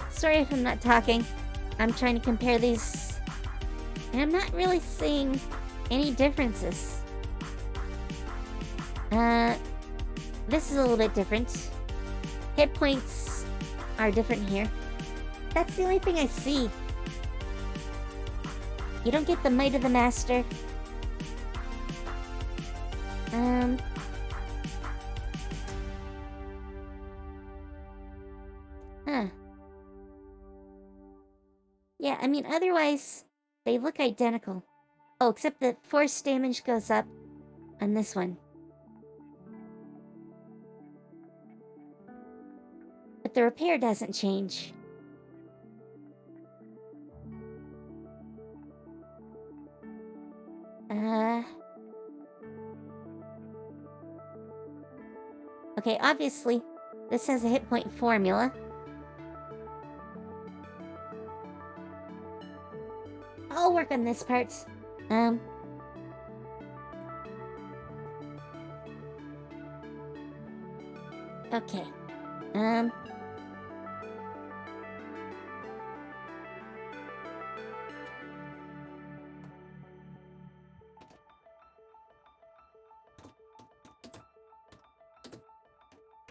Sorry if I'm not talking. I'm trying to compare these, and I'm not really seeing any differences. This is a little bit different. Hit points are different here. That's the only thing I see. You don't get the Might of the Master. Yeah, I mean, otherwise, they look identical. Oh, except the force damage goes up on this one. But the repair doesn't change. Okay, obviously, this has a hit point formula. All work work on this part. Okay.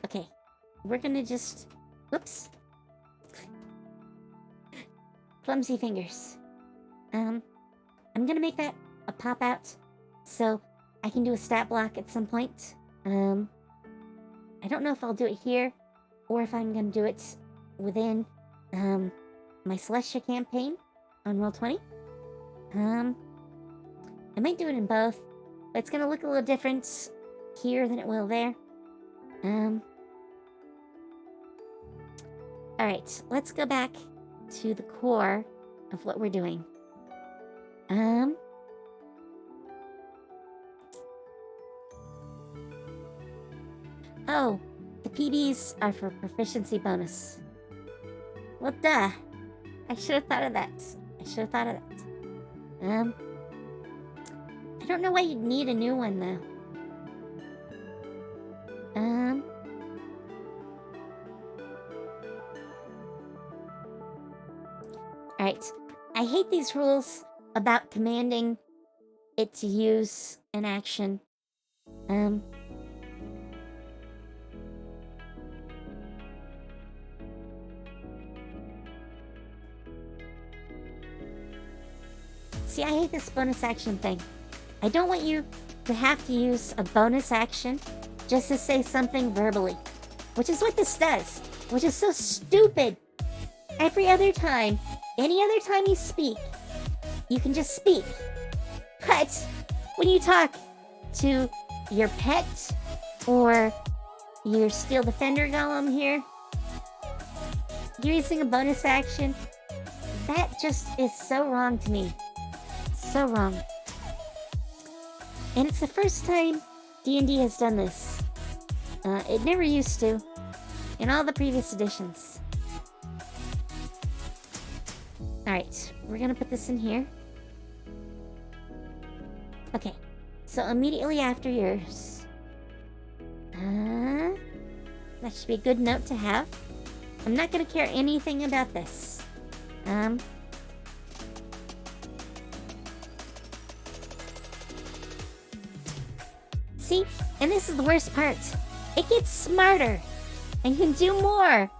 Okay. We're gonna just... Whoops. Clumsy fingers. I'm gonna make that a pop-out, so I can do a stat block at some point. I don't know if I'll do it here, or if I'm gonna do it within, my Celestia campaign on Roll20. I might do it in both, but it's gonna look a little different here than it will there. Alright, let's go back to the core of what we're doing. Oh, the PBs are for proficiency bonus. Well, duh. I should have thought of that. I don't know why you'd need a new one, though. Alright. I hate these rules about commanding it to use an action. See, I hate this bonus action thing. I don't want you to have to use a bonus action just to say something verbally. Which is what this does. Which is so stupid. Every other time, any other time you speak, you can just speak. But when you talk to your pet or your Steel Defender Golem here, you're using a bonus action. That just is so wrong to me. So wrong. And it's the first time D&D has done this. It never used to in all the previous editions. Alright, we're gonna put this in here. Okay, so immediately after yours. That should be a good note to have. I'm not gonna care anything about this. See? And this is the worst part. It gets smarter and can do more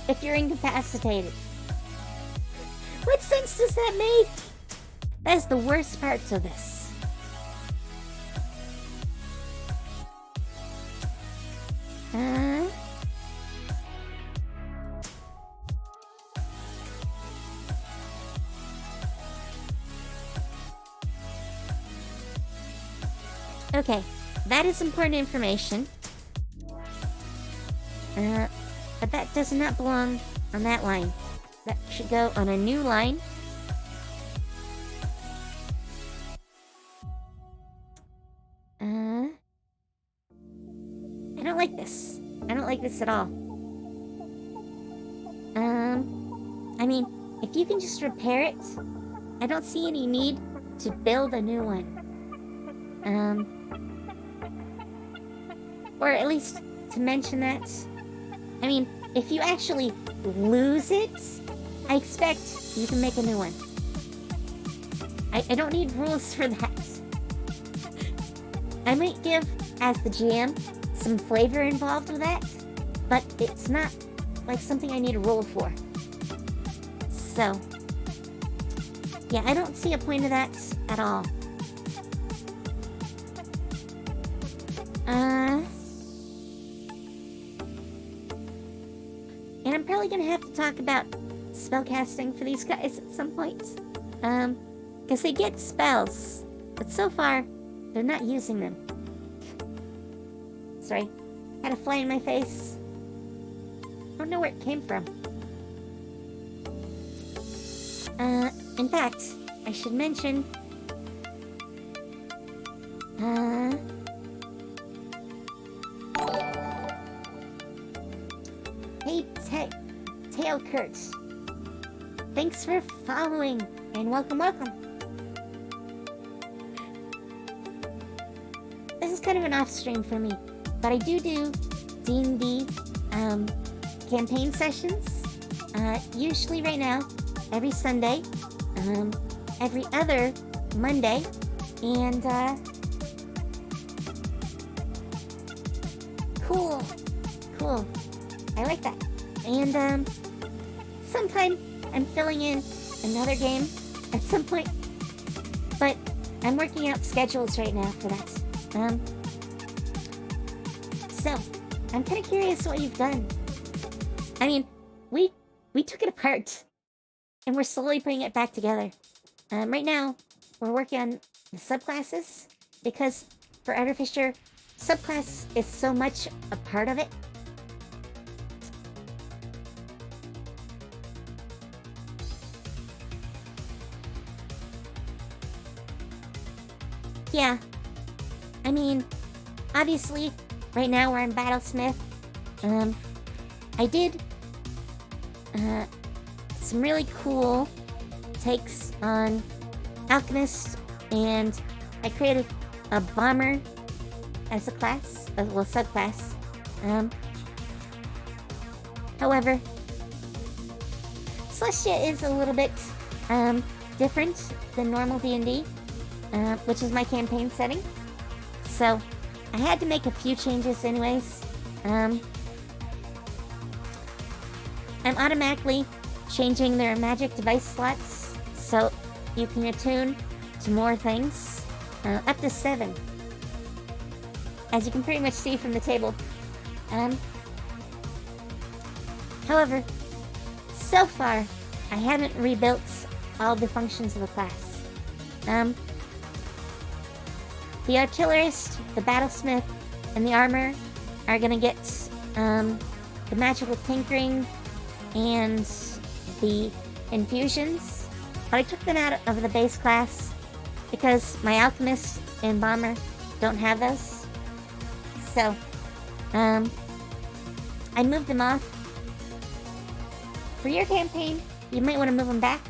if you're incapacitated. What sense does that make? That is the worst parts of this. Okay, that is important information. But that does not belong on that line. That should go on a new line. I don't like this. I don't like this at all. I mean, if you can just repair it, I don't see any need to build a new one. Or at least to mention that. I mean, if you actually lose it, I expect you can make a new one. I don't need rules for that. I might give, as the GM, some flavor involved with that, but it's not like something I need a rule for. So, yeah, I don't see a point of that at all. And I'm probably gonna have to talk about spellcasting for these guys at some point. Because they get spells, but so far, they're not using them. Sorry, had a fly in my face. Don't know where it came from. In fact, I should mention... Hey, Tail Kurt. Thanks for following, and welcome. this is kind of an off stream for me, but I do D&D campaign sessions. Usually right now, every Sunday, every other Monday, and cool. I like that. And sometime I'm filling in another game at some point, but I'm working out schedules right now for that. So I'm kind of curious what you've done. I mean, we took it apart, and we're slowly putting it back together. Right now, we're working on the subclasses, because for Artificer, subclass is so much a part of it. Yeah. I mean, obviously, right now we're in Battlesmith. I did some really cool takes on Alchemist, and I created a Bomber as a class, well, subclass. However, Celestia is a little bit different than normal D&D, which is my campaign setting. So I had to make a few changes anyways. I'm automatically changing their magic device slots so you can attune to more things, up to 7. As you can pretty much see from the table. However, so far, I haven't rebuilt all the functions of the class. The Artillerist, the Battlesmith, and the Armor are gonna get the Magical Tinkering and the Infusions, but I took them out of the base class because my Alchemist and Bomber don't have those. So, I moved them off. For your campaign, you might want to move them back.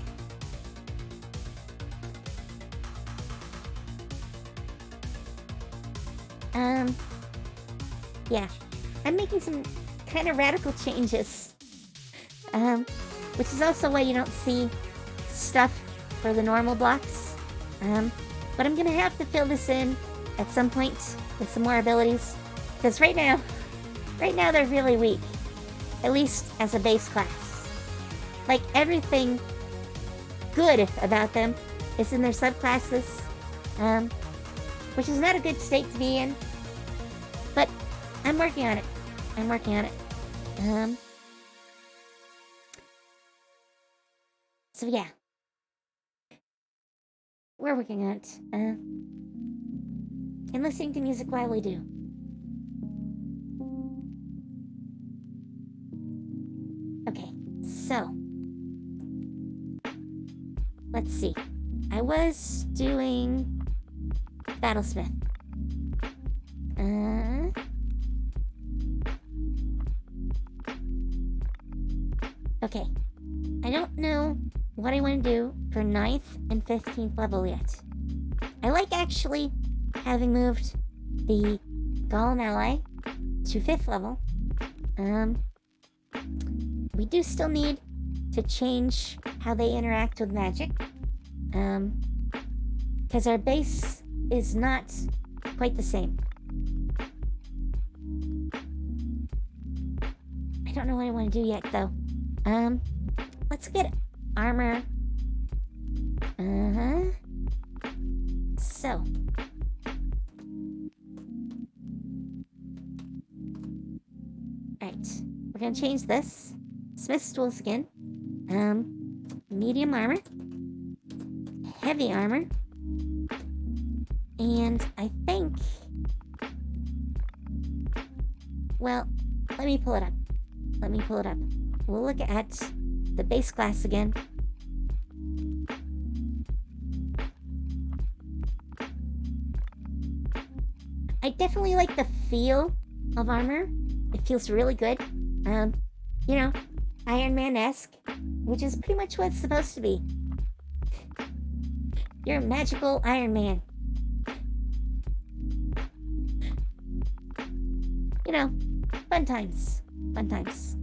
Yeah, I'm making some kind of radical changes. Which is also why you don't see stuff for the normal blocks. But I'm gonna have to fill this in at some point with some more abilities, because right now they're really weak, at least as a base class. Like, everything good about them is in their subclasses, which is not a good state to be in, but I'm working on it. So yeah, we're working on it, and listening to music while we do. Okay, so let's see. I was doing Battlesmith. Okay, I don't know what I want to do for 9th and 15th level yet. I like actually having moved the Golem Ally to 5th level. We do still need to change how they interact with magic. Because our base is not quite the same. I don't know what I want to do yet, though. Let's get armor. So. Alright. We're gonna change this. Smith's Tool Skin. Medium armor. Heavy armor. And I think... Well, let me pull it up. We'll look at the base class again. I definitely like the feel of armor. It feels really good. You know, Iron Man-esque, which is pretty much what it's supposed to be. You're a magical Iron Man. know, fun times. Fun times.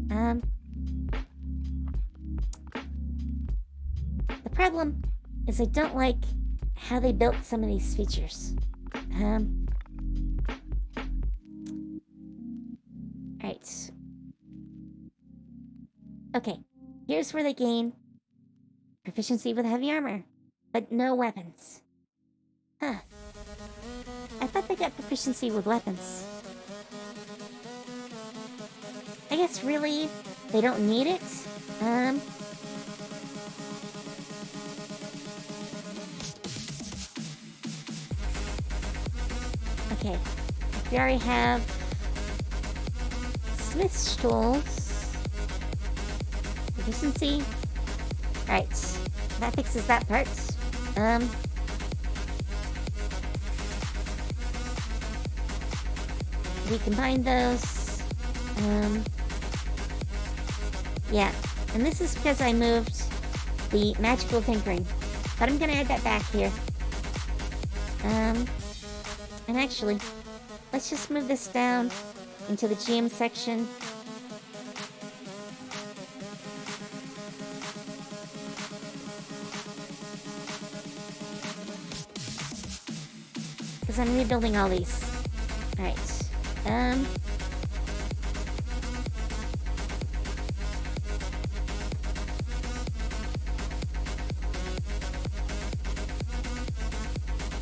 The problem is I don't like how they built some of these features. Alright. Okay, here's where they gain proficiency with heavy armor, but no weapons. Huh. I thought they got proficiency with weapons. I guess really, they don't need it. Okay, we already have Smith's tools. Proficiency. Alright, that fixes that part. We combine those. Yeah, and this is because I moved the magical tinkering. But I'm gonna add that back here. And actually, let's just move this down into the GM section. Because I'm rebuilding all these. Alright.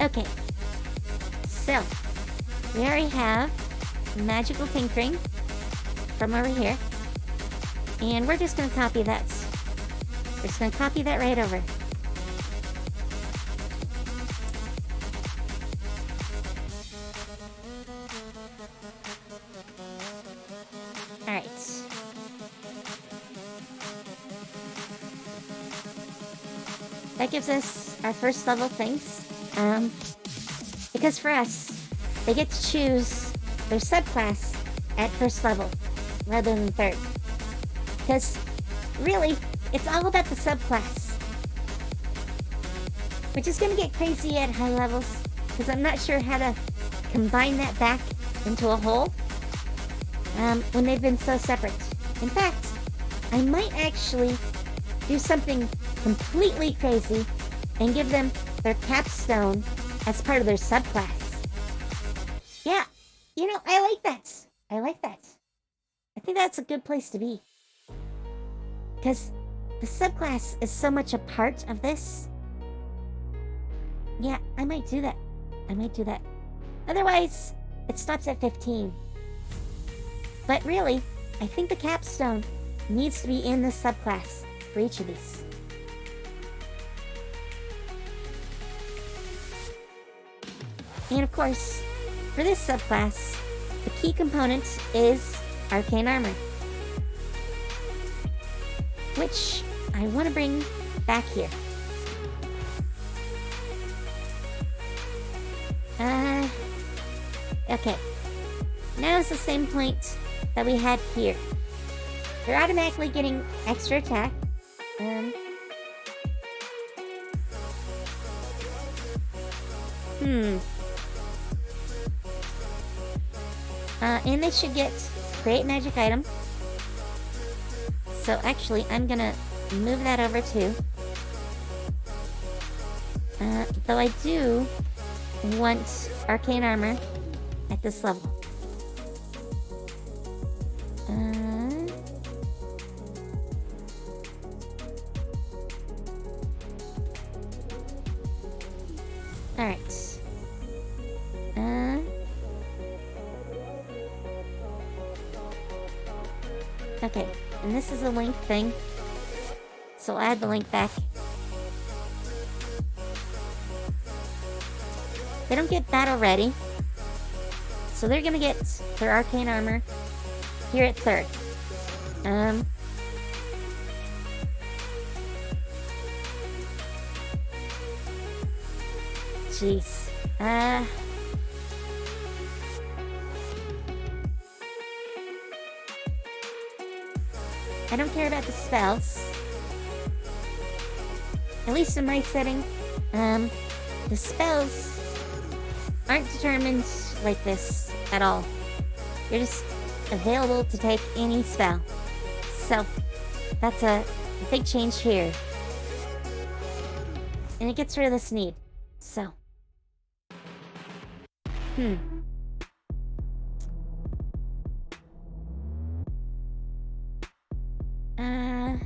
Okay. So, we already have magical tinkering from over here. And we're just going to copy that. We're just going to copy that right over. Alright. That gives us our first level things. Because for us, they get to choose their subclass at first level, rather than third. Because, really, it's all about the subclass. Which is going to get crazy at high levels, because I'm not sure how to combine that back into a whole, when they've been so separate. In fact, I might actually do something completely crazy and give them their capstone as part of their subclass. Yeah, you know, I like that. I like that. I think that's a good place to be. Because the subclass is so much a part of this. Yeah, I might do that. I might do that. Otherwise, it stops at 15. But really, I think the capstone needs to be in the subclass for each of these. And of course, for this subclass, the key component is arcane armor, which I want to bring back here. Okay. Now it's the same point that we had here. They're automatically getting extra attack. And they should get create magic item. So actually, I'm gonna move that over too. Though I do want arcane armor at this level. Alright. Okay, and this is a link thing. So I'll add the link back. They don't get battle ready. So they're gonna get their arcane armor here at third. Jeez. I don't care about the spells. At least in my setting, the spells aren't determined like this at all. You're just available to take any spell. So, that's a big change here. And it gets rid of this need. So. Alright.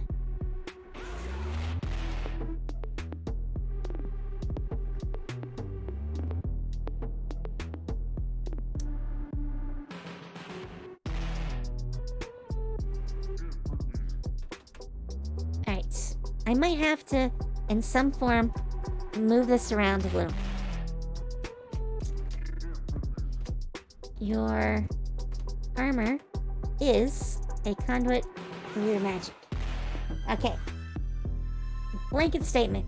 I might have to, in some form, move this around a little. Your armor is a conduit for your magic. Okay. Blanket statement.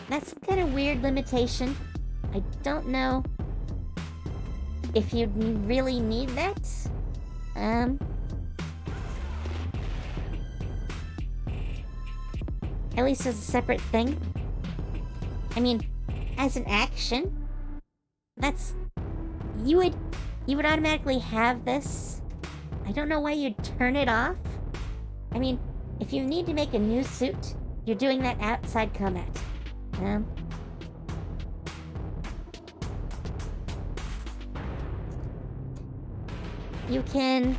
That's some kind of weird limitation. I don't know if you really need that. At least as a separate thing. I mean, as an action, that's... You would automatically have this. I don't know why you'd turn it off. I mean, if you need to make a new suit, you're doing that outside combat. You can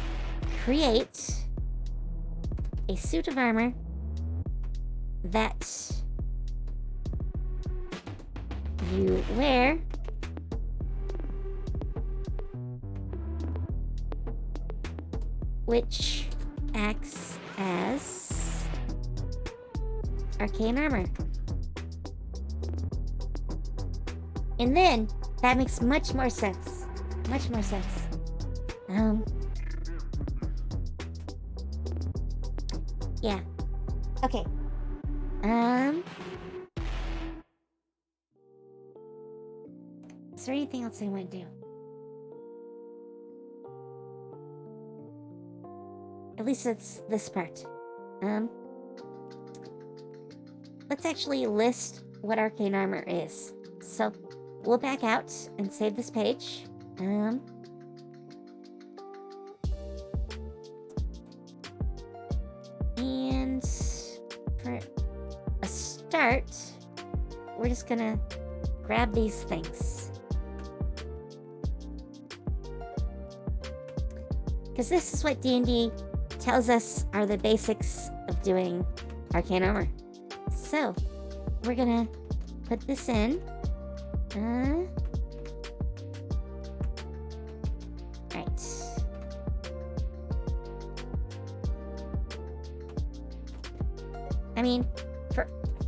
create a suit of armor that you wear which acts as arcane armor. And then, that makes much more sense. Much more sense. Yeah. Okay. Is there anything else I want to do? At least it's this part. Let's actually list what arcane armor is. So, we'll back out and save this page. And for a start, we're just gonna grab these things. Because this is what D&D tells us are the basics of doing arcane armor. So, we're gonna put this in. Right. I mean,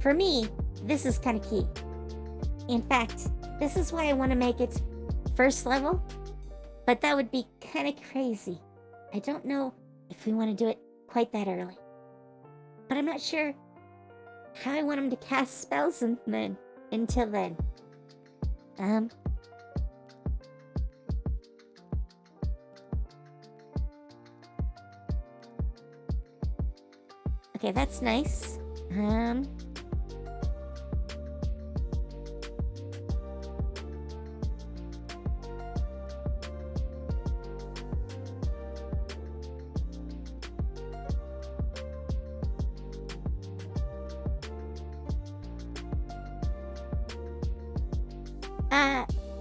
for me, this is kind of key. In fact, this is why I want to make it first level, but that would be kind of crazy. I don't know if we want to do it quite that early. But I'm not sure how I want him to cast spells until then. Okay, that's nice.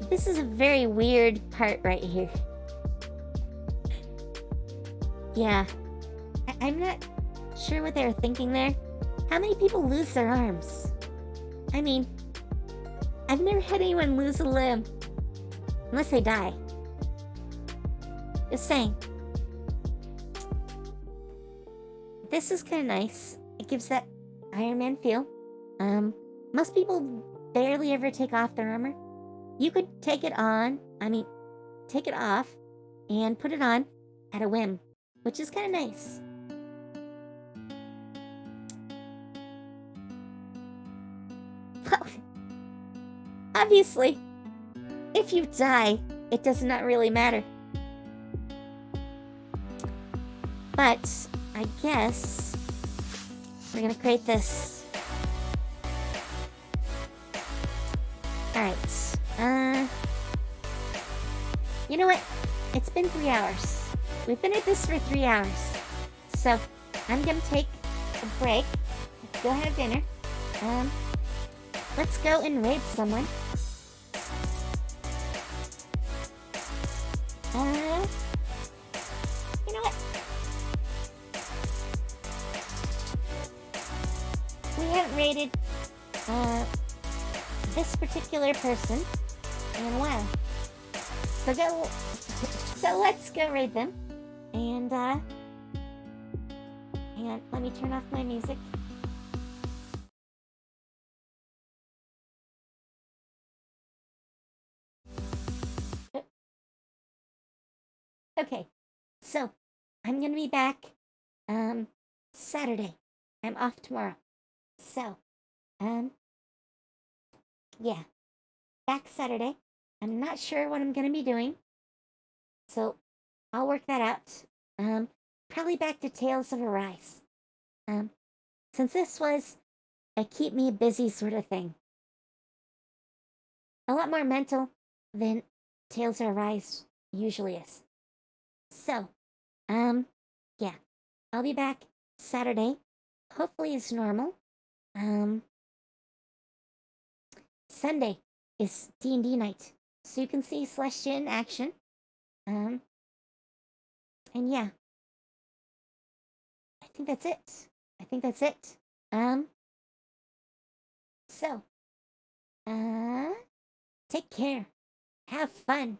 This is a very weird part right here. Yeah. I'm not sure what they were thinking there. How many people lose their arms? I mean, I've never had anyone lose a limb. Unless they die. Just saying. This is kind of nice. It gives that Iron Man feel. Most people barely ever take off their armor. You could take it off and put it on at a whim, which is kind of nice. Well, obviously, if you die, it does not really matter. But I guess we're gonna create this. Alright. You know what? It's been 3 hours. We've been at this for 3 hours. So, I'm gonna take a break. Go have dinner. Let's go and raid someone. You know what? We haven't raided, this particular person in a while. So let's go raid them. And, hang on, let me turn off my music. Okay, so I'm gonna be back, Saturday. I'm off tomorrow. So, yeah, back Saturday. I'm not sure what I'm gonna be doing, so I'll work that out. Probably back to Tales of Arise. Since this was a keep me busy sort of thing. A lot more mental than Tales of Arise usually is. So, yeah, I'll be back Saturday. Hopefully it's normal. Sunday is D&D night, so you can see Celestia in action. And yeah, I think that's it. So, take care. Have fun.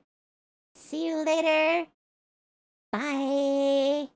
See you later. Bye.